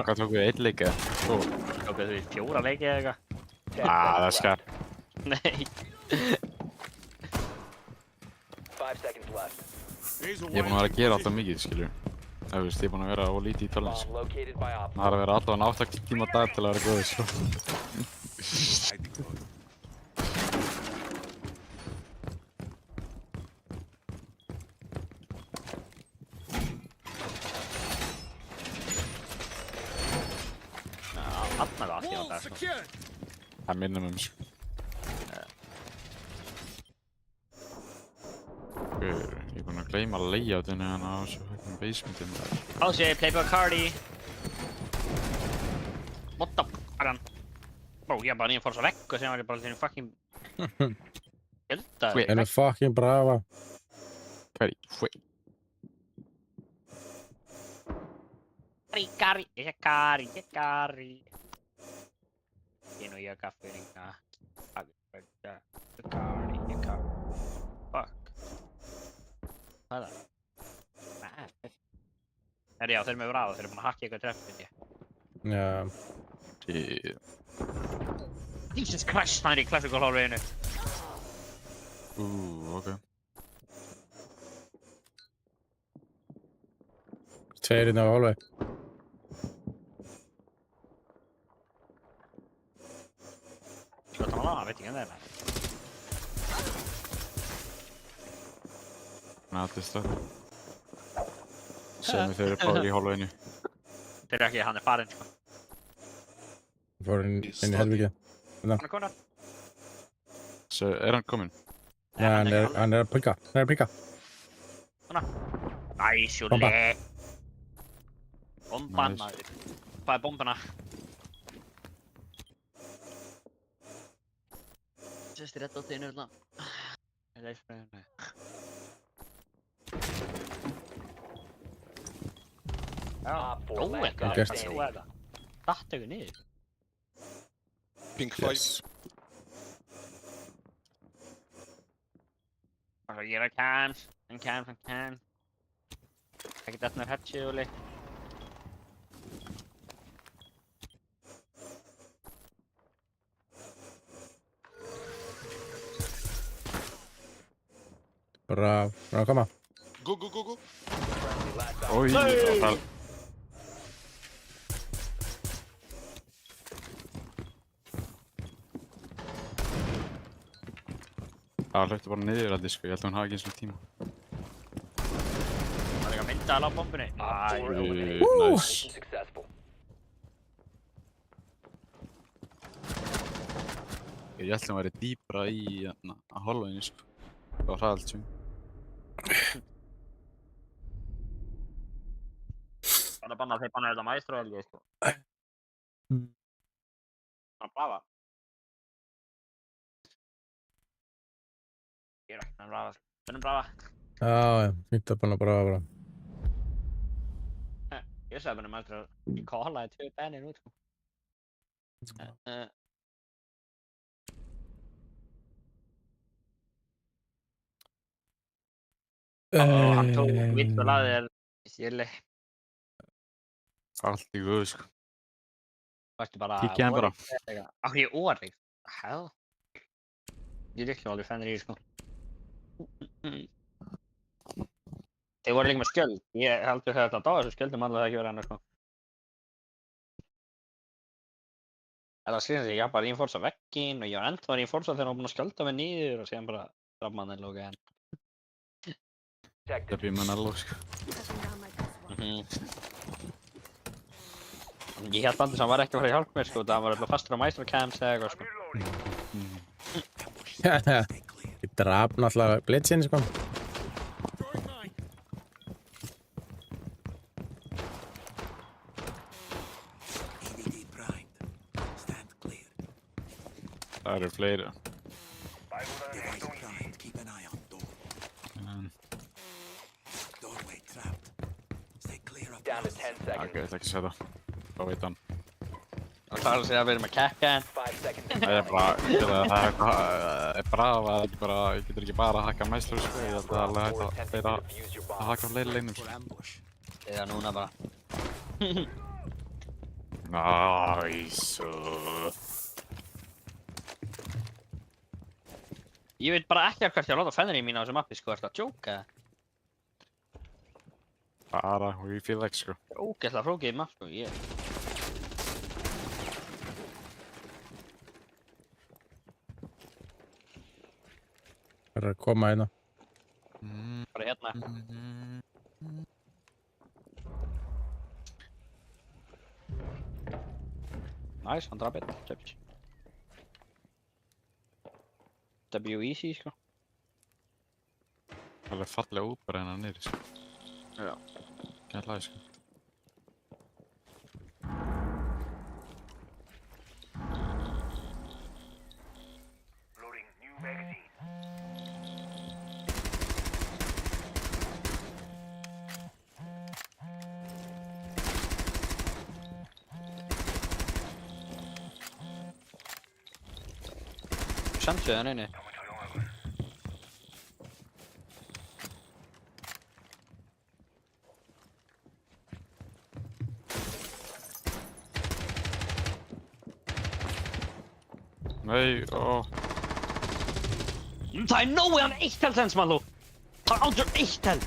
hvað tók við 1 leik eða? 2? Tókuð við 4 leiki eða eitthvað? Það er skar. Nei. 5 seconds left. Ég er búinn að vera að gera alltaf mikið, skilju. Það veist, ég er búinn að vera og lítið í tölvun, sko. Bomb located by op. Það er að vera allavega 8 tíma dag til að vera góður, sko. Þarna er það allt í náttúrulega, sko. Það minnum sko. Ég er búinn að gleyma layoutinu hérna á þessu hægum basementinu. Pási, Playboy Cardi. What the fuck er hann? Bro, ég er bara nýjum fór svo vekk og sem var ég bara til henni fucking... Hjöldaður. Henni fucking brava. Hverri? Kari. Ég nú ég gaf fyrir inga. Kari. Fuck. Hvað er það? Nei. Herri, já, þeir eru með bráða, þeir eru búin að hakka eitthvað treff, veit ég. Já. Jesus Christ, hann er í classical hálfveginu. Ok. 2 inn á hálfveg. Skjóta hann á, hann veit ekki um það. Nættist það. Sem þeir eru bara í hálfveginu. Þeir eru ekki, hann er farinn, sko. Fór inn í helvikið. Hann er konar. Svo, er hann kominn? Nei, hann er að prika. Svona. Næs, Júli. Bomban, maður. Hvað er bombana? Sestir rétt á þínu hérna. Ég leys með henni. Já, góð eitthvað. Gert. Góð eitthvað. Datt eitthvað niður. Pink 5. Yes. Það er að gera cams. Hann can. Ekki dætt með headshot, Júli. Bravo. Bravo, koma. Go. Oj, það... Það hlöpti bara niður að sko, ég held að hún hafi ekki eins og tíma. Það er ekki að mynda alveg á bombunni. Nice. Successful. Ég held að hún væri dýpra í að hálfveginu sko. Það var hraðalt sem. Það er bannað þeir bannaði þetta maestro helgi, sko. Það er brava. Ég er ekki með brava, sko. Finnum brava. Já, fínt að banna brava. Ég sagði bara maestro að ég kólaði 2 bennir út, sko. Hann tók vitt og laði þér í stíli. Allt í guðu sko. Varstu bara... Kíkja hann bara. Á, ég er órik. Hell? Ég er ekki alveg fennir í, sko. Þeir voru líka með skjöld. Ég heldur þetta á þessu skjöldum alveg það ekki verið annars, sko. Það skriðin sig, ég bara reinforsa vegginn og ég var ennþá að reinforsa þegar hann var búinn að skjölda mig niður og síðan bara draf mann en lóka henn. Það býr mann alveg sko. Ég held aldrei sem hann var ekki að fara í hjálp mér, sko. Það var alltaf fastur á maestro camps eða eitthvað, sko. Ég draf náttúrulega blitzinn, sko. Það eru fleiri. Device primed. Keep an eye on door. Doorway trapped. Stay clear of Down to blast 10 zone. seconds. Okei, ætla ekki að segja það. Þá veit hann. Það klarar sig að vera með kekkan. 5 seconds. Það er bara, það er bara að það getur ekki bara að hakka mæslur, sko. Ég held að það er alveg hægt að þeirra Defuse your að bomb. hakka fleiri leinum, sko. For ambush. Eða núna bara. Næsú. Ég veit bara ekki hvert ég að láta fennirinn mín á þessu mappi, sko. Ertu að djóka? Bara, we feel like, sko. Ógeðslega flókið mapp, sko. Það er að koma hérna. Bara hérna. Nice, hann draf einn. Töpis. WEC, sko. Alveg fallega út bara hérna niður, sko. Já. Gætlaði, sko. Loading new magazine. Sendu hann inni. Nei, ó. Það er nógu hann eitt held sens, Malú. Það er aldrei eitt held.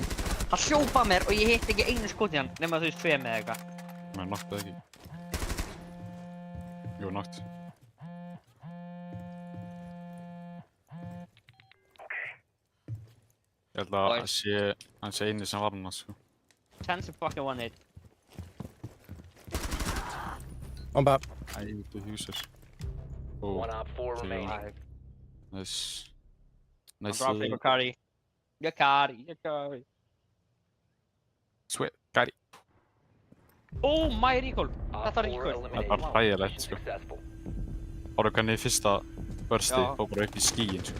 Það hljópa mér og ég hitt ekki einu skot í hann, nema þú veist 2 með eitthvað. Nei, noktið ekki. Jú, nokt. Ég held að hann sé eini sem var hann, sko. Sense fucking 1-8. Bomba. Æ, út í húsir. Ó, 1 op 4 remaining. nice. Hann Nice. draf líka Kari. Ég Kari. Sweat, Kari. Oh my recall. Op Þetta er 4 recall. Það er eliminated. bara hræðilegt, sko. Successful. Hóru hvernig fyrsta börsti Já. fór bara upp í skíin, sko.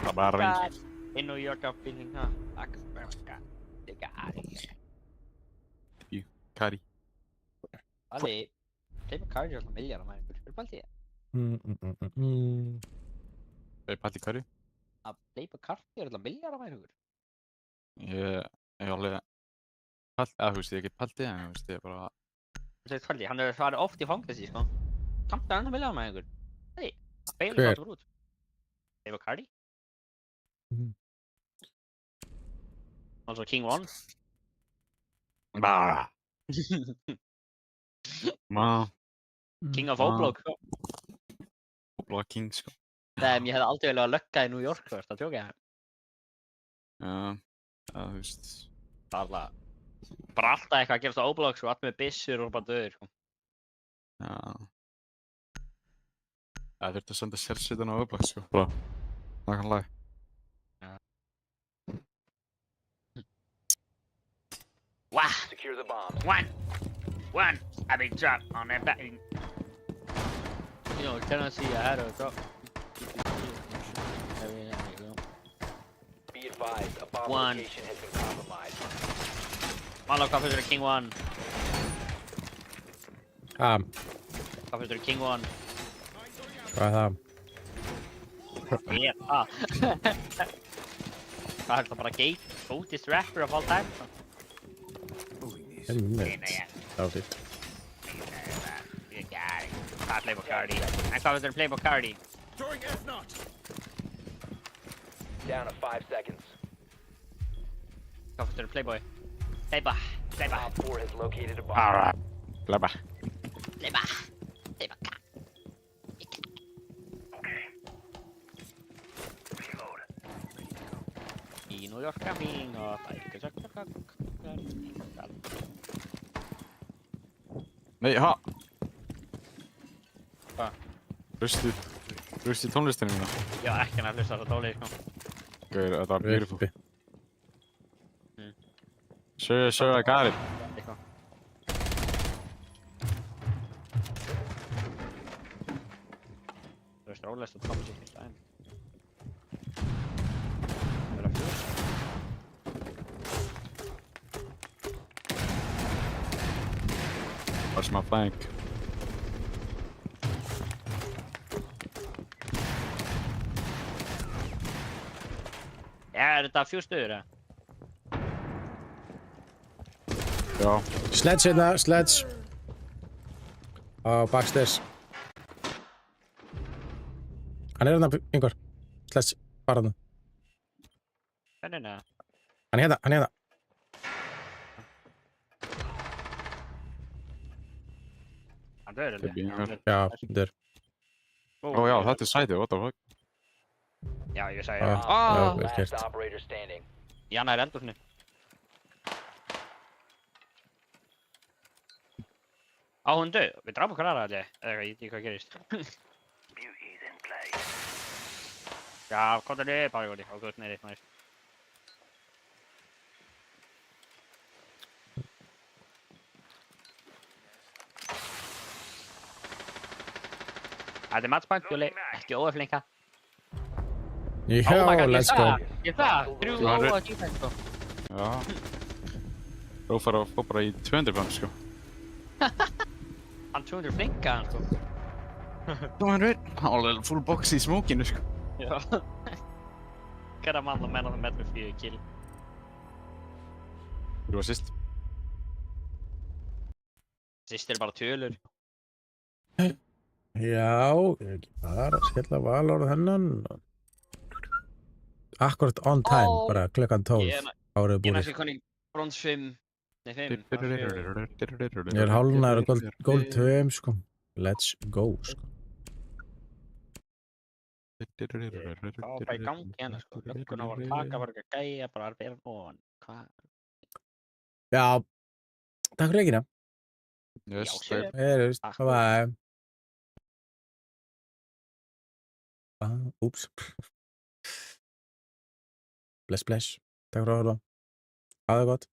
Það bara reynd. In New York I'm feeling, huh? Ég Kari. Kari. Alli. Hleypa Kari er alltaf milljar á maður. Hvað er baldið? Palli Kari. Að hleypa Kari er alltaf milljar á maður. Ég alveg eða þú veist, ég get paldið, en þú veist, ég bara Þú veist Palli, hann er farið oft í fangilsi, sko. Samt er hann milljar á maður. Hei, Bailey Hver? gátt út. Hleypa Kari. Also King 1. Bara. King of Oblog. Oblog King, sko. Ég hefði aldrei viljað að lögga í New York, þú veist, það tjóka ég. Já, þú veist. Bara alltaf eitthvað að gerast á Oblog, sko, allt með byssur og bara döður, sko. Já. Það þurfti að senda sérsveitin á Oblog, sko. Bara, nákvæmlega. Wah! Secure the bomb. One! A big drop on that back. You know, Tennessee, I had a drop. Be advised, a bomb One. location has been compromised. Malo, coffee to the King 1. Coffee to the King 1. Hvað er það? Yeah. Hvað er það bara GOATest rapper of all time? Einmitt. Dátir. Ég gæri. Hvað er Playboy Cardi? En hvað er það Playboy Cardi? Down to 5 seconds. Hvað er það Playboy? Playboy. Op 4 has located a bomb. Alright. Blabba. Playboy. Playboy. Í New York coming og það er ekki Nei, ha! Hvað? Rustu tónlistinu mína. Ég var ekki að hlusta á þetta tónlið, sko. Gauður, þetta var beautiful. Uppi. Sure, I got it. Eitthvað. Þú veist, Rólegst að koma sér í stæðin. Það er að fjósa. Watch my flank. Er þetta fjústuður, eða? Já. Sledge hérna, sledge. Á backstairs. Hann er hérna, einhver. Sledge, bara hérna. Hennin, eða? Hann er hérna, hann er hérna. Hann döður, Could be einhver. Já, þetta er. Ó já, þetta er sætið, what the fuck? Já, ég sagði Já, það. já, vel Last gert. operator standing. Janna er eldurni. Á, hún döð. Við dráum okkar aðra, eða eitthvað, ég veit ekki hvað gerist. Beauty's in play. Já, kom það niður, bara góði. Og þú ert niður, maður. Þetta er matchpoint, Júli. Ekki óöflinga. Já, let's go. Ég það, 3 200. óa defense, sko. Já. Rófar að fá bara í 200 band, sko. Hann 200 flinka, hann, sko. 200? Alveg full box í smókinu, sko. Já. Hverja mann og menn á það með 4 kill. Þú var sýst. Sýst er bara tölur. Já, ég ekki bara að skella valorð hennan. Akkurat on time, Ó, bara klukkan 12. Árið Ég búið. næstu koni brons 5. Nei, 5. Ég er hálfnaður og gold 2, sko. Let's go, sko. Það var bara í gangi hérna, sko. Lögguna var að taka, var ekki að gæja, bara að vera ofan. Hvað? Já, takk fyrir leikina. Yes, Já, sér. Heyrjumst, Takk. bye. Úps. Bless, bless. Takk fyrir að horfa. Hafa það gott.